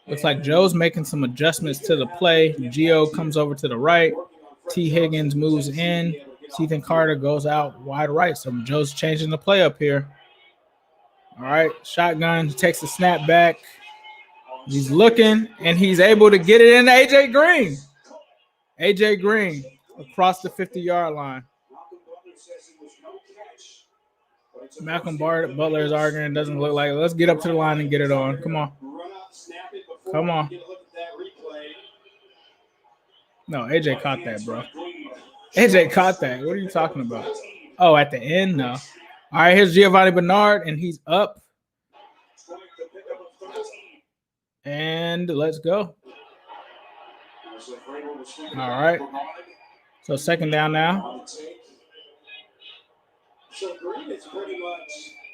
Looks like Joe's making some adjustments to the play. Gio comes over to the right. T. Higgins moves in. Stephen Carter goes out wide right. So Joe's changing the play up here. All right. Shotgun takes the snap back. He's looking, and he's able to get it in AJ Green. AJ Green across the 50-yard line. Malcolm Butler is arguing. It doesn't look like it. Let's get up to the line and get it on. Come on. Come on. No, AJ caught that, bro. AJ caught that. What are you talking about? Oh, at the end? No. All right, here's Giovanni Bernard, and he's up. And let's go. All right. So 2nd down now.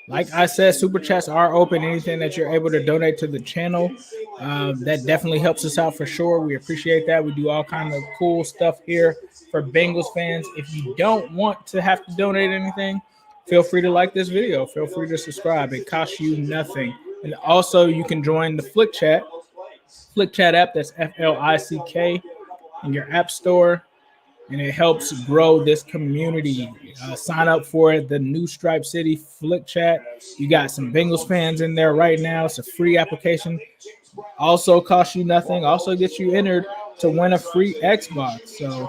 Like I said, super chats are open. Anything that you're able to donate to the channel That definitely helps us out for sure. We appreciate that. We do all kind of cool stuff here for Bengals fans. If you don't want to have to donate anything, feel free to like this video. Feel free to subscribe. It costs you nothing. And also, you can join the Flick Chat app. That's FLICK in your app store. And it helps grow this community. Sign up for the New Stripe City Flick Chat. You got some Bengals fans in there right now. It's a free application. Also costs you nothing. Also gets you entered to win a free Xbox. So,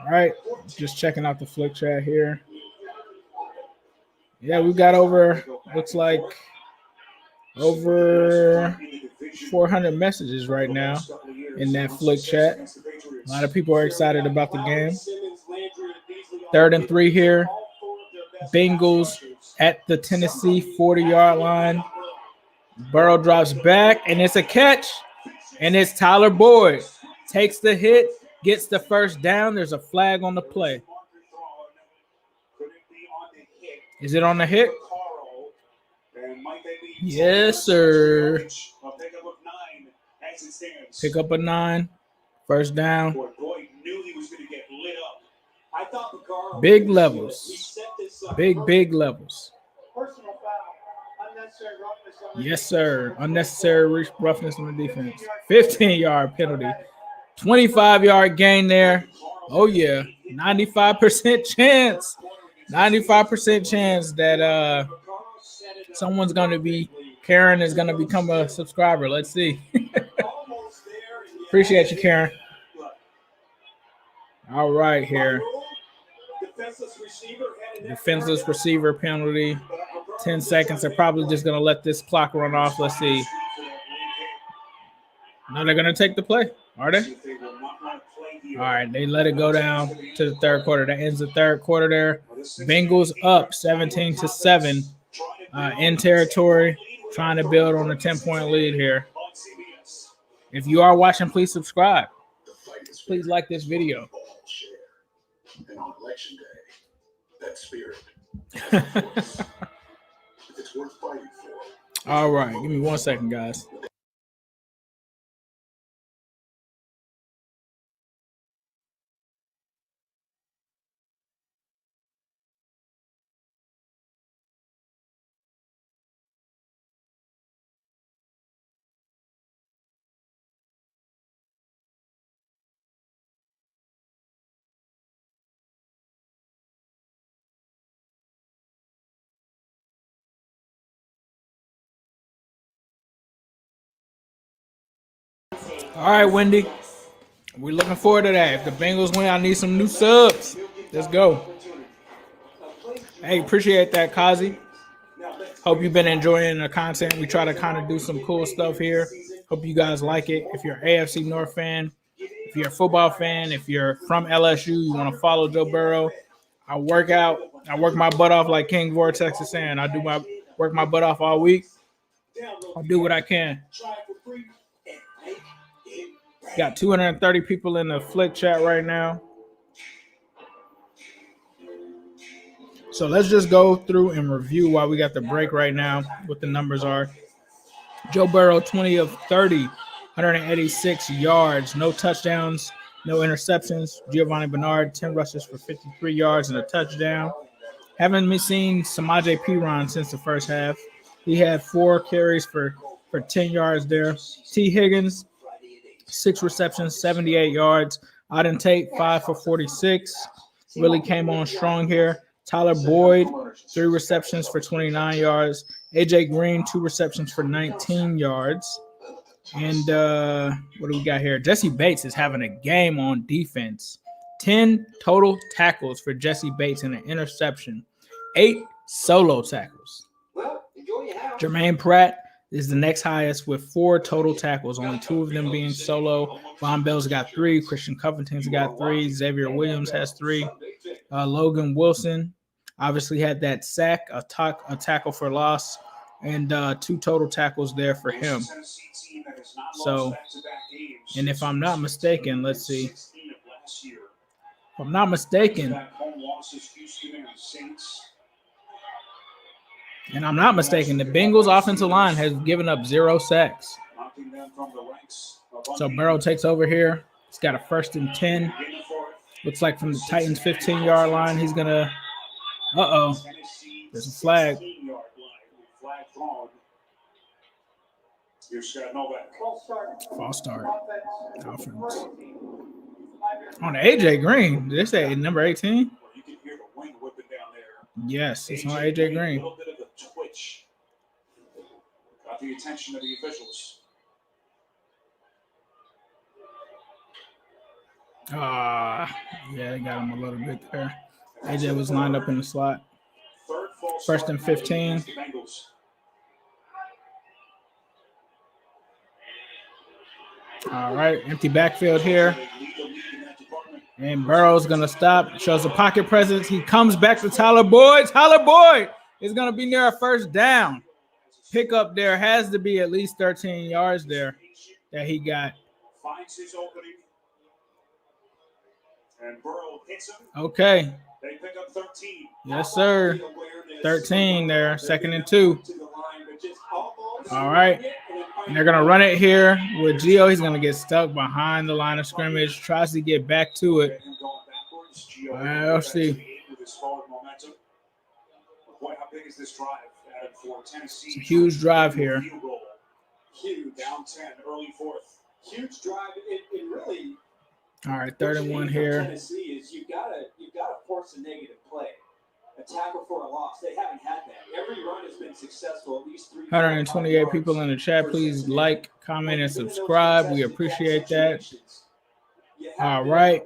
all right, just checking out the Flick Chat here. Yeah, we got looks like over 400 messages right now in that Flick Chat. A lot of people are excited about the game. 3rd and 3 here. Bengals at the Tennessee 40-yard line. Burrow drops back, and it's a catch. And it's Tyler Boyd. Takes the hit, gets the first down. There's a flag on the play. Is it on the hit? Yes, sir. Pick up a 9. First down. Big levels. Big levels. Yes, sir. Unnecessary roughness on the defense. 15-yard penalty. 25-yard gain there. Oh, yeah. 95% chance. 95% chance that someone's going to be, Karen is going to become a subscriber. Let's see. Appreciate you, Karen. All right, here. Defenseless receiver penalty. 10 seconds. They're probably just going to let this clock run off. Let's see. No, they're going to take the play. Are they? All right, they let it go down to the 3rd quarter. That ends the 3rd quarter there. Bengals up 17-7 in territory, trying to build on a 10-point lead here. If you are watching, please subscribe. Please like this video. And on election day, that spirit has a voice. If it's worth fighting for. All right, give me 1 second, guys. All right, Wendy. We're looking forward to that. If the Bengals win, I need some new subs. Let's go. Hey, appreciate that, Kazi. Hope you've been enjoying the content. We try to kind of do some cool stuff here. Hope you guys like it. If you're an AFC North fan, if you're a football fan, if you're from LSU, you want to follow Joe Burrow, I work my butt off like King Vortex is saying. I work my butt off all week. I'll do what I can. Got 230 people in the Flick Chat right now. So let's just go through and review while we got the break right now what the numbers are. Joe Burrow, 20 of 30, 186 yards, no touchdowns, no interceptions. Giovanni Bernard, 10 rushes for 53 yards and a touchdown. Haven't seen Samaje Perine since the first half. He had 4 carries for 10 yards there. T. Higgins, 6 receptions, 78 yards. Auden Tate, 5 for 46. Really came on strong here. Tyler Boyd, 3 receptions for 29 yards. AJ Green, 2 receptions for 19 yards. And what do we got here? Jesse Bates is having a game on defense. 10 total tackles for Jesse Bates and an interception. 8 solo tackles. Jermaine Pratt is the next highest with 4 total tackles, only 2 of them being solo. Von Bell's got 3. Christian Covington's got 3. Xavier Williams has 3. Logan Wilson obviously had that sack, a tackle for loss, and 2 total tackles there for him. So, and if I'm not mistaken, let's see. If I'm not mistaken, And I'm not mistaken, the Bengals offensive line has given up 0 sacks. So Burrow takes over here. He's got a 1st and 10. Looks like from the Titans' 15-yard line, he's going to – uh-oh. There's a flag. False start. Offense. On AJ Green. Did they say number 18? Yes, it's on AJ Green. A little bit of a twitch. Got the attention of the officials. Yeah, they got him a little bit there. AJ was lined up in the slot. 1st and 15. All right, empty backfield here. And Burrow's going to stop. Shows the pocket presence. He comes back to Tyler Boyd. Tyler Boyd is going to be near a 1st down. Pickup there has to be at least 13 yards there that he got. Finds his opening. And Burrow hits him. Okay. They pick up 13. Yes, sir. 13 there. 2nd and 2. All right. And they're going to run it here with Gio. He's going to get stuck behind the line of scrimmage. Tries to get back to it. All right, let's see. It's a huge drive here. Huge. Down 10, early 4th. Huge drive. It really. All right, 3rd and 1 here. Tennessee is you've got to force a negative play, a tackle for a loss. They haven't had that. Every run has been successful. At least 128 people in the chat. Please like, comment, and subscribe. We appreciate that. All right,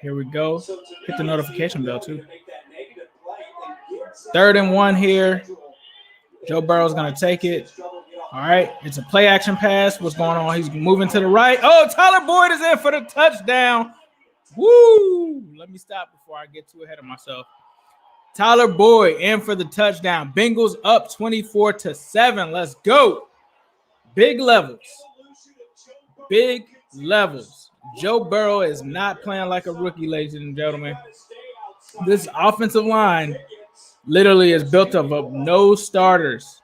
here we go. Hit the notification bell too. 3rd and 1 here. Joe Burrow's gonna take it. All right, it's a play action pass. What's going on? He's moving to the right. Oh, Tyler Boyd is in for the touchdown. Woo! Let me stop before I get too ahead of myself. Tyler Boyd in for the touchdown. Bengals up 24-7. Let's go. Big levels. Big levels. Joe Burrow is not playing like a rookie, ladies and gentlemen. This offensive line literally is built up of no starters.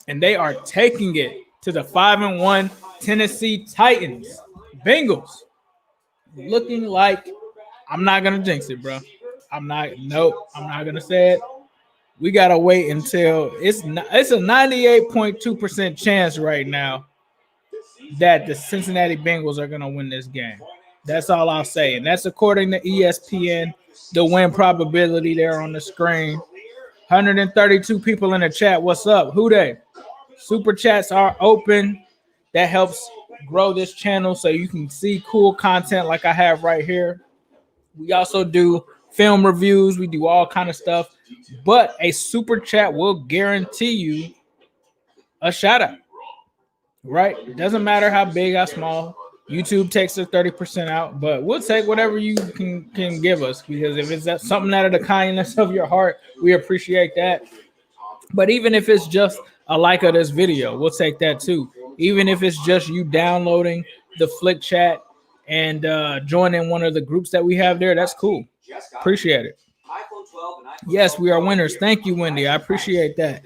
And they are taking it to the 5-1 Tennessee Titans. Bengals looking like, I'm not going to jinx it, bro. I'm not going to say it. We got to wait until it's a 98.2% chance right now that the Cincinnati Bengals are going to win this game. That's all I'll say. And that's according to ESPN, the win probability there on the screen. 132 people in the chat. What's up? Who they? Super chats are open. That helps grow this channel so you can see cool content like I have right here. We also do film reviews. We do all kind of stuff. But a super chat will guarantee you a shout out. Right? It doesn't matter how big or small. YouTube takes the 30% out, but we'll take whatever you can give us, because if it's something out of the kindness of your heart, we appreciate that. But even if it's just a like of this video, we'll take that too. Even if it's just you downloading the Flick Chat and joining one of the groups that we have there, that's cool. Appreciate it. Yes, we are winners. Thank you, Wendy. I appreciate that.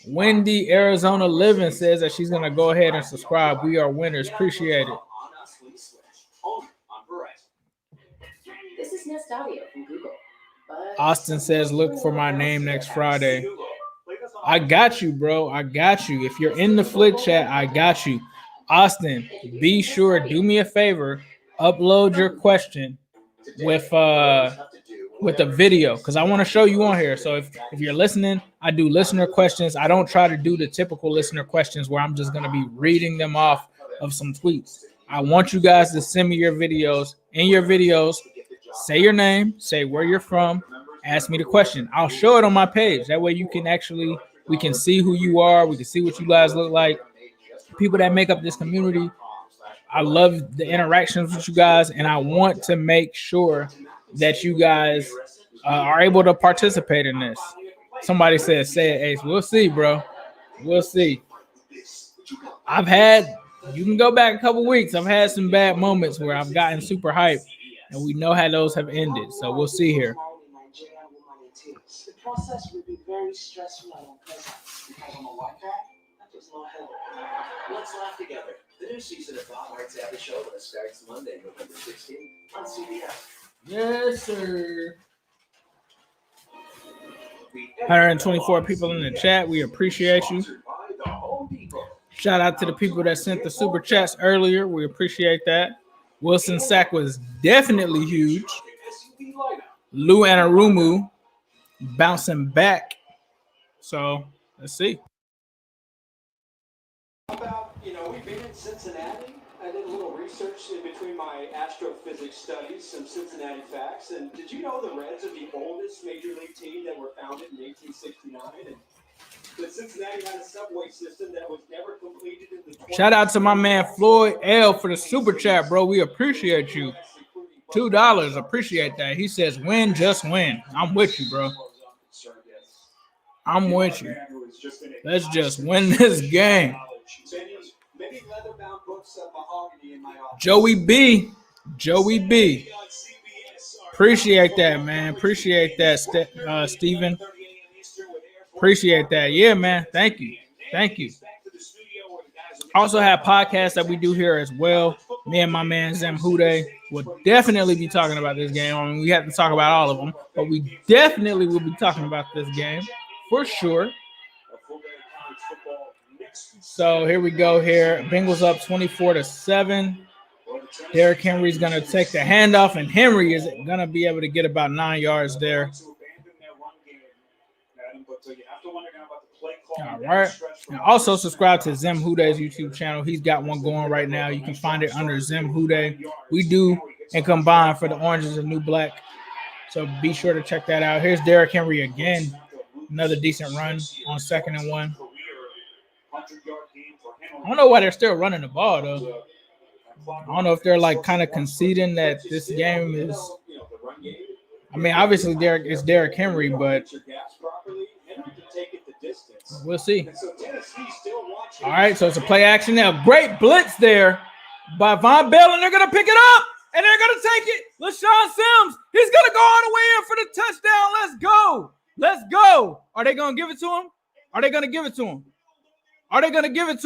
Wendy Arizona Living says that she's going to go ahead and subscribe. We are winners. Appreciate it. This is Nest Audio from Google. Austin says, look for my name next Friday. I got you, bro. I got you. If you're in the Flick Chat, I got you. Austin, be sure, do me a favor, upload your question with a video, because I want to show you on here. So if you're listening, I do listener questions. I don't try to do the typical listener questions where I'm just going to be reading them off of some tweets. I want you guys to send me your videos. In your videos, say your name, say where you're from, ask me the question. I'll show it on my page. That way you can we can see who you are. We can see what you guys look like. People that make up this community. I love the interactions with you guys, and I want to make sure that you guys are able to participate in this. Somebody says, say it, Ace. We'll see, bro. We'll see. You can go back a couple weeks. I've had some bad moments where I've gotten super hyped, and we know how those have ended. So we'll see here. process will be very stressful and unpleasant. Because I'm a white guy? That does not help. Let's laugh together. The new season of Bob Hart's Happy Show starts Monday, November 16th on CBS. Yes, sir. 124 people in the chat. We appreciate you. Shout out to the people that sent the super chats earlier. We appreciate that. Wilson's sack was definitely huge. Lou Anarumu bouncing back. So let's see. How about, we've been in Cincinnati. I did a little research in between my astrophysics studies, some Cincinnati facts. And did you know the Reds are the oldest major league team that were founded in 1869? And the Cincinnati had a subway system that was never completed in the Shout out to my man Floyd L for the super chat, bro. We appreciate you. $2. Appreciate that. He says, win, just win. I'm with you, bro. I'm with you. Let's just win this game. Joey B. Appreciate that, man. Appreciate that, Steven. Appreciate that. Yeah, man. Thank you. Also have podcasts that we do here as well. Me and my man Zem Hude will definitely be talking about this game. I mean, we have to talk about all of them, but we definitely will be talking about this game for sure. So here we go here. Bengals up 24-7. Derrick Henry's going to take the handoff, and Henry is going to be able to get about 9 yards there. All right. And also subscribe to Zem Hude's YouTube channel. He's got one going right now. You can find it under Zem Hude. We do and combine for the Orange is the New Black. So be sure to check that out. Here's Derrick Henry again. Another decent run on 2nd and 1. I don't know why they're still running the ball, though. I don't know if they're like kind of conceding that this game is. I mean, obviously it's Derrick Henry, but we'll see. All right, so it's a play action now. Great blitz there by Von Bell, and they're going to pick it up, and they're going to take it. LaShawn Sims, he's going to go all the way in for the touchdown. Let's go. Are they going to give it to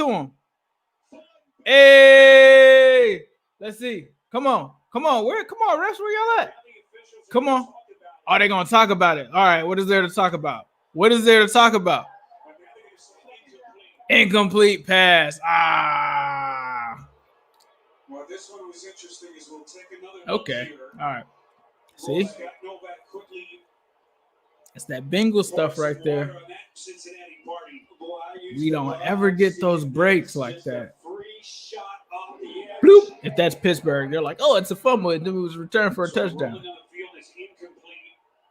him? Hey, let's see. Come on. Refs, where y'all at? Come on. Are they going to talk about it? All right, what is there to talk about? Incomplete pass. Well, this one was interesting as we'll take another. Okay. All right. See? It's that Bengals stuff right there. We don't ever get those breaks like that. Bloop. If that's Pittsburgh, they're like, oh, it's a fumble. And then it was returned for a touchdown.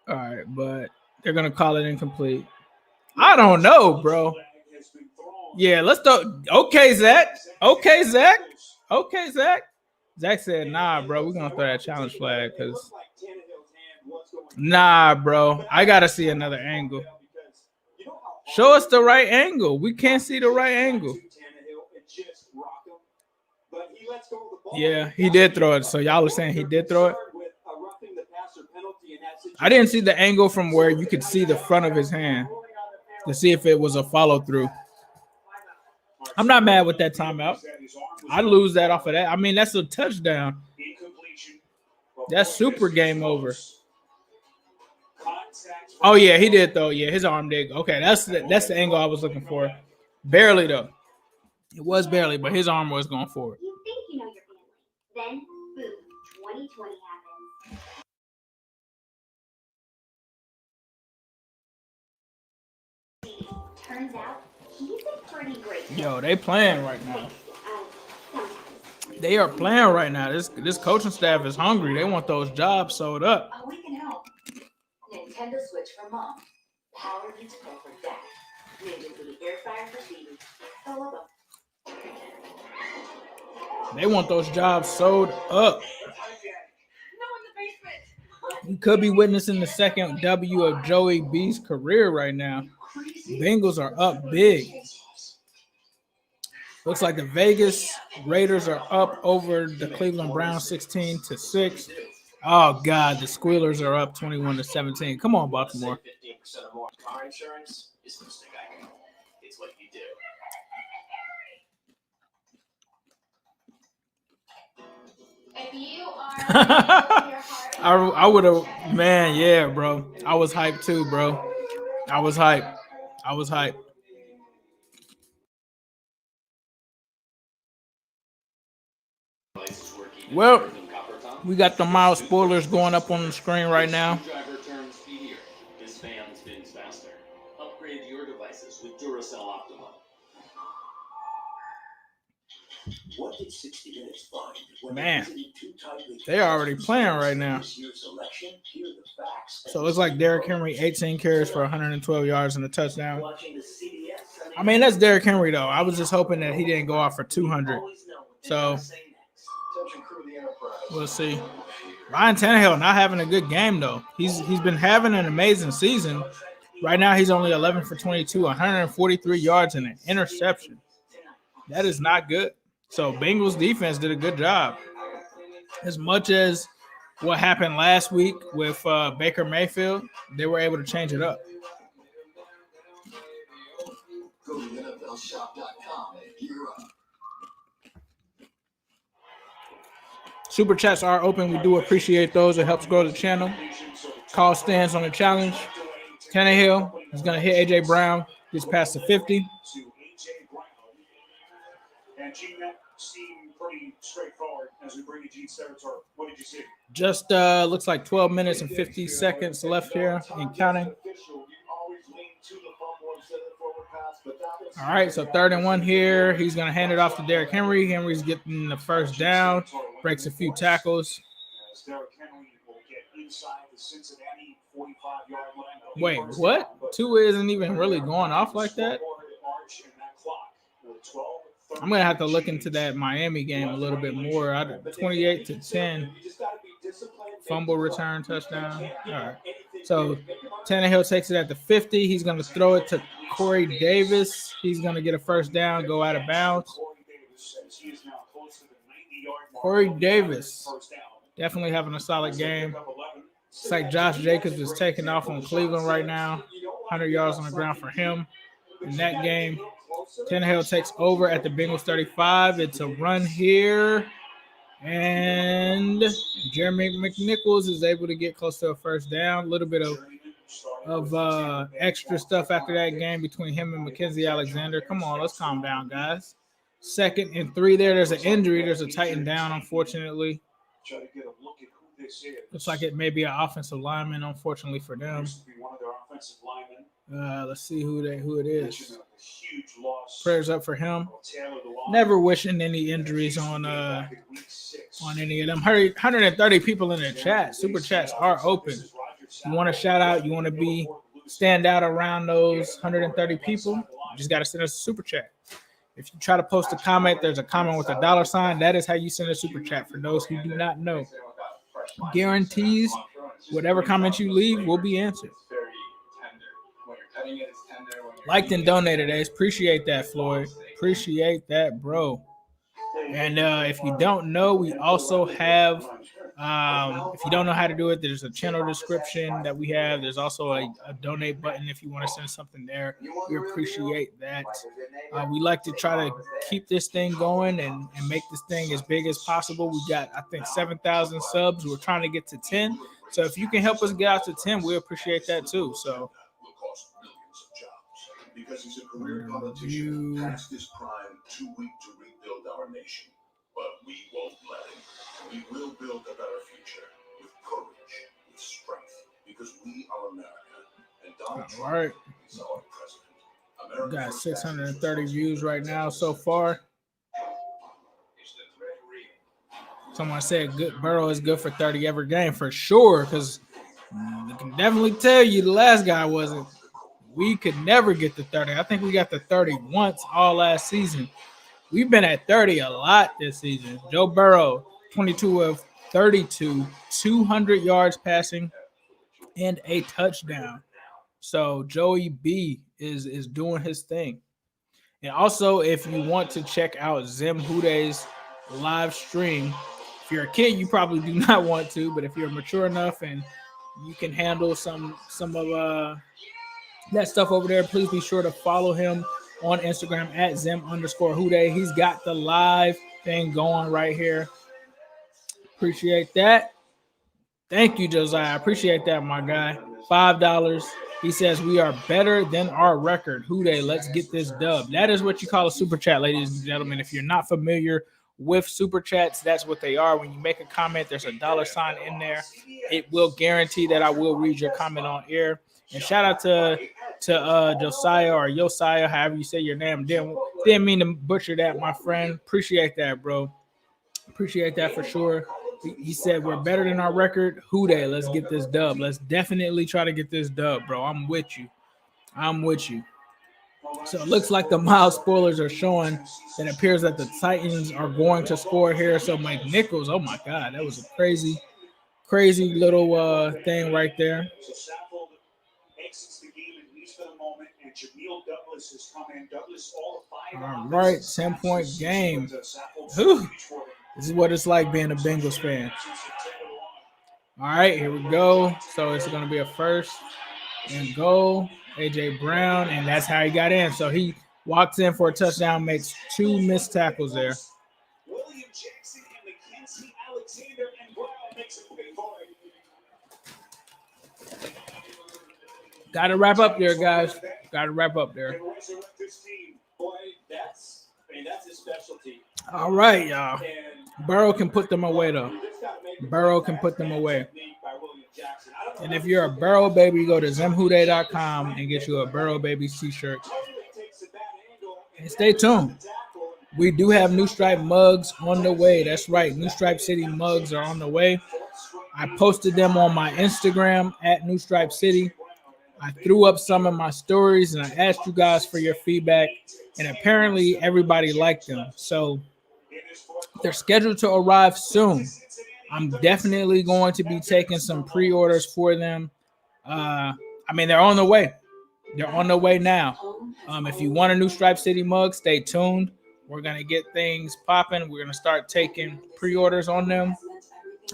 All right, but they're going to call it incomplete. I don't know, bro. Yeah, let's go. Okay, Zach. Zach said, nah, bro, we're going to throw that challenge flag because nah, bro. I got to see another angle. Show us the right angle. We can't see the right angle. Yeah, he did throw it. So y'all are saying he did throw it? I didn't see the angle from where you could see the front of his hand to see if it was a follow through. I'm not mad with that timeout. I'd lose that off of that. I mean, that's a touchdown. That's super game over. Oh, yeah, he did, though. Yeah, his arm did. Okay, that's the angle I was looking for. Barely, though. It was barely, but his arm was going forward. You think you know your family. Then, boom, 2020 happens. Turns out, he's a pretty great guy. Yo, they playing right now. They are playing right now. This coaching staff is hungry. They want those jobs sold up. Oh, we can help. Nintendo Switch for mom. Power Beats Pro for dad. Ninja Booty Air Fryer for Stevie. The logo. They want those jobs sold up. We could be witnessing the second W of Joey B's career right now. Bengals are up big. Looks like the Vegas Raiders are up over the Cleveland Browns 16-6. Oh, God, the Squealers are up 21-17. Come on, Baltimore. 15% or more car insurance is Mr. Geico. It's what you do. If you are I would have, man, yeah, bro. I was hyped too, bro. I was hyped. Well, we got the mild spoilers going up on the screen right now. Screwdriver turns speedier. This fan spins faster. Upgrade your devices with Duracell Optima. What did 60 Minutes find when Man, they visited two tightly they're already playing right now. this year's election? Here are the facts. So it looks like Derrick Henry, 18 carries for 112 yards and a touchdown. I mean, that's Derrick Henry, though. I was just hoping that he didn't go off for 200. So we'll see. Ryan Tannehill not having a good game, though. He's been having an amazing season. Right now, he's only 11 for 22, 143 yards and an interception. That is not good. So Bengals defense did a good job. As much as what happened last week with Baker Mayfield, they were able to change it up. Go to NFLshop.com and gear up. Super chats are open. We do appreciate those. It helps grow the channel. Call stands on the challenge. Tannehill is going to hit A.J. Brown. Gets past the 50. And Gene, that seemed pretty straightforward as we bring you Gene's territory. What did you see? Just looks like 12 minutes and 50 seconds left here and counting. All right, so 3rd and 1 here. He's going to hand it off to Derrick Henry. Henry's getting the first down, breaks a few tackles. Derrick Henry will get inside the Cincinnati 45-yard line. Wait, what? Tua isn't even really going off like that? I'm going to have to look into that Miami game a little bit more. 28-10. Fumble return touchdown. All right. So Tannehill takes it at the 50. He's going to throw it to Corey Davis. He's going to get a first down, go out of bounds. Corey Davis definitely having a solid game. It's like Josh Jacobs is taking off on Cleveland right now. 100 yards on the ground for him in that game. Tannehill takes over at the Bengals 35. It's a run here. And Jeremy McNichols is able to get close to a first down. A little bit of extra stuff after that game between him and Mackenzie Alexander. Come on, let's calm down, guys. 2nd and 3 there. There's an injury. There's a tighten down, unfortunately. Looks like it may be an offensive lineman, unfortunately for them. Let's see who it is. Prayers up for him. Never wishing any injuries on any of them. 130 people in the chat. Super chats are open. You want to shout out? You want to stand out around those 130 people? You just got to send us a super chat. If you try to post a comment, there's a comment with a $sign. That is how you send a super chat. For those who do not know, guarantees whatever comment you leave will be answered. Liked and donated, Ace. Appreciate that, Floyd. Appreciate that, bro. And if you don't know, we also have, if you don't know how to do it, there's a channel description that we have. There's also a donate button if you want to send something there. We appreciate that. We like to try to keep this thing going and make this thing as big as possible. We got, I think, 7,000 subs. We're trying to get to 10. So if you can help us get out to 10, we appreciate that too. So. Because he's a career politician, past his prime, too weak to rebuild our nation. But we won't let him. We will build a better future with courage, with strength, because we are America. And Donald Trump is our president. Got 630 views right now so far. Someone said good Burrow is good for 30 every game for sure, because I can definitely tell you the last guy wasn't. We could never get to 30. I think we got to 30 once all last season. We've been at 30 a lot this season. Joe Burrow, 22 of 32, 200 yards passing, and a touchdown. So Joey B is doing his thing. And also, if you want to check out Zim Hude's live stream If you're a kid, you probably do not want to, but if you're mature enough and you can handle some of that stuff over there, please be sure to follow him on Instagram at Zim_Hude. He's got the live thing going right here. Appreciate that. Thank you, Josiah. I appreciate that, my guy. $5. He says, we are better than our record. Hude, let's get this dub. That is what you call a super chat, ladies and gentlemen. If you're not familiar with super chats, that's what they are. When you make a comment, there's a $sign in there. It will guarantee that I will read your comment on air. And shout out to Josiah or Josiah, however you say your name. Didn't mean to butcher that, my friend. Appreciate that, bro. Appreciate that for sure. He said we're better than our record. Hude, let's get this dub. Let's definitely try to get this dub, bro. I'm with you. So it looks like the mild spoilers are showing that it appears that the Titans are going to score here. So Mike Nichols, oh my God, that was a crazy little thing right there. So Saffold exits the game at least for the moment, and Jameel Douglas has come in. Douglas all 5. All right, 10-point game. Whew. This is what it's like being a Bengals fan. All right, here we go. So it's going to be a 1st and goal. A.J. Brown, and that's how he got in. So he walks in for a touchdown, makes 2 missed tackles there. William Jackson and Mackenzie Alexander and Brown makes a big play. Got to wrap up there, guys. Got to wrap up there. Boy, that's his specialty. All right, y'all. Burrow can put them away, though. Burrow can put them away. And if you're a Burrow baby, go to zimhude.com and get you a Burrow baby t-shirt. And stay tuned. We do have New Stripe mugs on the way. That's right. New Stripe City mugs are on the way. I posted them on my Instagram at New Stripe City. I threw up some of my stories and I asked you guys for your feedback. And apparently everybody liked them. So they're scheduled to arrive soon. I'm definitely going to be taking some pre-orders for them. They're on the way. They're on the way now. If you want a New Stripe City mug, stay tuned. We're going to get things popping. We're going to start taking pre-orders on them,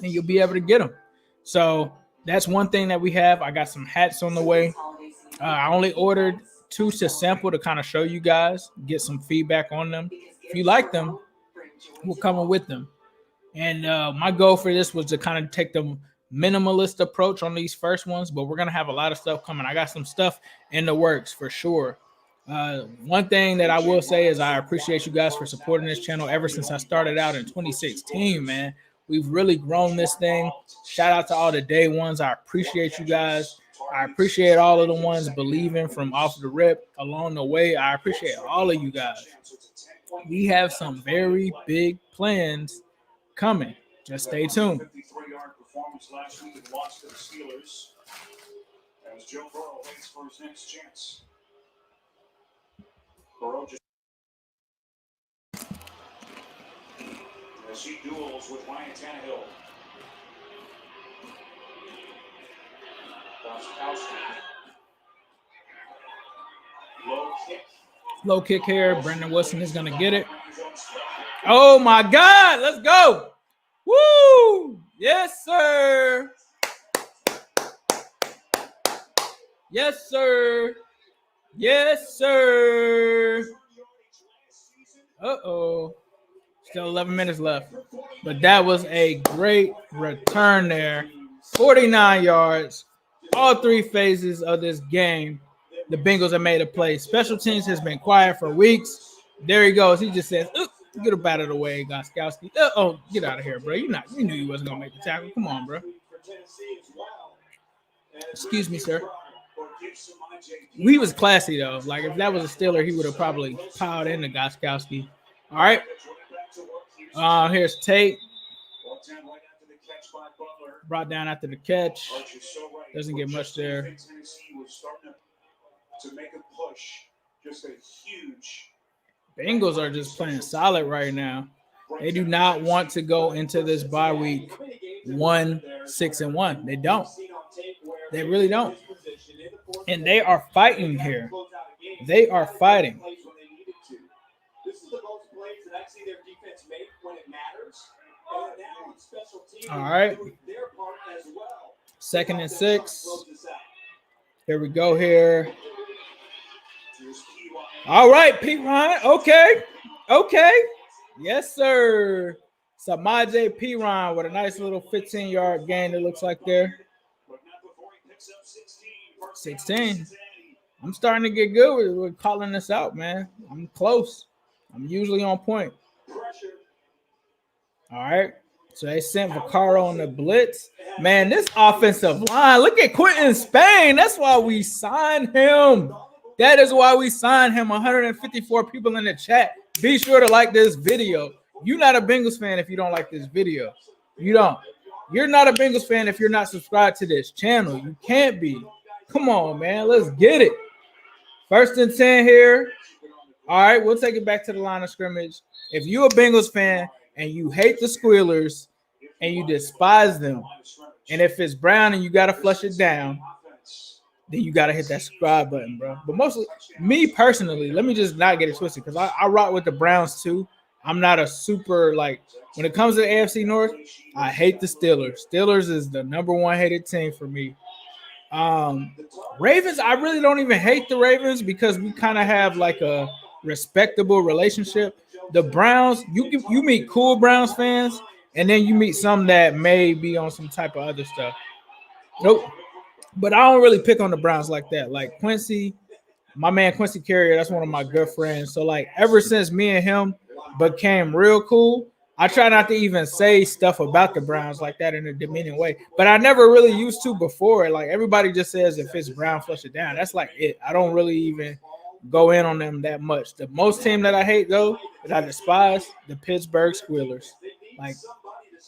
and you'll be able to get them. So that's one thing that we have. I got some hats on the way. I only ordered 2 to sample to kind of show you guys, get some feedback on them. If you like them, we're coming with them. And my goal for this was to kind of take the minimalist approach on these first ones, but we're going to have a lot of stuff coming. I got some stuff in the works for sure. One thing that I will say is I appreciate you guys for supporting this channel ever since I started out in 2016, man. We've really grown this thing. Shout out to all the day ones. I appreciate you guys. I appreciate all of the ones believing from off the rip along the way. I appreciate all of you guys. We have some very big plans coming. Just stay tuned. 53-yard performance last week and lost to the Steelers as Joe Burrow waits for his next chance. Burrow just as he duels with Ryan Tannehill. Low kick here. Brendan Wilson is going to get it. Oh, my God. Let's go. Woo. Yes, sir. Yes, sir. Yes, sir. Uh-oh. Still 11 minutes left. But that was a great return there. 49 yards. All 3 phases of this game, the Bengals have made a play. Special teams has been quiet for weeks. There he goes. He just says, get up out of the way, Gostkowski. Get out of here, bro. You knew you wasn't going to make the tackle. Come on, bro. Excuse me, sir. He was classy, though. Like, if that was a Steeler, he would have probably piled into Gostkowski. All right. Here's Tate. Brought down after the catch. Doesn't get much there. To make a push, just a huge. Bengals are just playing solid right now. They do not want to go into this bye week 1-6-1. They don't. They really don't. And they are fighting here. They are fighting. This is the most plays that I see their defense make when it matters. All right. 2nd and 6. Here we go here. All right, Pete Ryan. Okay. Yes, sir. Samaje P. Ryan with a nice little 15-yard gain, it looks like there. 16. I'm starting to get good with calling this out, man. I'm close. I'm usually on point. All right. So they sent Vaccaro on the blitz. Man, this offensive line, look at Quinton Spain. That's why we signed him. That is why we signed him. 154 people in the chat. Be sure to like this video. You're not a Bengals fan if you don't like this video. You don't. You're not a Bengals fan if you're not subscribed to this channel. You can't be. Come on, man. Let's get it. 1st and 10 here. All right, we'll take it back to the line of scrimmage. If you're a Bengals fan and you hate the Squealers and you despise them, and if it's brown and you got to flush it down, then you got to hit that subscribe button, bro. But mostly, me personally, let me just not get it twisted because I rock with the Browns too. I'm not a super, like, when it comes to the AFC North, I hate the Steelers. Steelers is the number 1 hated team for me. Ravens, I really don't even hate the Ravens because we kind of have like a respectable relationship. The Browns, you meet cool Browns fans, and then you meet some that may be on some type of other stuff. Nope. But I don't really pick on the Browns like that. Like Quincy, my man Quincy Carrier, that's one of my good friends. So like ever since me and him became real cool, I try not to even say stuff about the Browns like that in a demeaning way. But I never really used to before. Like everybody just says if it's brown, flush it down. That's like it. I don't really even go in on them that much. The most team that I hate though, that I despise, the Pittsburgh Squealers. Like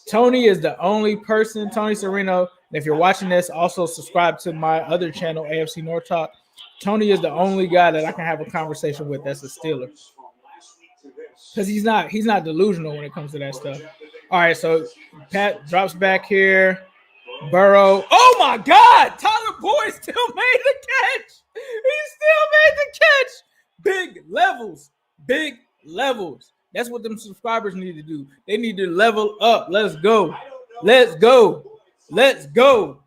Tony is the only person, Tony Serino. If you're watching this, also subscribe to my other channel, AFC North Talk. Tony is the only guy that I can have a conversation with that's a Steeler. Because he's not delusional when it comes to that stuff. All right, so Pat drops back here. Burrow. Oh my God! Tyler Boyd still made the catch. He still made the catch. Big levels. Big levels. That's what them subscribers need to do. They need to level up. Let's go. Let's go. Let's go.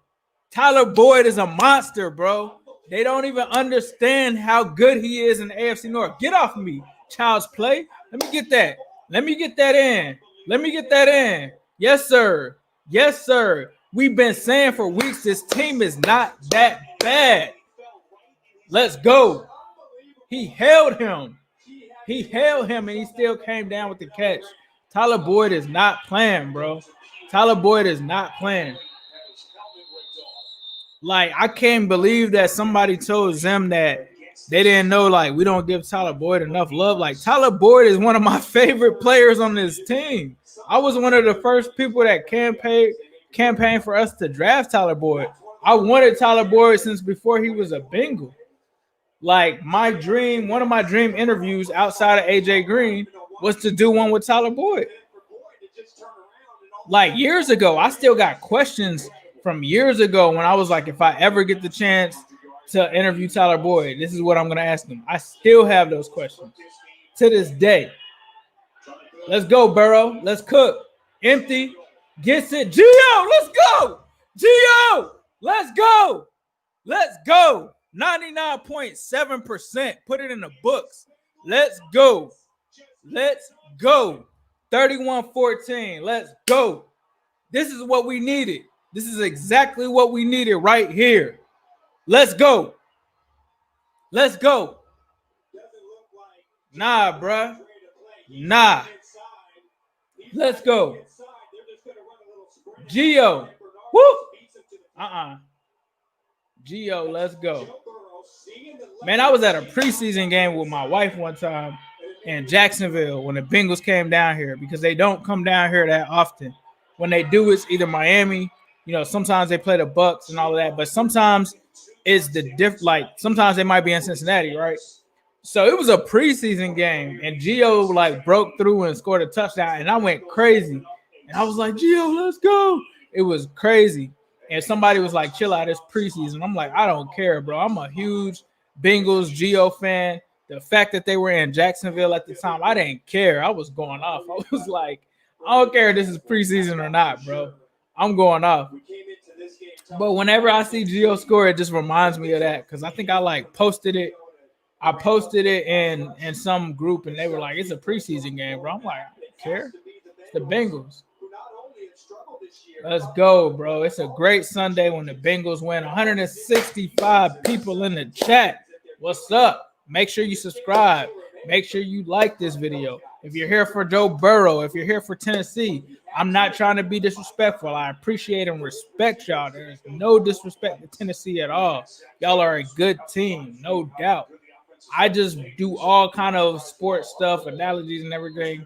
Tyler Boyd is a monster, bro. They don't even understand how good he is in the AFC North. Get off me, child's play. Let me get that. Let me get that in. Let me get that in. Yes, sir. Yes, sir. We've been saying for weeks this team is not that bad. Let's go. He held him. He held him, and he still came down with the catch. Tyler Boyd is not playing, bro. Tyler Boyd is not playing. Like, I can't believe that somebody told them that they didn't know, like, we don't give Tyler Boyd enough love. Like, Tyler Boyd is one of my favorite players on this team. I was one of the first people that campaigned for us to draft Tyler Boyd. I wanted Tyler Boyd since before he was a Bengal. Like, my dream, one of my dream interviews outside of AJ Green was to do one with Tyler Boyd. Like, years ago, I still got questions from years ago when I was like, if I ever get the chance to interview Tyler Boyd, this is what I'm going to ask him. I still have those questions to this day. Let's go, Burrow. Let's cook. Empty. Gets it. Gio, let's go. Gio, let's go. Let's go. 99.7%. Put it in the books. Let's go. Let's go. 31-14. Let's go. This is what we needed. This is exactly what we needed right here. Let's go. Let's go. Nah, bruh. Nah. Let's go. Gio. Woo. Gio, let's go. Man, I was at a preseason game with my wife one time in Jacksonville when the Bengals came down here because they don't come down here that often. When they do, it's either Miami, you know, sometimes they play the Bucks and all of that, but sometimes it's sometimes they might be in Cincinnati, right? So it was a preseason game, and Gio like broke through and scored a touchdown, and I went crazy. And I was like, Gio, let's go. It was crazy. And somebody was like, chill out, it's preseason. I'm like, I don't care, bro. I'm a huge Bengals Gio fan. The fact that they were in Jacksonville at the time, I didn't care. I was going off. I was like, I don't care if this is preseason or not, bro. I'm going off. But whenever I see Gio score, it just reminds me of that because I think I like posted it. I posted it in some group and they were like, "It's a preseason game, bro." I'm like, "I don't care. It's the Bengals. Let's go, bro. It's a great Sunday when the Bengals win. 165 people in the chat. What's up? Make sure you subscribe. Make sure you like this video. If you're here for Joe Burrow, if you're here for Tennessee, I'm not trying to be disrespectful. I appreciate and respect y'all. There's no disrespect to Tennessee at all. Y'all are a good team, no doubt. I just do all kind of sports stuff, analogies and everything.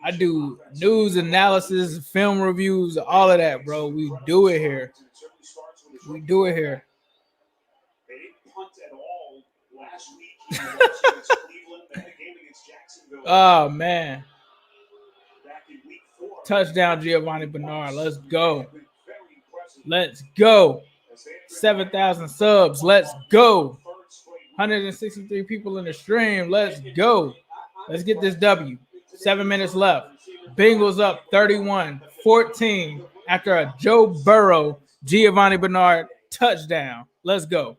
I do news analysis, film reviews, all of that, bro. We do it here. We do it here. They didn't punt at all last week. Against Cleveland, then a game against Jacksonville. Oh, man. Back in week 4. Touchdown, Giovanni Bernard. Let's go. Let's go. 7,000 subs. Let's go. 163 people in the stream. Let's go. Let's get this W. 7 minutes left. Bengals up 31-14 after a Joe Burrow, Giovanni Bernard touchdown. Let's go.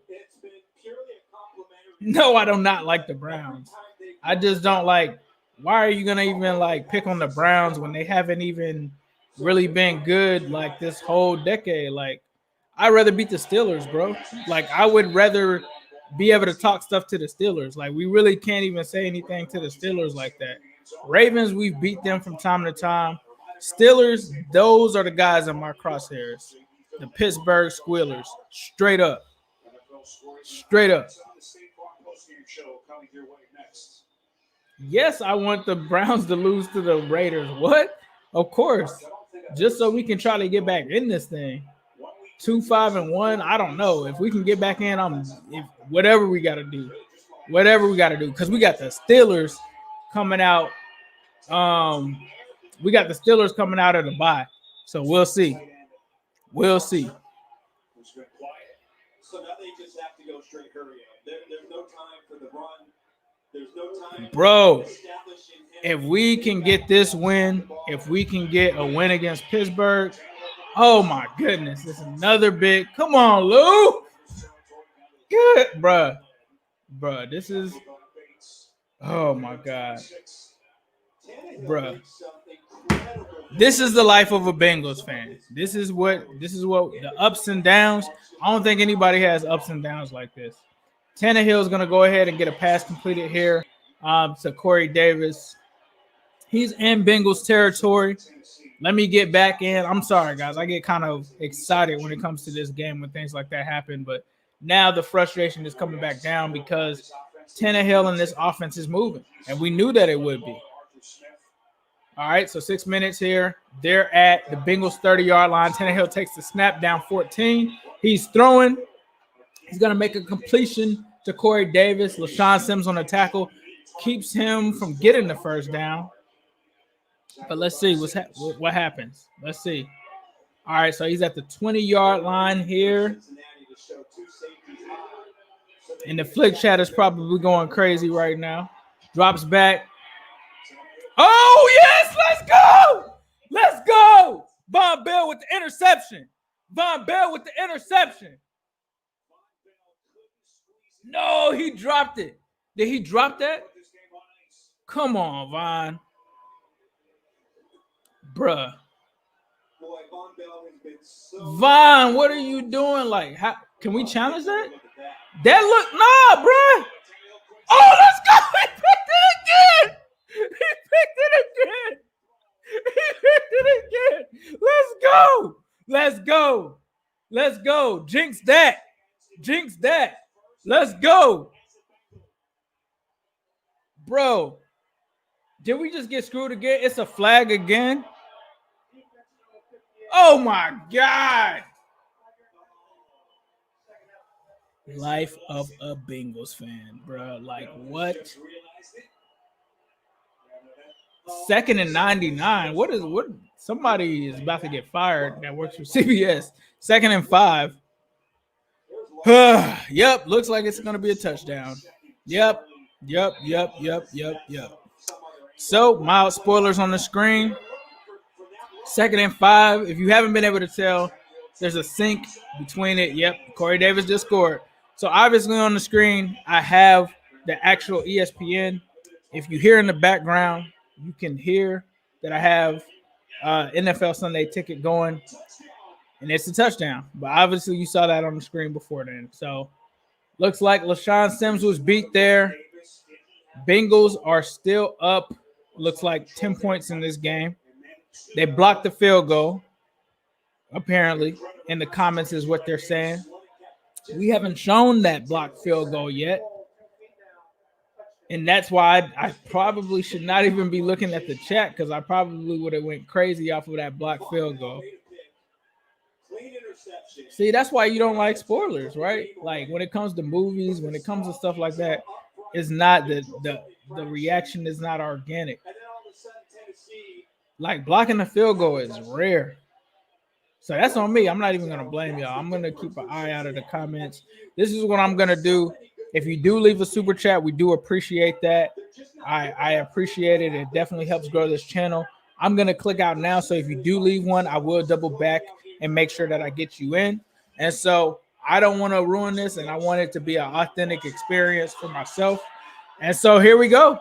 No, I do not like the Browns. I just don't like. Why are you going to even like pick on the Browns when they haven't even really been good like this whole decade? Like, I'd rather beat the Steelers, bro. Like, I would rather be able to talk stuff to the Steelers. Like, we really can't even say anything to the Steelers like that. Ravens, we beat them from time to time. Steelers, those are the guys in my crosshairs. The Pittsburgh Squealers. Straight up. Straight up. Yes, I want the Browns to lose to the Raiders. What? Of course. Just so we can try to get back in this thing. 2-5-1. I don't know. If we can get back in, whatever we got to do. Whatever we got to do. Because we got the Steelers coming out. We got the Steelers coming out of the bye. So we'll see. We'll see. So now they just have to go straight hurry up. There's no time for the run. There's no time. Bro, if we can get this win, if we can get a win against Pittsburgh, oh my goodness, it's another big. Come on, Lou. Good, bruh. Bruh, this is. Oh my God. Bruh. This is the life of a Bengals fan. This is what the ups and downs. I don't think anybody has ups and downs like this. Tannehill is going to go ahead and get a pass completed here to Corey Davis. He's in Bengals territory. Let me get back in. I'm sorry, guys. I get kind of excited when it comes to this game when things like that happen. But now the frustration is coming back down because Tannehill and this offense is moving. And we knew that it would be. All right, so 6 minutes here. They're at the Bengals 30-yard line. Tannehill takes the snap down 14. He's throwing. He's going to make a completion to Corey Davis. LaShawn Sims on the tackle. Keeps him from getting the first down. But let's see what happens. Let's see. All right, so he's at the 20-yard line here. And the flick chat is probably going crazy right now. Drops back. Oh, yes, let's go. Let's go. Von Bell with the interception. Von Bell with the interception. No, he dropped it. Did he drop that? Come on, Von. Bruh. Von, what are you doing? Like, how can we challenge that? That look, nah, bruh. Oh, let's go. He picked it again. He picked it again. He picked it again. Let's go. Let's go. Let's go. Jinx that. Jinx that. Let's go. Bro, did we just get screwed again? It's a flag again. Oh, my God. Life of a Bengals fan, bro. Like, what? 2nd and 99. What? Somebody is about to get fired that works for CBS. 2nd and 5. Yep, looks like it's going to be a touchdown. Yep. So, mild spoilers on the screen. 2nd and 5. If you haven't been able to tell, there's a sync between it. Yep, Corey Davis just scored. So obviously on the screen, I have the actual ESPN. If you hear in the background, you can hear that I have NFL Sunday Ticket going, and it's a touchdown. But obviously you saw that on the screen before then. So looks like LaShawn Sims was beat there. Bengals are still up. Looks like 10 points in this game. They blocked the field goal, apparently. In the comments is what they're saying. We haven't shown that blocked field goal yet. And that's why I probably should not even be looking at the chat, because I probably would have went crazy off of that blocked field goal. See, that's why you don't like spoilers, right? Like when it comes to movies, when it comes to stuff like that, it's not the reaction is not organic. Like blocking the field goal is rare. So that's on me. I'm not even going to blame y'all. I'm going to keep an eye out of the comments. This is what I'm going to do. If you do leave a super chat, we do appreciate that. I appreciate it. It definitely helps grow this channel. I'm going to click out now. So if you do leave one, I will double back and make sure that I get you in. And so I don't want to ruin this, and I want it to be an authentic experience for myself. And so here we go.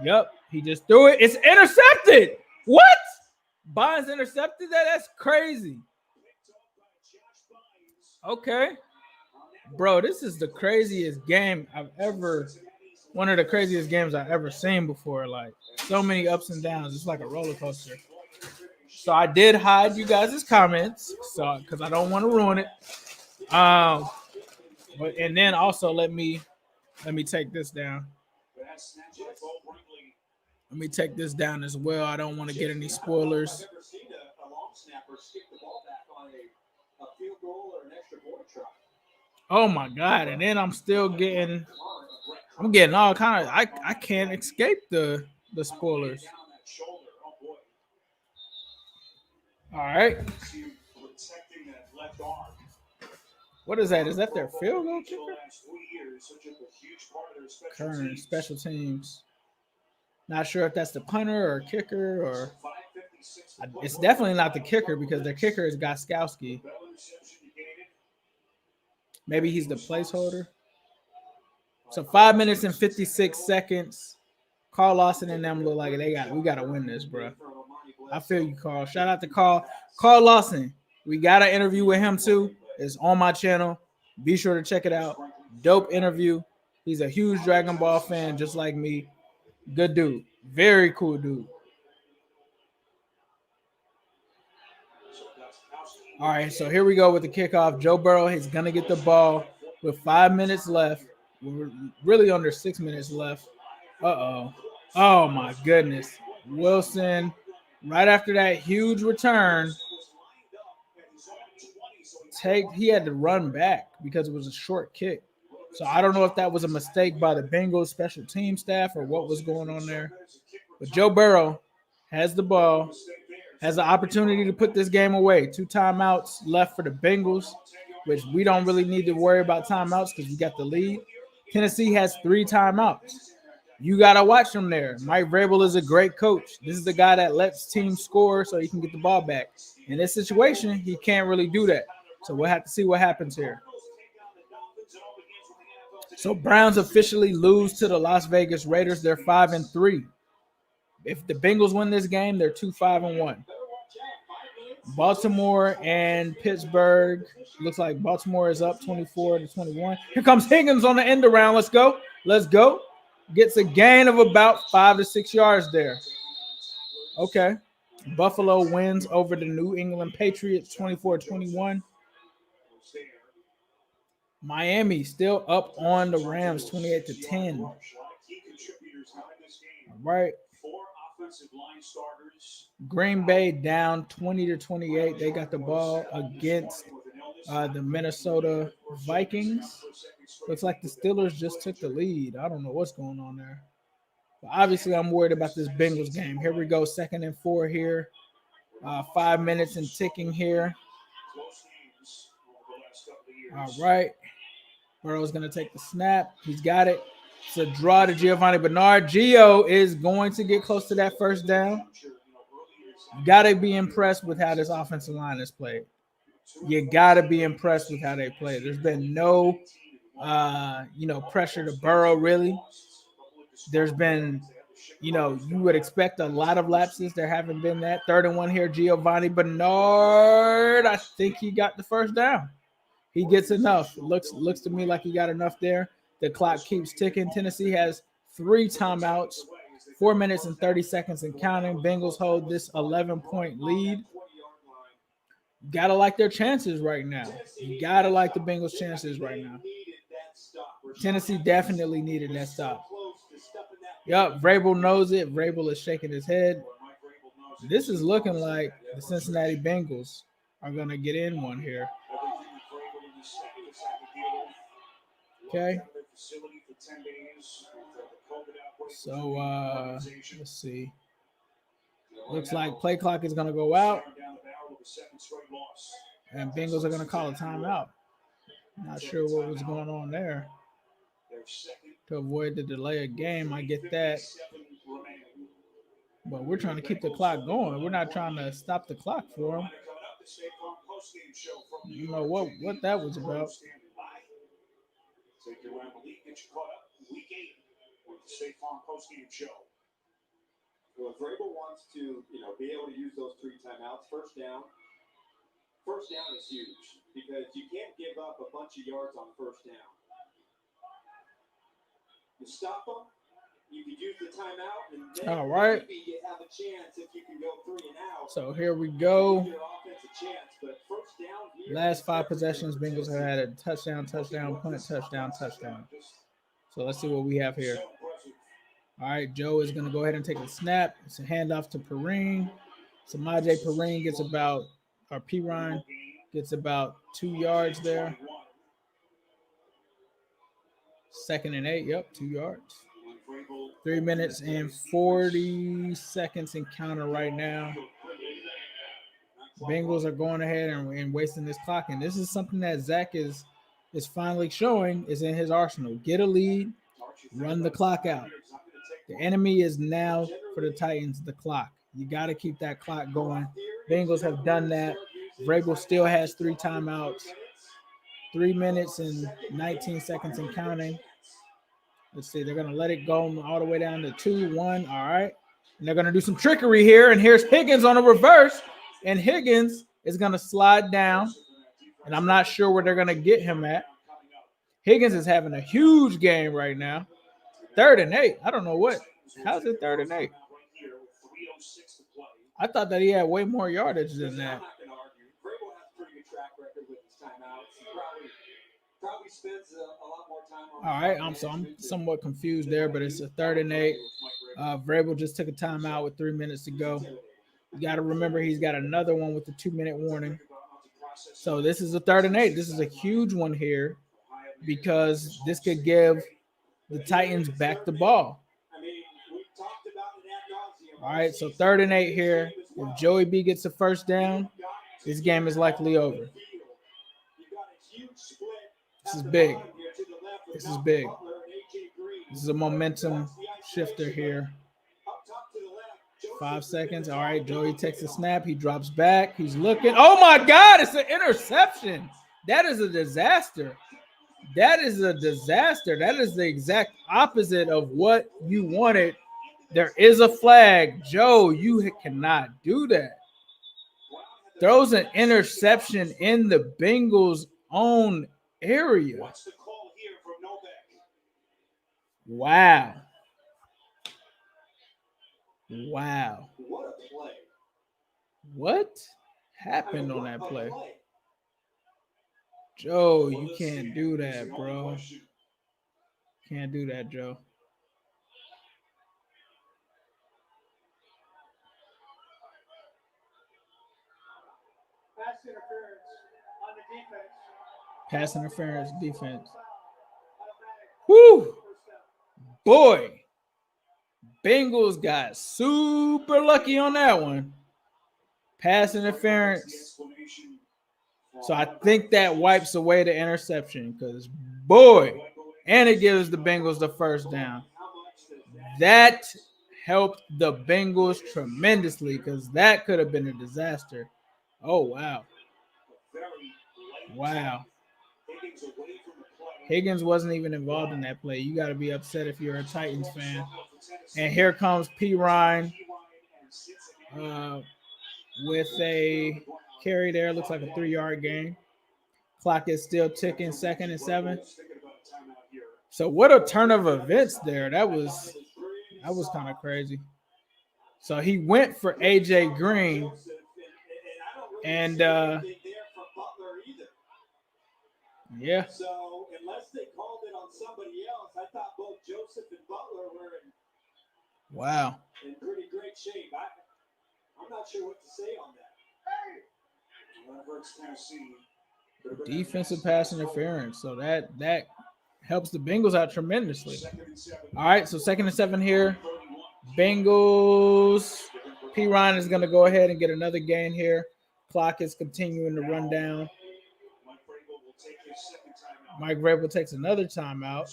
Yep, he just threw it. It's intercepted. What? Bynes intercepted that? That's crazy. Okay. Bro, this is the craziest game I've ever – one of the craziest games I've ever seen before. Like, so many ups and downs. It's like a roller coaster. So I did hide you guys' comments because I don't want to ruin it. But and then also let me take this down. Let me take this down as well. I don't want to get any spoilers. Oh my God. And then I'm getting all kind of I can't escape the spoilers. All right. What is that? Is that their field goal kicker? Current special teams. Not sure if that's the punter or kicker, or it's definitely not the kicker because their kicker is Gostkowski. Maybe he's the placeholder. So 5 minutes and 56 seconds. Carl Lawson and them look like we gotta win this, bro. I feel you, Carl. Shout out to Carl. Carl Lawson. We got an interview with him too. It's on my channel. Be sure to check it out. Dope interview. He's a huge Dragon Ball fan, just like me. Good dude. Very cool dude. All right, so here we go with the kickoff. Joe Burrow is going to get the ball with 5 minutes left. We're really under 6 minutes left. Uh-oh. Oh, my goodness. Wilson, right after that huge return, he had to run back because it was a short kick. So I don't know if that was a mistake by the Bengals special team staff or what was going on there. But Joe Burrow has the ball, has the opportunity to put this game away. 2 timeouts left for the Bengals, which we don't really need to worry about timeouts because we got the lead. Tennessee has 3 timeouts. You got to watch them there. Mike Vrabel is a great coach. This is the guy that lets teams score so he can get the ball back. In this situation, he can't really do that. So we'll have to see what happens here. So Browns officially lose to the Las Vegas Raiders. They're 5-3. If the Bengals win this game, they're 2-5-1. Baltimore and Pittsburgh. Looks like Baltimore is up 24-21. Here comes Higgins on the end around. Let's go. Let's go. Gets a gain of about 5 to 6 yards there. Okay. Buffalo wins over the New England Patriots 24-21. Miami still up on the Rams 28-10. All right. Green Bay down 20-28. They got the ball against the Minnesota Vikings. Looks like the Steelers just took the lead. I don't know what's going on there. But obviously, I'm worried about this Bengals game. Here we go, 2nd and 4 here. 5 minutes and ticking here. All right. Burrow's going to take the snap. He's got it. It's a draw to Giovanni Bernard. Gio is going to get close to that first down. You got to be impressed with how this offensive line is played. You got to be impressed with how they play. There's been no, pressure to Burrow, really. There's been, you would expect a lot of lapses. There haven't been that. 3rd and 1 here, Giovanni Bernard. I think he got the first down. He gets enough. Looks to me like he got enough there. The clock keeps ticking. Tennessee has 3 timeouts, 4 minutes and 30 seconds and counting. Bengals hold this 11-point lead. Gotta like their chances right now. You gotta like the Bengals' chances right now. Tennessee definitely needed that stop. Yup, Vrabel knows it. Vrabel is shaking his head. This is looking like the Cincinnati Bengals are gonna get in one here. Okay. So let's see. Looks like play clock is gonna go out. And Bengals are gonna call a timeout. Not sure what was going on there. To avoid the delay of game, I get that. But we're trying to keep the clock going. We're not trying to stop the clock for them. You know what that was about. Take your round league, get you caught up. Week 8 with the State Farm postgame show. Well, if Vrabel wants to, be able to use those 3 timeouts, first down is huge because you can't give up a bunch of yards on first down. You stop them, you could use the timeout, and then all right. maybe you have a chance if you can go 3 and out. So here we go. Your offense a chance, but first down here, last 5 possessions, Bengals have had a touchdown, punt, touchdown. So let's see what we have here. All right, Joe is going to go ahead and take a snap. It's a handoff to Perrine. Samaje Perrine gets about, or Perrine gets about 2 yards there. 2nd and 8, yep, 2 yards. 3 minutes and 40 seconds in counter right now. Bengals are going ahead and wasting this clock. And this is something that Zach is finally showing is in his arsenal. Get a lead, run the clock out. The enemy is now for the Titans, the clock. You got to keep that clock going. Bengals have done that. Vrabel still has 3 timeouts. 3 minutes and 19 seconds and counting. Let's see. They're going to let it go all the way down to 2-1. All right. And they're going to do some trickery here. And here's Higgins on a reverse. And Higgins is going to slide down. And I'm not sure where they're going to get him at. Higgins is having a huge game right now. 3rd and 8. I don't know what. How's it 3rd and 8? I thought that he had way more yardage than that. All right, I'm somewhat confused there, but it's a 3rd and 8. Vrabel just took a timeout with 3 minutes to go. You got to remember he's got another one with the 2-minute warning. So this is a 3rd and 8. This is a huge one here because this could give the Titans back the ball. All right, so 3rd and 8 here. If Joey B gets the first down, this game is likely over. This is big. This is big. This is a momentum shifter here. 5 seconds. All right, Joey takes a snap. He drops back. He's looking. Oh, my God, it's an interception. That is a disaster. That is a disaster. That is the exact opposite of what you wanted. There is a flag. Joe, you cannot do that. Throws an interception in the Bengals' own area. Wow. Wow. What a play. What happened on that play? Joe, you can't do that, bro. Can't do that, Joe. Pass interference defense. Whoo! Boy. Bengals got super lucky on that one. Pass interference. So I think that wipes away the interception because, boy, and it gives the Bengals the first down. That helped the Bengals tremendously because that could have been a disaster. Oh, wow. Wow. Higgins wasn't even involved in that play. You got to be upset if you're a Titans fan. And here comes P. Ryan with a carry there. Looks like a 3-yard gain. Clock is still ticking, 2nd and 7. So what a turn of events there. That was kind of crazy. So he went for A.J. Green. And, yeah. So unless they called it on somebody else, I thought both Joseph and Butler were in pretty great shape. I'm not sure what to say on that. Defensive pass interference. So that helps the Bengals out tremendously. All right, so 2nd and 7 here. Bengals. P. Ryan is going to go ahead and get another gain here. Clock is continuing to run down. Mike Vrabel takes another timeout.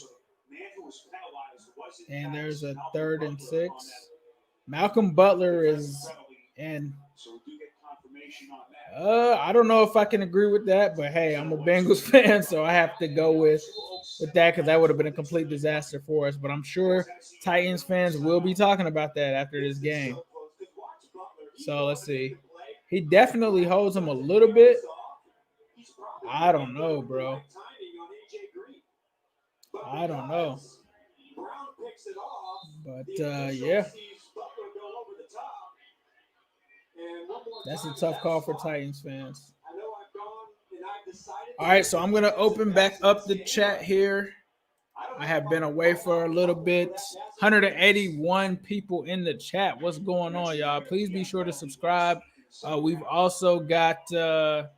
And there's a 3rd and 6. Malcolm Butler is in. I don't know if I can agree with that, but hey, I'm a Bengals fan, so I have to go with that because that would have been a complete disaster for us. But I'm sure Titans fans will be talking about that after this game. So let's see. He definitely holds him a little bit. I don't know, bro. I don't know. But, yeah. That's a tough call for Titans fans. All right, so I'm going to open back up the chat here. I have been away for a little bit. 181 people in the chat. What's going on, y'all? Please be sure to subscribe. We've also got the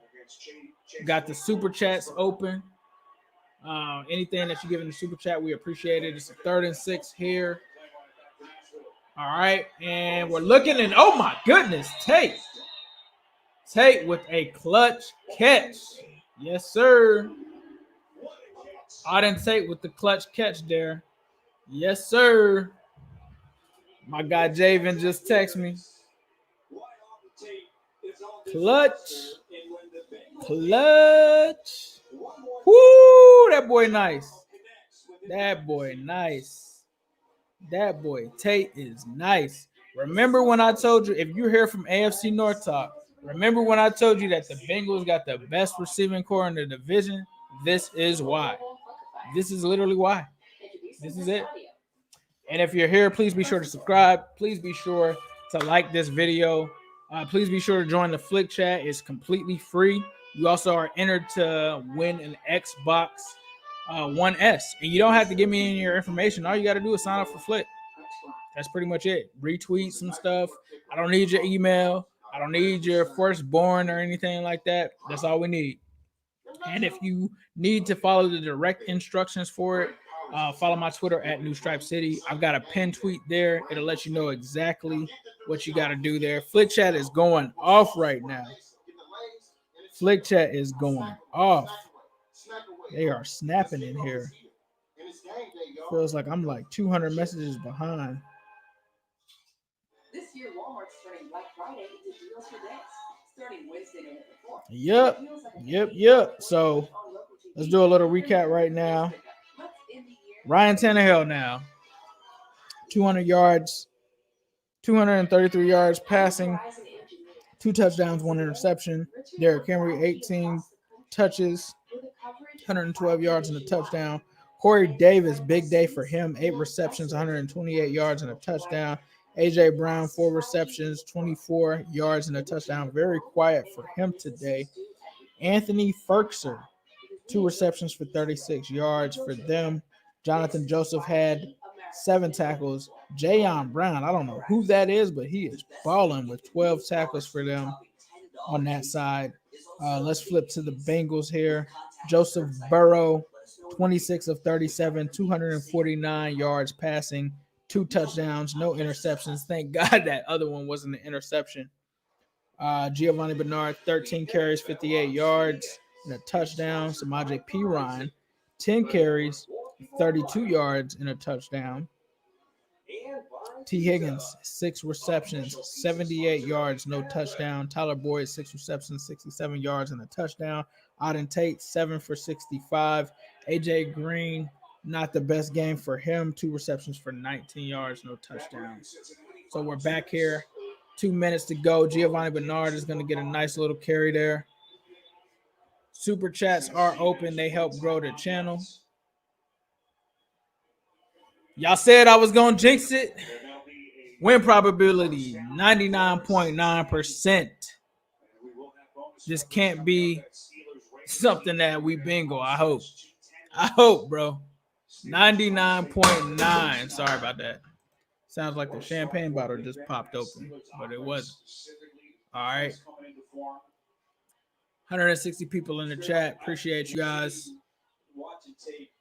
super chats open. Anything that you give in the super chat, we appreciate it. It's a 3rd and 6 here. All right, and we're looking, and oh my goodness, Tate with a clutch catch. Yes, sir. Auden Tate with the clutch catch there. Yes, sir. My guy Javen just texted me. Clutch. Woo, that boy nice. That boy Tate is nice. Remember when I told you, if you're here from AFC North Talk, remember when I told you that the Bengals got the best receiving core in the division? This is why. This is literally why. This is it. And if you're here, please be sure to subscribe. Please be sure to like this video. Please be sure to join the Flick Chat. It's completely free. You also are entered to win an Xbox One S. And you don't have to give me any of your information. All you got to do is sign up for Flick. That's pretty much it. Retweet some stuff. I don't need your email. I don't need your firstborn or anything like that. That's all we need. And if you need to follow the direct instructions for it, follow my Twitter at New Stripe City. I've got a pinned tweet there. It'll let you know exactly what you got to do there. Flick Chat is going off right now. Flick Chat is going off. They are snapping in here. Feels like I'm like 200 messages behind. This year, Walmart's turning Black Friday into deals for days, starting Wednesday night before. Yep. So let's do a little recap right now. Ryan Tannehill now. 200 yards, 233 yards passing, 2 touchdowns, 1 interception. Derrick Henry, 18 touches, 112 yards and a touchdown. Corey Davis, big day for him, 8 receptions, 128 yards and a touchdown. A.J. Brown, 4 receptions, 24 yards and a touchdown. Very quiet for him today. Anthony Ferkser, 2 receptions for 36 yards for them. Jonathan Joseph had 7 tackles. Jayon Brown, I don't know who that is, but he is balling with 12 tackles for them on that side. Let's flip to the Bengals here. Joseph Burrow, 26 of 37, 249 yards passing, 2 touchdowns, no interceptions. Thank God that other one wasn't an interception. Giovanni Bernard, 13 carries, 58 yards, and a touchdown. Samaje Perine, 10 carries, 32 yards, and a touchdown. T. Higgins, 6 receptions, 78 yards, no touchdown. Tyler Boyd, 6 receptions, 67 yards, and a touchdown. Auden Tate, 7 for 65. AJ Green, not the best game for him. 2 receptions for 19 yards, no touchdowns. So we're back here. 2 minutes to go. Giovanni Bernard is going to get a nice little carry there. Super chats are open. They help grow the channel. Y'all said I was going to jinx it. Win probability, 99.9%. This can't be something that we bingo, I hope. I hope, bro. 99.9. Sorry about that. Sounds like the champagne bottle just popped open, but it wasn't. All right. 160 people in the chat. Appreciate you guys. Watching tape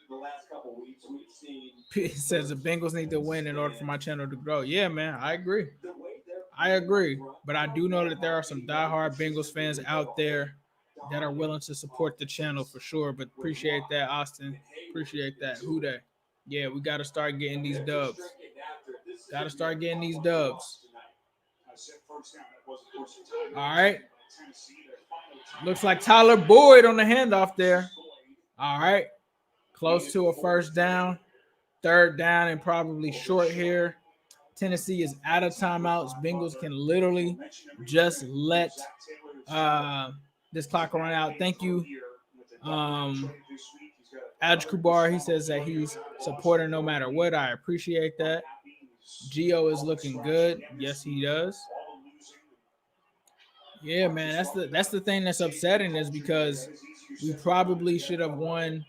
the last couple weeks, we've seen. It says the Bengals need to win in order for my channel to grow. Yeah, man, I agree. I agree. But I do know that there are some diehard Bengals fans out there that are willing to support the channel for sure. But appreciate that, Austin. Appreciate that. Who that? Yeah, we got to start getting these dubs. Got to start getting these dubs. All right. Looks like Tyler Boyd on the handoff there. All right. Close to a first down. 3rd down and probably short here. Tennessee is out of timeouts. Bengals can literally just let this clock run out. Thank you. Aj Kubar, he says that he's supporting no matter what. I appreciate that. Gio is looking good. Yes, he does. Yeah, man, that's the thing that's upsetting is because we probably should have won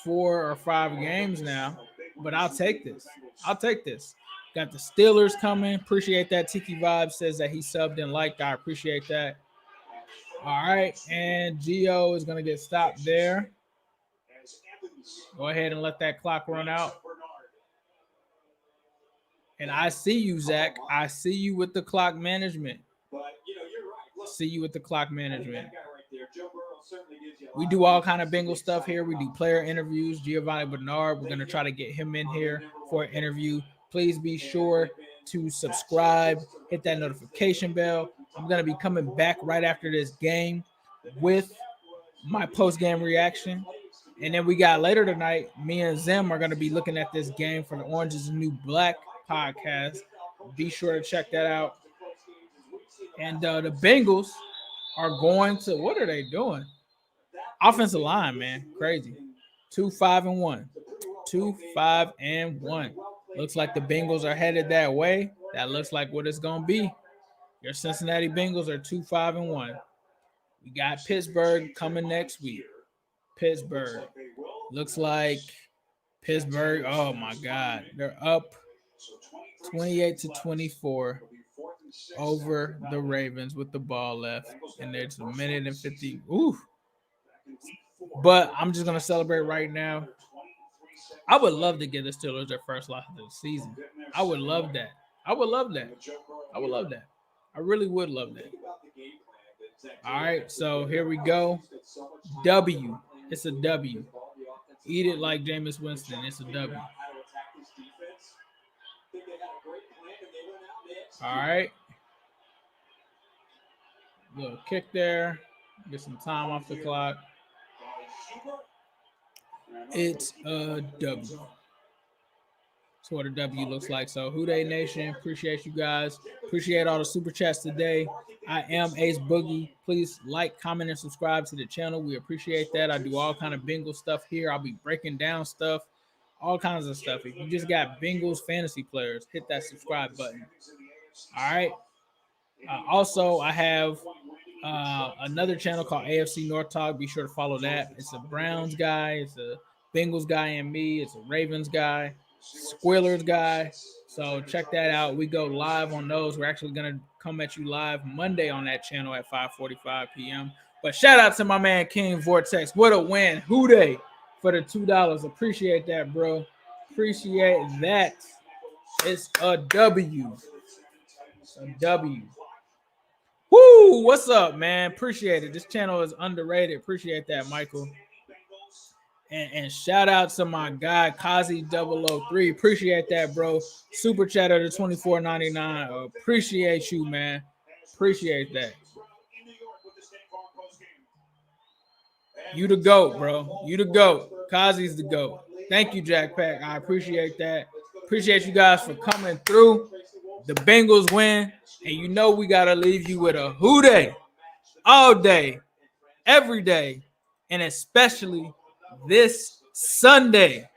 4 or 5 games now, but I'll take this. I'll take this. Got the Steelers coming. Appreciate that. Tiki Vibe says that he subbed and liked. I appreciate that. All right, and Gio is going to get stopped there. Go ahead and let that clock run out. And I see you, Zach. I see you with the clock management. See you with the clock management. We do all kind of Bengal stuff here. We do player interviews. Giovanni Bernard, we're going to try to get him in here for an interview. Please be sure to subscribe, hit that notification bell. I'm going to be coming back right after this game with my post-game reaction. And then we got later tonight, me and Zim are going to be looking at this game for the Orange is the New Black podcast. Be sure to check that out. And the Bengals are going to, what are they doing? Offensive line, man, crazy. 2-5-1. 2-5-1. Looks like the Bengals are headed that way. That looks like what it's going to be. Your Cincinnati Bengals are 2-5-1. We got Pittsburgh coming next week. Pittsburgh. Looks like Pittsburgh, oh my God. They're up 28-24 over the Ravens with the ball left. And there's a minute and 50. Ooh. But I'm just going to celebrate right now. I would love to give the Steelers their first loss of the season. I would love that. I would love that. I would love that. I really would love that. All right, so here we go. W. It's a W. Eat it like Jameis Winston. It's a W. All right. Little kick there. Get some time off the clock. It's a W. That's what a W looks like. So, Who Dey Nation, appreciate you guys. Appreciate all the super chats today. I am Ace Boogie. Please like, comment, and subscribe to the channel. We appreciate that. I do all kind of Bengals stuff here. I'll be breaking down stuff, all kinds of stuff. If you just got Bengals fantasy players, hit that subscribe button. All right. Also, I have another channel called AFC North Talk. Be sure to follow that. It's a Browns guy. It's a Bengals guy and me. It's a Ravens guy. Squillers guy. So check that out. We go live on those. We're actually going to come at you live Monday on that channel at 5:45 p.m. But shout out to my man King Vortex. What a win. Who Dey for the $2. Appreciate that, bro. Appreciate that. It's a W. It's a W. Woo! What's up, man? Appreciate it. This channel is underrated. Appreciate that, Michael. And shout out to my guy, Kazi003. Appreciate that, bro. Super chat of the $24.99. Appreciate you, man. Appreciate that. You the GOAT, bro. You the GOAT. Kazi's the GOAT. Thank you, Jack Pack. I appreciate that. Appreciate you guys for coming through. The Bengals win. And you know we got to leave you with a who day. All day. Every day. And especially this Sunday.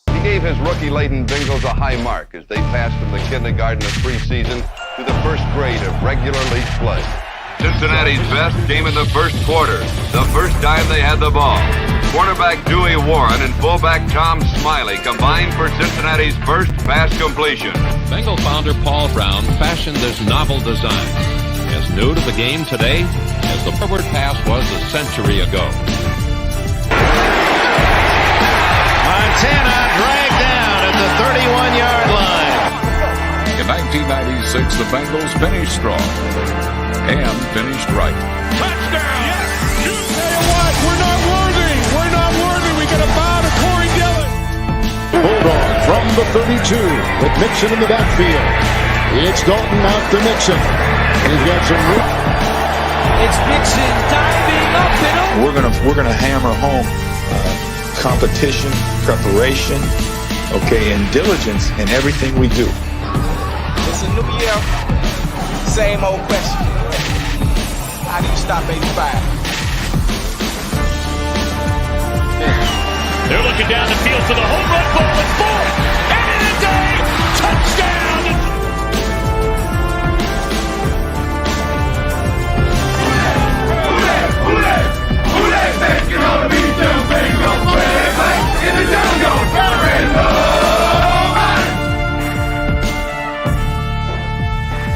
He gave his rookie-laden Bengals a high mark as they passed from the kindergarten of preseason to the first grade of regular league play. Cincinnati's best came in the first quarter, the first time they had the ball. Quarterback Dewey Warren and fullback Tom Smiley combined for Cincinnati's first pass completion. Bengal founder Paul Brown fashioned this novel design. As new to the game today as the forward pass was a century ago. Montana dragged down at the 31-yard line. In 1996, the Bengals finished strong and finished right. Touchdown! Yes! You tell you what, we're not worthy. We're not worthy. We got to bow to Corey Dillon. Bulldog from the 32 with Mixon in the backfield. It's Dalton out to Mixon. He's got some room. It's Mixon diving up and We're gonna hammer home competition, preparation, okay, and diligence in everything we do. It's a new year, same old question. How do you stop 85? They're looking down the field for the home run ball. It's Ford. And in a day,